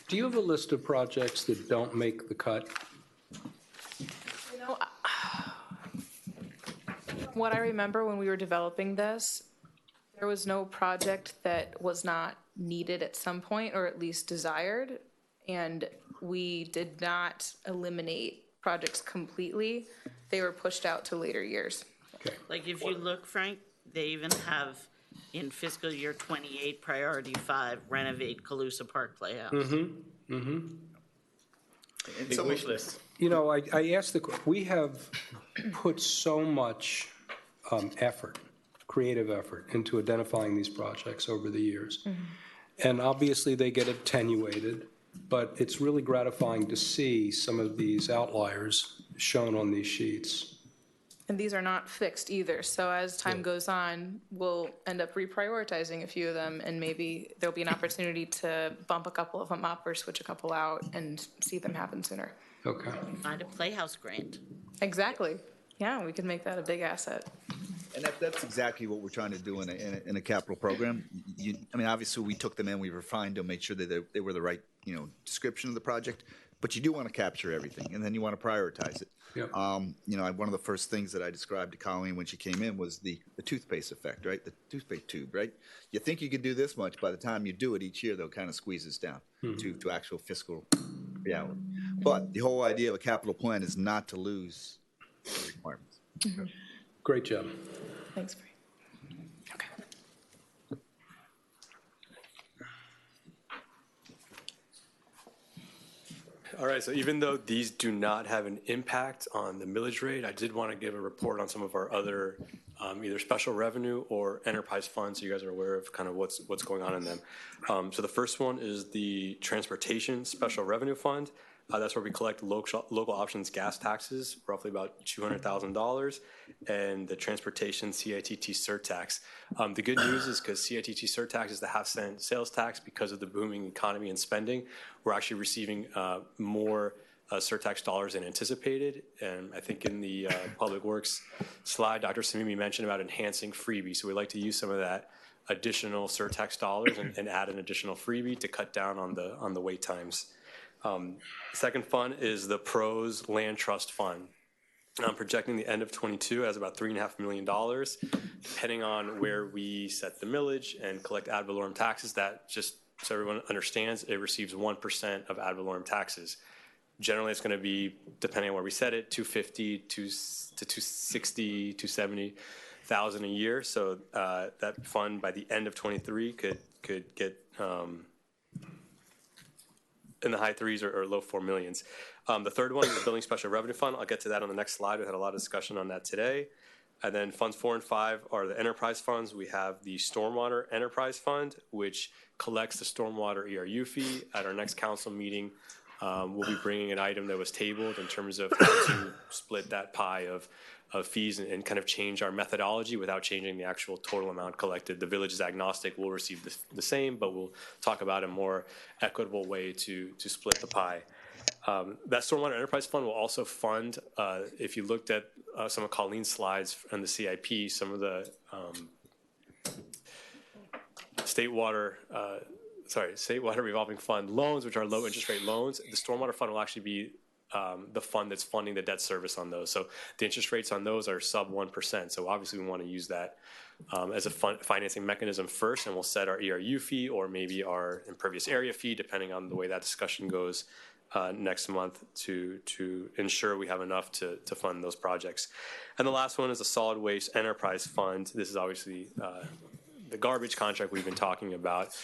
Speaker 13: Do you have a list of projects that don't make the cut?
Speaker 7: You know, what I remember when we were developing this, there was no project that was not needed at some point, or at least desired, and we did not eliminate projects completely. they were pushed out to later years.
Speaker 12: Like if you look, Frank, they even have in fiscal year 28, priority 5, renovate Calusa Park Playhouse.
Speaker 3: Big wish list.
Speaker 13: You know, I asked we have put so much effort, creative effort, into identifying these projects over the years. And obviously they get attenuated, but it's really gratifying to see some of these outliers shown on these sheets.
Speaker 7: And these are not fixed either. So as time goes on, we'll end up reprioritizing a few of them, and maybe there'll be an opportunity to bump a couple of them up or switch a couple out and see them happen sooner.
Speaker 13: Okay.
Speaker 12: Find a Playhouse grant.
Speaker 7: Exactly. Yeah, we could make that a big asset.
Speaker 4: And that's exactly what we're trying to do in a capital program. I mean, obviously, we took them in, we refined them, made sure that they were the right, description of the project. But you do want to capture everything, and then you want to prioritize it.
Speaker 13: Yep.
Speaker 4: One of the first things that I described to Colleen when she came in was the toothpaste effect, right? The toothpaste tube, right? You think you can do this much, by the time you do it each year, though, it kind of squeezes down to actual fiscal reality. But the whole idea of a capital plan is not to lose the requirements.
Speaker 13: Great job.
Speaker 7: Thanks, Frank.
Speaker 11: All right, so even though these do not have an impact on the millage rate, I did want to give a report on some of our other either special revenue or enterprise funds, so you guys are aware of kind of what's going on in them. So the first one is the Transportation Special Revenue Fund. That's where we collect local options gas taxes, roughly about $200,000, and the Transportation CITT surtax. The good news is because CITT surtax is the half-cent sales tax, because of the booming economy and spending, we're actually receiving more surtax dollars than anticipated. And I think in the Public Works slide, Dr. Samimi mentioned about enhancing freebie. So we'd like to use some of that additional surtax dollars and add an additional freebie to cut down on the wait times. Second fund is the PROS Land Trust Fund. I'm projecting the end of 22 as about $3.5 million, depending on where we set the millage and collect ad valorem taxes. That, just so everyone understands, it receives 1% of ad valorem taxes. Generally, it's going to be, depending on where we set it, $250,000 to $260,000, $270,000 a year. So that fund by the end of 23 could get in the high threes or low 4 millions. The third one is the Building Special Revenue Fund. I'll get to that on the next slide. We had a lot of discussion on that today. And then funds 4 and 5 are the enterprise funds. We have the Stormwater Enterprise Fund, which collects the stormwater ERU fee. At our next council meeting, we'll be bringing an item that was tabled in terms of how to split that pie of fees and kind of change our methodology without changing the actual total amount collected. The village is agnostic. We'll receive the same, but we'll talk about a more equitable way to split the pie. That Stormwater Enterprise Fund will also fund, if you looked at some of Colleen's slides on the CIP, some of the state water revolving fund loans, which are low interest rate loans. The Stormwater Fund will actually be the fund that's funding the debt service on those. So the interest rates on those are sub 1%. So obviously we want to use that as a financing mechanism first, and we'll set our ERU fee or maybe our impervious area fee, depending on the way that discussion goes next month, to ensure we have enough to fund those projects. And the last one is the Solid Waste Enterprise Fund. This is obviously the garbage contract we've been talking about,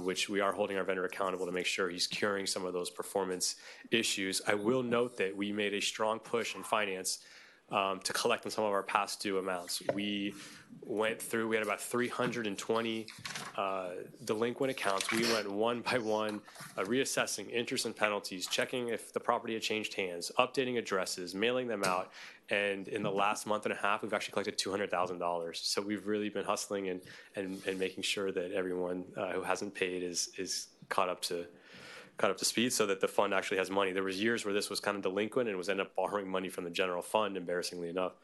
Speaker 11: which we are holding our vendor accountable to make sure he's curing some of those performance issues. I will note that we made a strong push in finance to collect on some of our past due amounts. We went through, we had about 320 delinquent accounts. We went one by one, reassessing interest and penalties, checking if the property had changed hands, updating addresses, mailing them out. And in the last month and a half, we've actually collected $200,000. So we've really been hustling and making sure that everyone who hasn't paid is caught up to speed, so that the fund actually has money. There was years where this was kind of delinquent and was ended up borrowing money from the general fund, embarrassingly enough.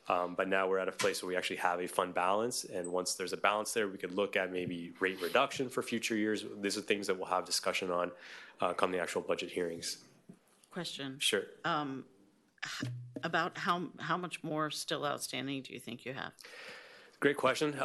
Speaker 11: But now we're at a place where we actually have a fund balance, and once there's a balance there, we could look at maybe rate reduction for future years. These are things that we'll have discussion on come the actual budget hearings.
Speaker 12: Question.
Speaker 11: Sure.
Speaker 12: About how much more still outstanding do you think you have?
Speaker 11: Great question.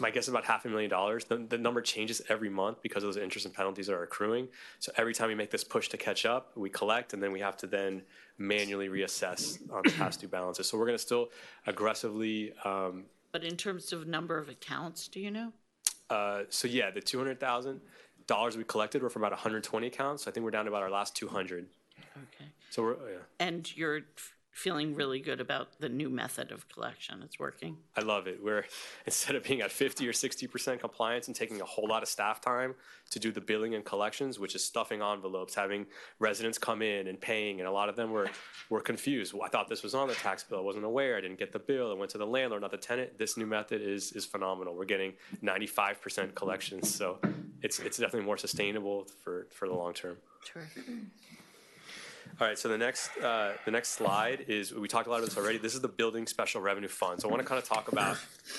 Speaker 3: my guess is about $500,000. The number changes every month because of those interest and penalties that are accruing. So every time we make this push to catch up, we collect, and then we have to then manually reassess on the past due balances. So we're going to still aggressively.
Speaker 12: But in terms of number of accounts, do you know?
Speaker 3: So yeah, the $200,000 we collected were from about 120 accounts. I think we're down to about our last 200.
Speaker 12: Okay.
Speaker 3: So we're
Speaker 12: And you're feeling really good about the new method of collection. It's working.
Speaker 3: I love it. We're instead of being at 50 or 60% compliance and taking a whole lot of staff time to do the billing and collections, which is stuffing envelopes, having residents come in and paying, and a lot of them were confused. Well, I thought this was on the tax bill. I wasn't aware. I didn't get the bill. I went to the landlord, not the tenant. This new method is phenomenal. We're getting 95% collections, so it's definitely more sustainable for the long term.
Speaker 12: Sure.
Speaker 3: All right, so the next slide is, we talked a lot about this already. This is the Building Special Revenue Fund. So I want to kind of talk about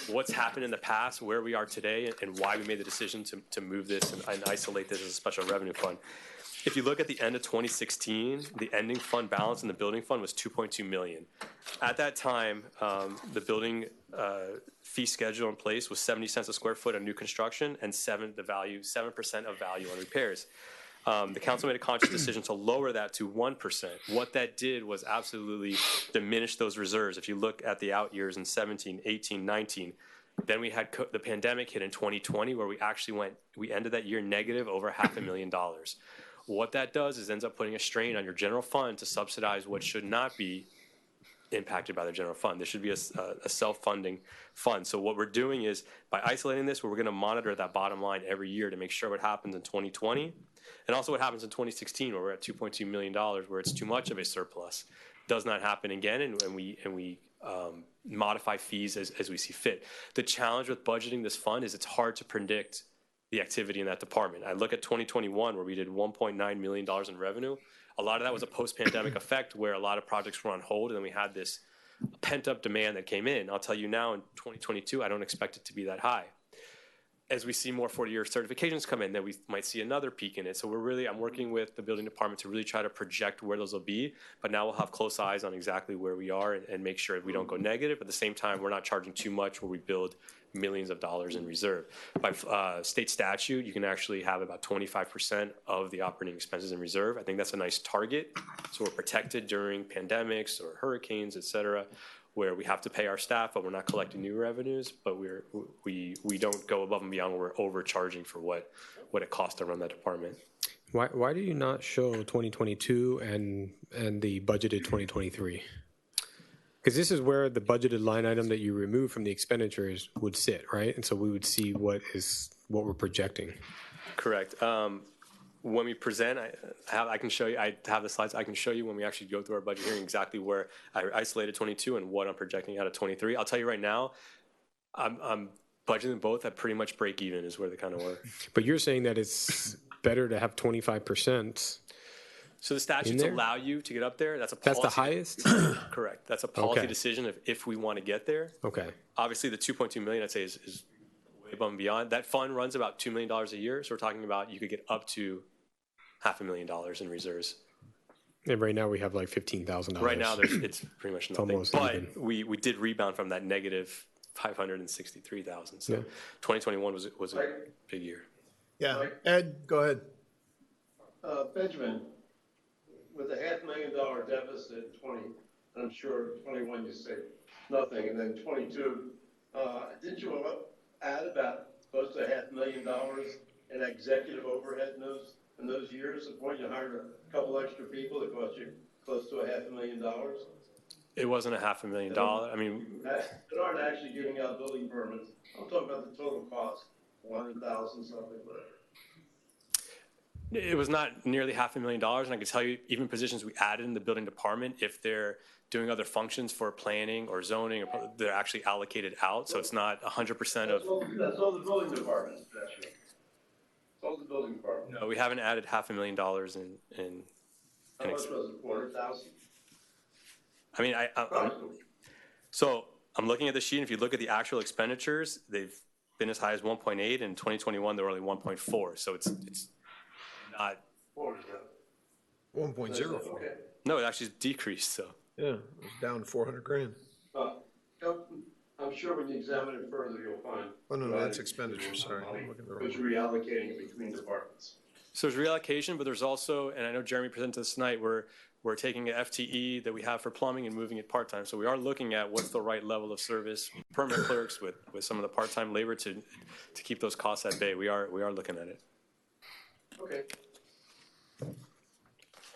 Speaker 3: what's happened in the past, where we are today, and why we made the decision to move this and isolate this as a special revenue fund. If you look at the end of 2016, the ending fund balance in the building fund was $2.2 million. At that time, the building fee schedule in place was 70 cents a square foot on new construction and 7% of value on repairs. The council made a conscious decision to lower that to 1%. What that did was absolutely diminish those reserves. If you look at the out years in 17, 18, 19, then we had the pandemic hit in 2020, where we ended that year negative over $500,000. What that does is ends up putting a strain on your general fund to subsidize what should not be impacted by the general fund. This should be a self-funding fund. So what we're doing is, by isolating this, we're going to monitor that bottom line every year to make sure what happens in 2020 and also what happens in 2016, where we're at $2.2 million, where it's too much of a surplus. Does not happen again, and we modify fees as we see fit. The challenge with budgeting this fund is it's hard to predict the activity in that department. I look at 2021, where we did $1.9 million in revenue. A lot of that was a post-pandemic effect, where a lot of projects were on hold, and then we had this pent-up demand that came in. I'll tell you now, in 2022, I don't expect it to be that high. As we see more 40-year certifications come in, then we might see another peak in it. So I'm working with the building department to really try to project where those will be, but now we'll have close eyes on exactly where we are and make sure we don't go negative. At the same time, we're not charging too much where we build millions of dollars in reserve. By state statute, you can actually have about 25% of the operating expenses in reserve. I think that's a nice target. So we're protected during pandemics or hurricanes, et cetera, where we have to pay our staff, but we're not collecting new revenues, but we don't go above and beyond where we're overcharging for what it costs to run that department. Why do you not show 2022 and the budgeted 2023? Because this is where the budgeted line item that you remove from the expenditures would sit, right? And so we would see what we're projecting. Correct. When we present, I can show you. I have the slides. I can show you when we actually go through our budget hearing exactly where I isolated 22 and what I'm projecting out of 23. I'll tell you right now, I'm budgeting both at pretty much break even is where they kind of were.
Speaker 9: But you're saying that it's better to have 25%.
Speaker 3: So the statutes allow you to get up there. That's
Speaker 9: the highest?
Speaker 3: Correct. That's a policy decision of if we want to get there.
Speaker 9: Okay.
Speaker 3: Obviously, the 2.2 million, I'd say, is way above and beyond. That fund runs about $2 million a year. So we're talking about you could get up to $500,000 in reserves.
Speaker 9: And right now we have like $15,000.
Speaker 3: Right now it's pretty much nothing.
Speaker 9: Almost
Speaker 3: but
Speaker 9: even.
Speaker 3: we did rebound from that negative 563,000. So 2021 was a big year.
Speaker 2: Yeah. Ed, go ahead.
Speaker 6: Benjamin, with a $500,000 deficit in 20, and I'm sure 21 you say nothing, and then 22, didn't you add about close to $500,000 in executive overhead in those years? At the point you hired a couple extra people that cost you close to $500,000.
Speaker 3: It wasn't $500,000. I mean,
Speaker 6: that aren't actually giving out building permits. I'm talking about the total cost, 100,000 something, whatever.
Speaker 3: It was not nearly $500,000, and I can tell you, even positions we added in the building department, if they're doing other functions for planning or zoning, they're actually allocated out. So it's not 100% of.
Speaker 6: That's all the building department. That's all the building department.
Speaker 3: No, we haven't added $500,000 in.
Speaker 6: How much was it? 400,000.
Speaker 3: I mean, so I'm looking at the sheet. And if you look at the actual expenditures, they've been as high as 1.8. In 2021, they were only 1.4. So it's not
Speaker 2: 1.04.
Speaker 3: No, it actually decreased. So
Speaker 2: yeah, it was down $400,000.
Speaker 6: I'm I'm sure when you examine it further, you'll find.
Speaker 2: Oh, no, that's expenditure, sorry. I'm looking at the wrong
Speaker 6: But you're reallocating it between departments.
Speaker 11: So there's reallocation, but there's also, and I know Jeremy presented this tonight, we're taking an FTE that we have for plumbing and moving it part-time. So we are looking at what's the right level of service, permanent clerks with some of the part-time labor to keep those costs at bay. We are looking at it.
Speaker 6: Okay.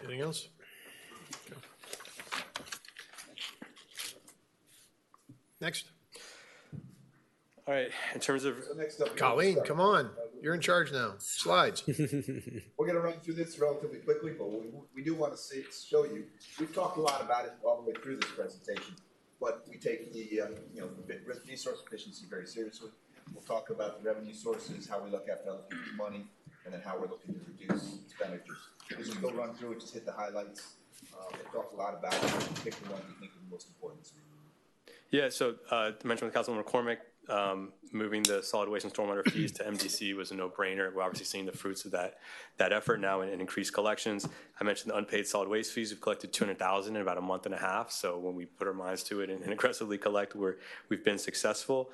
Speaker 2: Anything else? Okay. Next.
Speaker 11: All right, in terms of...
Speaker 10: So next up,
Speaker 2: Colleen, come on. You're in charge now. Slides.
Speaker 10: We're going to run through this relatively quickly, but we do want to show you. We've talked a lot about it all the way through this presentation, but we take the resource efficiency very seriously. We'll talk about the revenue sources, how we look after other people's money, and then how we're looking to reduce expenditures. We'll just go run through it, just hit the highlights. We've talked a lot about it. Pick the one we think are the most important.
Speaker 11: Yeah, so to mention with Councilman McCormick, moving the solid waste and stormwater fees to MDC was a no-brainer. We're obviously seeing the fruits of that effort now in increased collections. I mentioned the unpaid solid waste fees. We've collected $200,000 in about a month and a half. So when we put our minds to it and aggressively collect, we've been successful.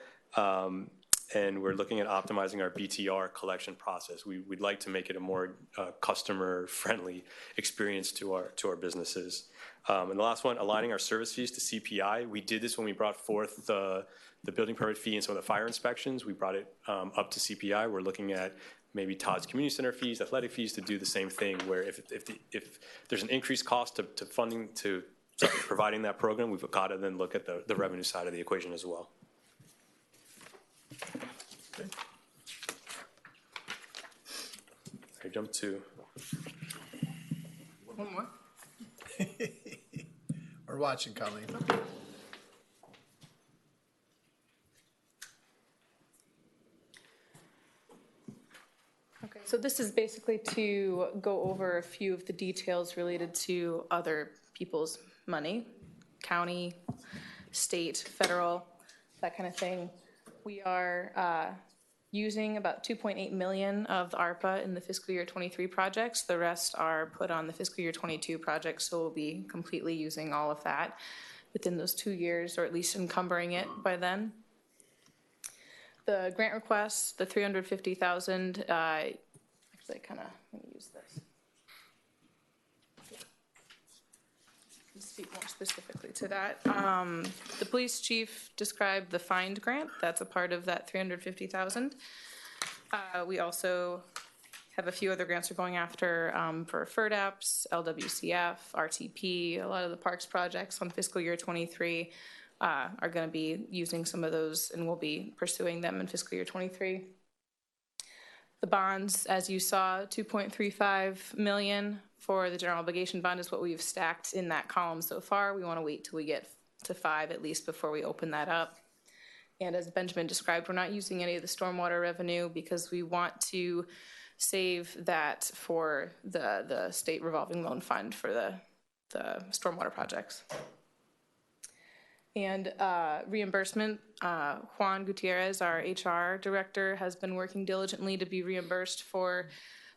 Speaker 11: And we're looking at optimizing our BTR collection process. We'd like to make it a more customer-friendly experience to our businesses. And the last one, aligning our service fees to CPI. We did this when we brought forth the building permit fee and some of the fire inspections. We brought it up to CPI. We're looking at maybe Todd's community center fees, athletic fees to do the same thing, where if there's an increased cost to funding to providing that program, we've got to then look at the revenue side of the equation as well. Okay. I jump to
Speaker 1: one more.
Speaker 2: We're watching, Colleen.
Speaker 7: Okay, so this is basically to go over a few of the details related to other people's money, county, state, federal, that kind of thing. We are using about 2.8 million of the ARPA in the fiscal year 23 projects. The rest are put on the fiscal year 22 projects, so we'll be completely using all of that within those 2 years, or at least encumbering it by then. The grant requests, the 350,000, actually let me use this. Speak more specifically to that. The police chief described the find grant. That's a part of that 350,000. We also have a few other grants we're going after for FERDAPS, LWCF, RTP. A lot of the parks projects on fiscal year 23 are going to be using some of those, and we'll be pursuing them in fiscal year 23. The bonds, as you saw, 2.35 million for the general obligation bond is what we've stacked in that column so far. We want to wait till we get to 5 at least before we open that up. And as Benjamin described, we're not using any of the stormwater revenue because we want to save that for the state revolving loan fund for the stormwater projects. And reimbursement, Juan Gutierrez, our HR director, has been working diligently to be reimbursed for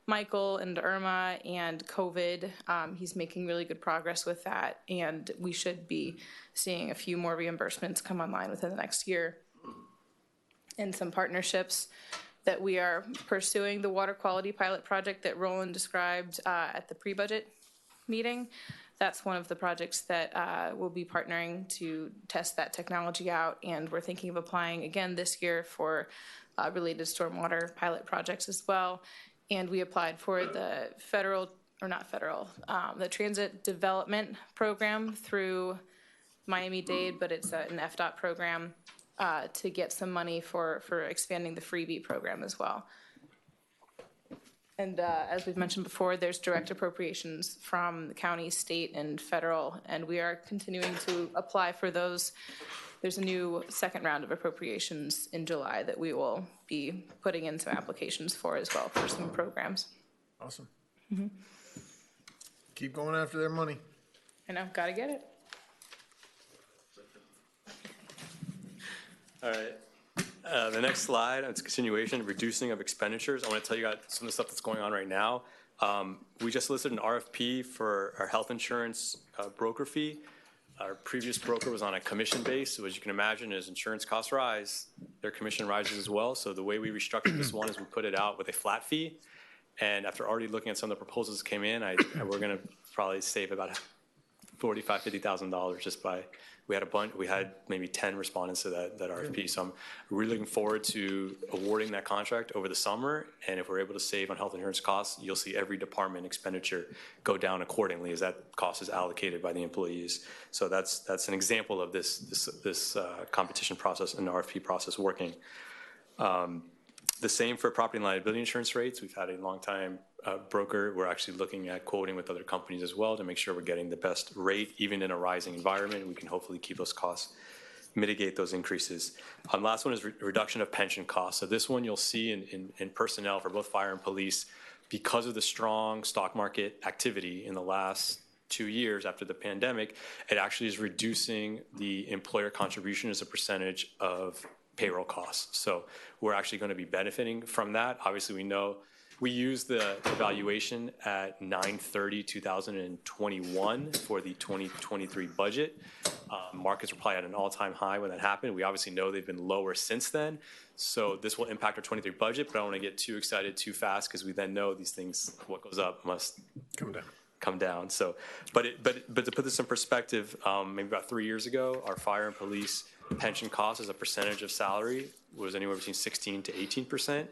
Speaker 7: Michael and Irma and COVID. He's making really good progress with that, and we should be seeing a few more reimbursements come online within the next year. And some partnerships that we are pursuing, the water quality pilot project that Roland described at the pre-budget meeting. That's one of the projects that we'll be partnering to test that technology out, and we're thinking of applying again this year for related stormwater pilot projects as well. And we applied for the the Transit Development Program through Miami-Dade, but it's an FDOT program to get some money for expanding the freebie program as well. And as we've mentioned before, there's direct appropriations from the county, state, and federal, and we are continuing to apply for those. There's a new second round of appropriations in July that we will be putting in some applications for as well for some programs.
Speaker 2: Awesome. Mm-hmm. Keep going after their money.
Speaker 7: I know, gotta get it.
Speaker 11: All right. The next slide, it's a continuation, reducing of expenditures. I want to tell you guys some of the stuff that's going on right now. We just listed an RFP for our health insurance broker fee. Our previous broker was on a commission base, so as you can imagine, as insurance costs rise, their commission rises as well. So the way we restructured this one is we put it out with a flat fee. And after already looking at some of the proposals that came in, we're going to probably save about $45,000, $50,000 just by, we had maybe 10 respondents to that RFP. So I'm really looking forward to awarding that contract over the summer. And if we're able to save on health insurance costs, you'll see every department expenditure go down accordingly as that cost is allocated by the employees. So that's an example of this competition process and RFP process working. The same for property and liability insurance rates. We've had a long time broker. We're actually looking at quoting with other companies as well to make sure we're getting the best rate, even in a rising environment. We can hopefully keep those costs, mitigate those increases. Last one is reduction of pension costs. So this one you'll see in personnel for both fire and police. Because of the strong stock market activity in the last 2 years after the pandemic, it actually is reducing the employer contribution as a percentage of payroll costs. So we're actually going to be benefiting from that. Obviously, we know we used the evaluation at 9/30/2021 for the 2023 budget. Markets were probably at an all-time high when that happened. We obviously know they've been lower since then. So this will impact our 23 budget, but I don't want to get too excited too fast because we then know these things, what goes up must come down. So, but to put this in perspective, maybe about 3 years ago, our fire and police pension costs as a percentage of salary was anywhere between 16 to 18%,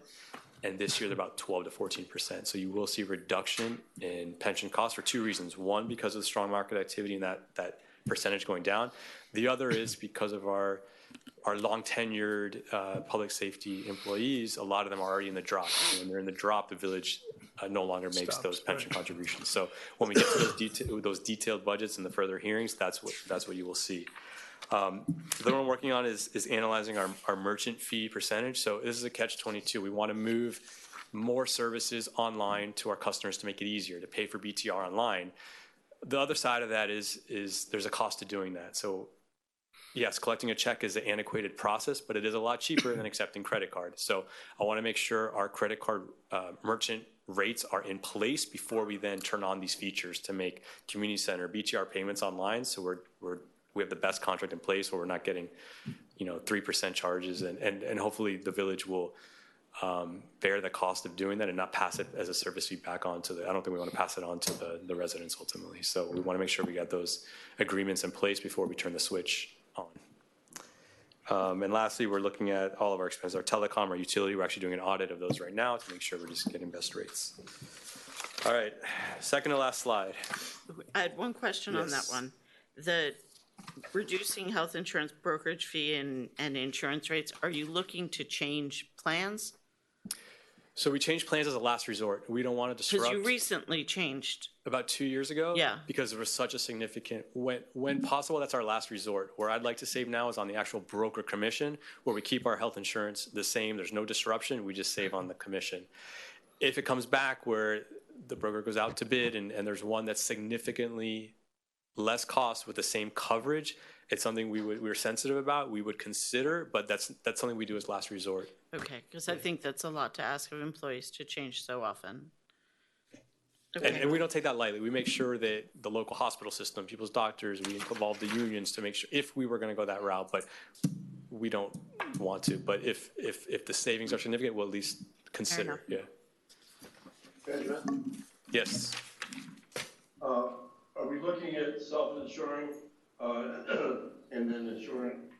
Speaker 11: and this year they're about 12 to 14%. So you will see a reduction in pension costs for two reasons. One, because of the strong market activity and that percentage going down. The other is because of our long tenured public safety employees. A lot of them are already in the drop. And when they're in the drop, the village no longer makes those pension contributions. So when we get to those detailed budgets and the further hearings, that's what you will see. The other one I'm working on is analyzing our merchant fee percentage. So this is a catch-22. We want to move more services online to our customers to make it easier to pay for BTR online. The other side of that is there's a cost to doing that. So yes, collecting a check is an antiquated process, but it is a lot cheaper than accepting credit cards. So I want to make sure our credit card merchant rates are in place before we then turn on these features to make community center BTR payments online. So we have the best contract in place where we're not getting, 3% charges, and hopefully the village will bear the cost of doing that and not pass it as a service fee back on to I don't think we want to pass it on to the residents ultimately. So we want to make sure we got those agreements in place before we turn the switch on. And lastly, we're looking at all of our expenses, our telecom, our utility. We're actually doing an audit of those right now to make sure we're just getting best rates. All right, second to last slide.
Speaker 12: I had one question on that one. The reducing health insurance brokerage fee and insurance rates, are you looking to change plans?
Speaker 11: So we changed plans as a last resort. We don't want to disrupt.
Speaker 12: Because you recently changed.
Speaker 11: About 2 years ago?
Speaker 12: Yeah.
Speaker 11: Because there was such a significant, when possible, that's our last resort. Where I'd like to save now is on the actual broker commission, where we keep our health insurance the same. There's no disruption. We just save on the commission. If it comes back where the broker goes out to bid and there's one that's significantly less cost with the same coverage, it's something we're sensitive about. We would consider, but that's something we do as last resort.
Speaker 12: Okay, because I think that's a lot to ask of employees to change so often. Okay.
Speaker 11: And we don't take that lightly. We make sure that the local hospital system, people's doctors, we involve the unions to make sure if we were going to go that route, but we don't want to. But if the savings are significant, we'll at least consider. Yeah.
Speaker 6: Benjamin?
Speaker 11: Yes.
Speaker 6: Are we looking at self-insuring and then insuring,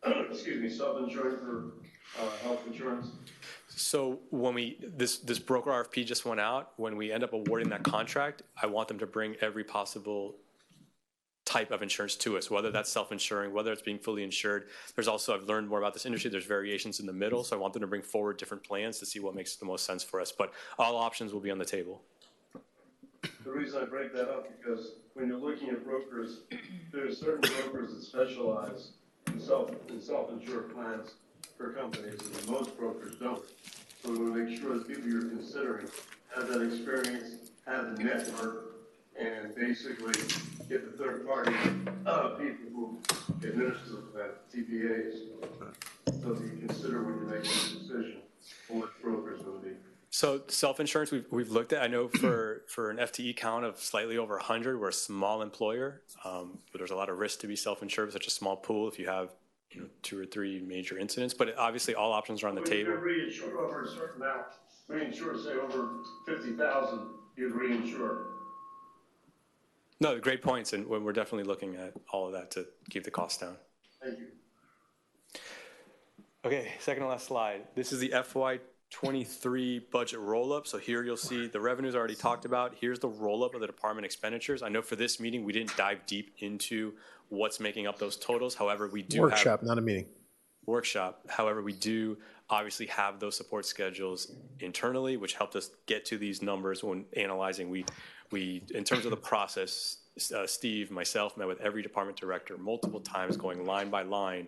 Speaker 6: self-insuring for health insurance?
Speaker 11: So when this broker RFP just went out, when we end up awarding that contract, I want them to bring every possible type of insurance to us, whether that's self-insuring, whether it's being fully insured. There's also, I've learned more about this industry, there's variations in the middle, so I want them to bring forward different plans to see what makes the most sense for us. But all options will be on the table.
Speaker 6: The reason I break that up because when you're looking at brokers, there's certain brokers that specialize in self-insured plans for companies, and most brokers don't. So we want to make sure that people you're considering have that experience, have the network, and basically get the third-party people who administer that TPAs, so that you consider when you're making a decision on what broker's going to be.
Speaker 11: So self-insurance, we've looked at, I know for an FTE count of slightly over 100, we're a small employer, but there's a lot of risk to be self-insured with such a small pool if you have 2 or 3 major incidents, but obviously all options are on the table.
Speaker 6: You reinsure over a certain amount, reinsure say over 50,000, you'd reinsure.
Speaker 11: No, great points, and we're definitely looking at all of that to keep the costs down.
Speaker 6: Thank you.
Speaker 11: Okay, second to last slide. This is the FY23 budget roll-up. So here you'll see the revenues already talked about. Here's the roll-up of the department expenditures. I know for this meeting, we didn't dive deep into what's making up those totals. However, we do
Speaker 2: Workshop, not a meeting.
Speaker 11: Workshop. However, we do obviously have those support schedules internally, which helped us get to these numbers when analyzing. We in terms of the process, Steve, myself, met with every department director multiple times, going line by line,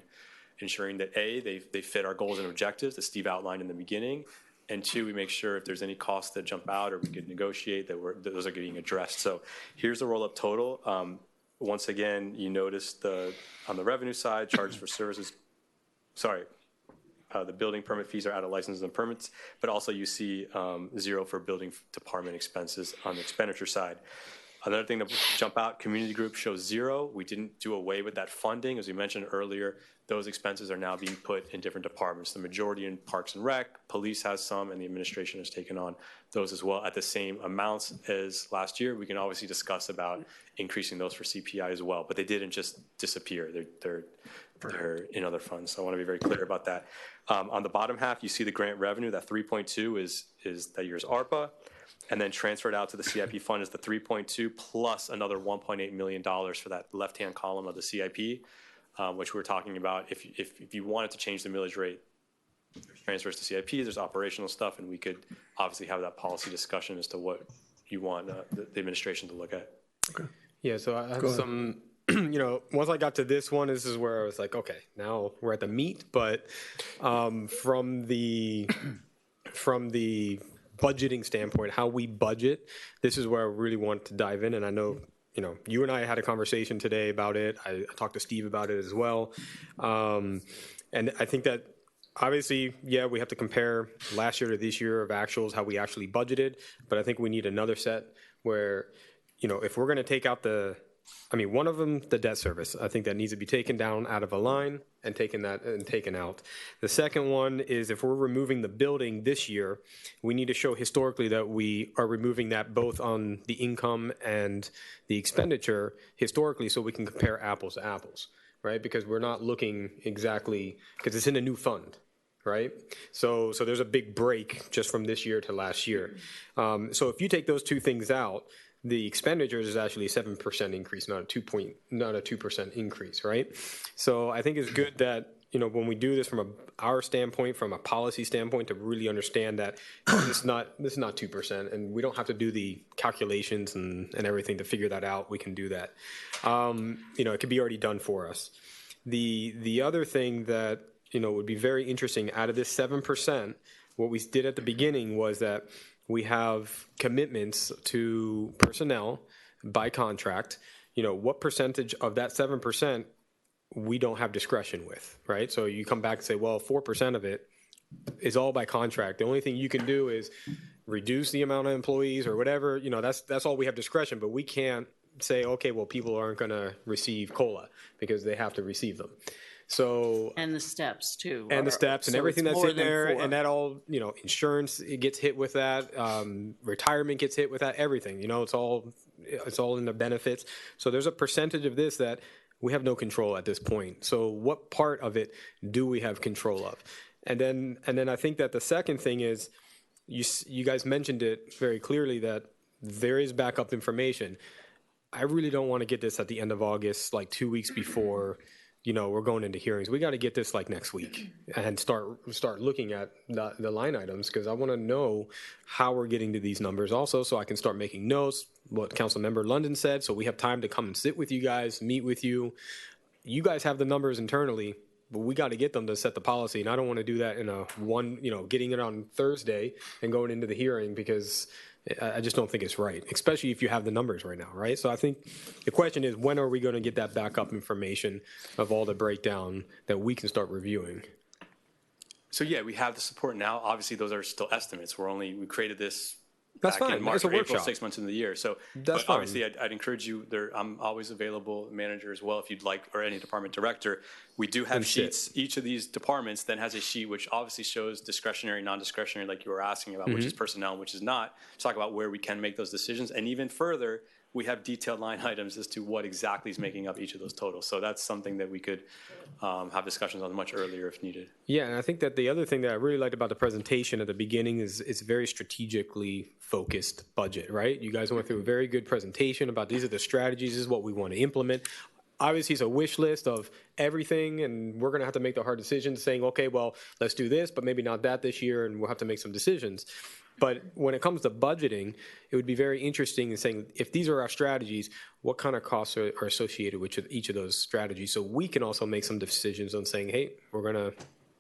Speaker 11: ensuring that A, they fit our goals and objectives that Steve outlined in the beginning, and 2, we make sure if there's any costs that jump out or we could negotiate that those are getting addressed. So here's the roll-up total. Once again, you notice on the revenue side, charges for services, the building permit fees are out of licenses and permits, but also you see 0 for building department expenses on the expenditure side. Another thing that will jump out, community group shows 0. We didn't do away with that funding. As we mentioned earlier, those expenses are now being put in different departments. The majority in Parks and Rec, police has some, and the administration has taken on those as well at the same amounts as last year. We can obviously discuss about increasing those for CPI as well, but they didn't just disappear. They're in other funds. So I want to be very clear about that. On the bottom half, you see the grant revenue. That 3.2 is that year's ARPA. And then transferred out to the CIP fund is the 3.2 plus another $1.8 million for that left-hand column of the CIP, which we're talking about. If you wanted to change the millage rate, there's transfers to CIP, there's operational stuff, and we could obviously have that policy discussion as to what you want the administration to look at.
Speaker 2: Okay.
Speaker 3: Yeah, so I have some, once I got to this one, this is where I was like, okay, now we're at the meat, but from the budgeting standpoint, how we budget, this is where I really want to dive in. And I know, you and I had a conversation today about it. I talked to Steve about it as well. And I think that obviously, yeah, we have to compare last year to this year of actuals, how we actually budgeted. But I think we need another set where, if we're going to take out one of them, the debt service, I think that needs to be taken down out of a line and taken out. The second one is if we're removing the building this year, we need to show historically that we are removing that both on the income and the expenditure historically, so we can compare apples to apples, right? Because we're not looking exactly, because it's in a new fund, right? So there's a big break just from this year to last year. So if you take those two things out, the expenditures is actually a 7% increase, not a 2% increase, right? So I think it's good that, when we do this from our standpoint, from a policy standpoint, to really understand that this is not 2%, and we don't have to do the calculations and everything to figure that out. We can do that. It could be already done for us. The other thing that, would be very interesting out of this 7%, what we did at the beginning was that we have commitments to personnel by contract. What percentage of that 7% we don't have discretion with, right? So you come back and say, well, 4% of it is all by contract. The only thing you can do is reduce the amount of employees or whatever. That's all we have discretion, but we can't say, okay, well, people aren't going to receive COLA because they have to receive them. So
Speaker 12: and the steps too,
Speaker 3: and the steps and everything that's in there, and that all insurance, it gets hit with that, retirement gets hit with that, everything. It's all in the benefits. So there's a percentage of this that we have no control at this point. So what part of it do we have control of? And then I think that the second thing is you guys mentioned it very clearly that there is backup information. I really don't want to get this at the end of August, like 2 weeks before. We're going into hearings. We got to get this like next week and start looking at the line items, because I want to know how we're getting to these numbers also, so I can start making notes, what Councilmember London said, so we have time to come and sit with you guys, meet with you. You guys have the numbers internally, but we got to get them to set the policy, and I don't want to do that in getting it on Thursday and going into the hearing, because I just don't think it's right, especially if you have the numbers right now, right? So I think the question is, when are we going to get that backup information of all the breakdown that we can start reviewing?
Speaker 11: So yeah, we have the support now. Obviously, those are still estimates. We created this
Speaker 3: That's
Speaker 11: back
Speaker 3: fine.
Speaker 11: in March
Speaker 3: It's a
Speaker 11: or April,
Speaker 3: workshop.
Speaker 11: 6 months into the year. So,
Speaker 3: That's
Speaker 11: but obviously,
Speaker 3: fine.
Speaker 11: I'd encourage you. I'm always available, manager as well, if you'd like, or any department director. We do have
Speaker 3: Then sit.
Speaker 11: sheets. Each of these departments then has a sheet which obviously shows discretionary, non-discretionary, like you were asking about, which is personnel and which is not. To talk about where we can make those decisions, and even further, we have detailed line items as to what exactly is making up each of those totals. So that's something that we could have discussions on much earlier if needed.
Speaker 3: Yeah, and I think that the other thing that I really liked about the presentation at the beginning is it's very strategically focused budget, right? You guys went through a very good presentation about these are the strategies, this is what we want to implement. Obviously, it's a wish list of everything, and we're going to have to make the hard decisions saying, okay, well, let's do this, but maybe not that this year, and we'll have to make some decisions. But when it comes to budgeting, it would be very interesting in saying, if these are our strategies, what kind of costs are associated with each of those strategies? So we can also make some decisions on saying, hey, we're going to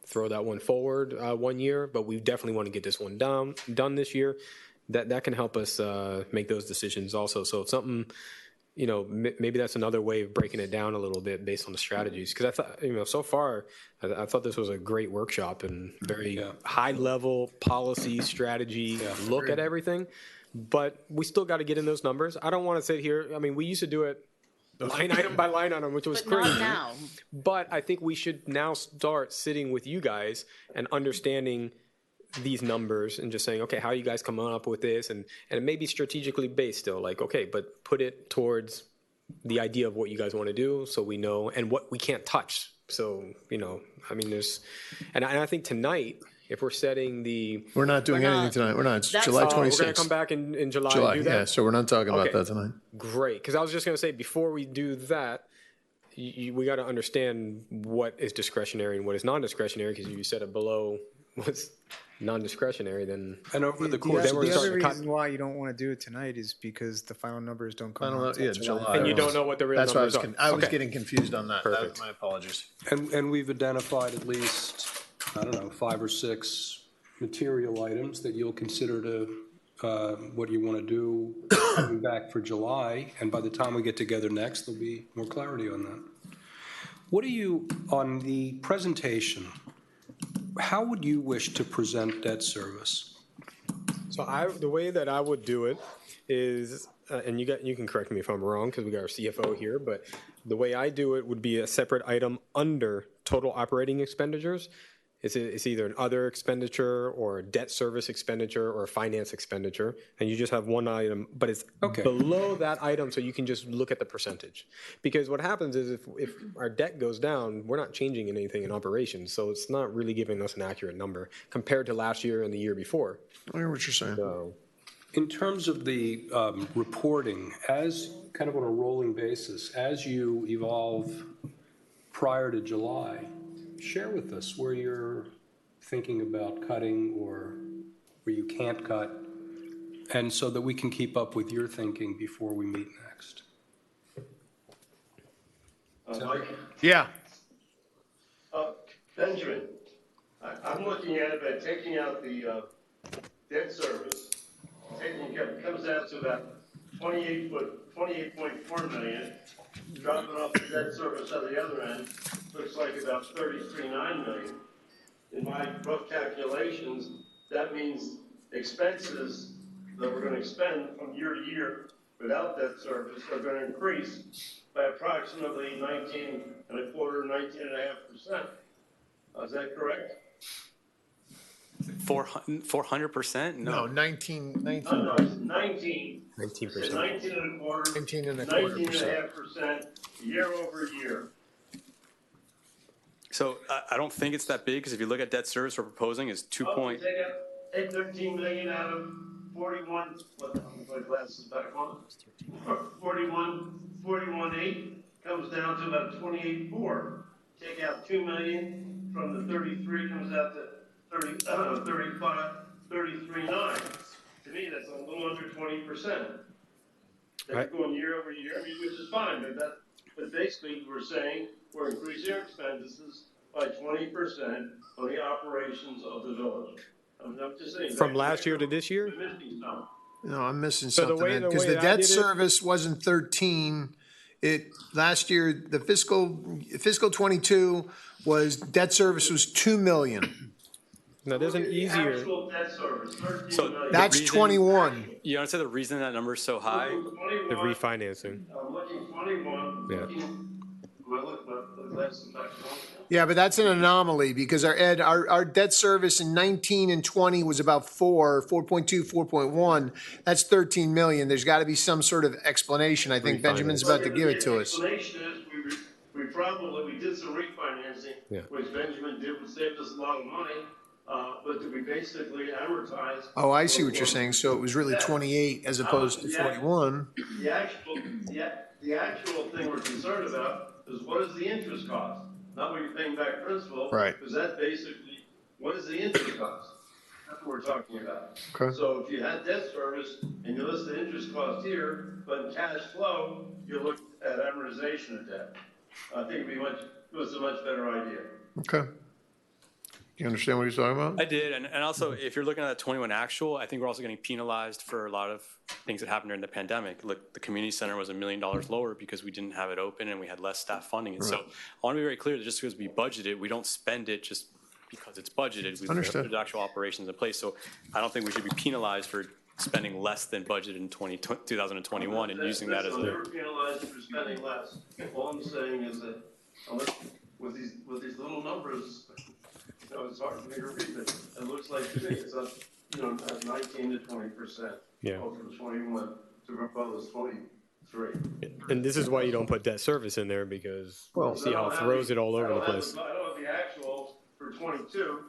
Speaker 3: throw that one forward 1 year, but we definitely want to get this one done this year. That can help us make those decisions also. So if something, maybe that's another way of breaking it down a little bit based on the strategies. Because I thought, so far, I thought this was a great workshop and very high level policy strategy look at everything. But we still got to get in those numbers. I don't want to sit here. I mean, we used to do it line item by line item, which was crazy.
Speaker 12: Not now.
Speaker 3: But I think we should now start sitting with you guys and understanding these numbers and just saying, okay, how are you guys coming up with this? And it may be strategically based still, like, okay, but put it towards the idea of what you guys want to do so we know, and what we can't touch. So, I mean, and I think tonight, if we're setting
Speaker 2: We're not doing anything tonight. We're not. It's July 26th.
Speaker 3: We're going to come back in July and do that?
Speaker 2: Yeah, so we're not talking about that tonight.
Speaker 3: Great. Because I was just going to say, before we do that, we got to understand what is discretionary and what is non-discretionary, because you said it below what's non-discretionary, then.
Speaker 8: And over the course, the other reason why you don't want to do it tonight is because the final numbers don't come out until July.
Speaker 3: And you don't know what the real numbers are.
Speaker 2: I was getting confused on that.
Speaker 3: Perfect.
Speaker 2: My apologies.
Speaker 13: And we've identified at least, 5 or 6 material items that you'll consider to what you want to do coming back for July. And by the time we get together next, there'll be more clarity on that. What do you, on the presentation, how would you wish to present debt service?
Speaker 3: So the way that I would do it is, and you can correct me if I'm wrong because we got our CFO here, but the way I do it would be a separate item under total operating expenditures. It's either an other expenditure or a debt service expenditure or a finance expenditure, and you just have one item, but it's below that item, so you can just look at the percentage. Because what happens is if our debt goes down, we're not changing anything in operations, so it's not really giving us an accurate number compared to last year and the year before.
Speaker 2: I hear what you're saying.
Speaker 3: So,
Speaker 13: in terms of the reporting, as kind of on a rolling basis, as you evolve prior to July, share with us where you're thinking about cutting or where you can't cut, and so that we can keep up with your thinking before we meet next.
Speaker 6: Mike?
Speaker 2: Yeah.
Speaker 6: Benjamin, I'm looking at it by taking out the debt service. It comes out to about 28.4 million. Dropping off the debt service on the other end looks like about 33.9 million. In my rough calculations, that means expenses that we're going to expend from year to year without debt service are going to increase by approximately 19.25%, 19.5%. Is that correct?
Speaker 11: 400%?
Speaker 2: No, 19.
Speaker 6: No, it's 19.
Speaker 3: 19%.
Speaker 6: 19.25% year over year.
Speaker 11: So I don't think it's that big, because if you look at debt service we're proposing is 2 point.
Speaker 6: Take 13 million out of 41. My glasses back on. 41.8 comes down to about 28.4. Take out 2 million from the 33 comes out to 35, 33.9. To me, that's a little under 20%. That's going year over year, which is fine, but basically we're saying we're increasing our expenses by 20% on the operations of the village. I'm just saying.
Speaker 3: From last year to this year?
Speaker 2: No, I'm missing
Speaker 3: So the
Speaker 2: something,
Speaker 3: way
Speaker 2: because the
Speaker 3: that I
Speaker 2: debt
Speaker 3: did it-
Speaker 2: service wasn't 13. Last year, the fiscal 22 debt service was 2 million.
Speaker 3: Now, there's an easier.
Speaker 6: Actual debt service, 13
Speaker 11: So
Speaker 6: million.
Speaker 2: That's 21.
Speaker 11: You want to say the reason that number is so high?
Speaker 3: The refinancing.
Speaker 6: I'm looking 21,
Speaker 3: Yeah.
Speaker 2: Yeah, but that's an anomaly because our debt service in 19 and 20 was about 4.2, 4.1. That's 13 million. There's got to be some sort of explanation. I think Benjamin's about to give it to us.
Speaker 6: The explanation is we did some refinancing, which Benjamin did, which saved us a lot of money, but we basically amortized.
Speaker 2: Oh, I see what you're saying. So it was really 28 as opposed to 41.
Speaker 6: The actual thing we're concerned about is what is the interest cost? Not what you're paying back principal.
Speaker 2: Right.
Speaker 6: Because that basically, what is the interest cost? That's what we're talking about.
Speaker 2: Okay.
Speaker 6: So if you had debt service and you list the interest cost here, but in cash flow, you look at amortization of debt. I think it was a much better idea.
Speaker 2: Okay. You understand what he's talking about?
Speaker 11: I did, and also if you're looking at a 21 actual, I think we're also getting penalized for a lot of things that happened during the pandemic. Look, the community center was $1 million lower because we didn't have it open and we had less staff funding. And so I want to be very clear that just because we budgeted, we don't spend it just because it's budgeted. We put the actual operations in place. So I don't think we should be penalized for spending less than budgeted in 2021 and using that as a.
Speaker 6: Never penalized for spending less. All I'm saying is that with these little numbers. It's hard for me to read it. It looks like to me it's up, at 19 to 20%.
Speaker 3: Yeah.
Speaker 6: From 21 to propose 23.
Speaker 3: And this is why you don't put debt service in there because you see how it throws it all over the place.
Speaker 6: I don't have the actual for 22.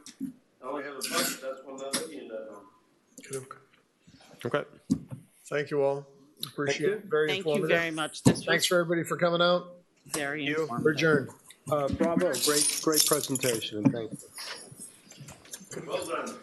Speaker 6: I only have the budget. That's when I'm looking at that number.
Speaker 3: Okay.
Speaker 2: Thank you all. Appreciate it. Very
Speaker 12: Thank
Speaker 2: informative.
Speaker 12: you very much.
Speaker 2: Thanks for everybody for coming out.
Speaker 12: Very
Speaker 2: We're
Speaker 12: informative.
Speaker 2: adjourned.
Speaker 13: Bravo, great presentation, and thank you.
Speaker 6: Well done.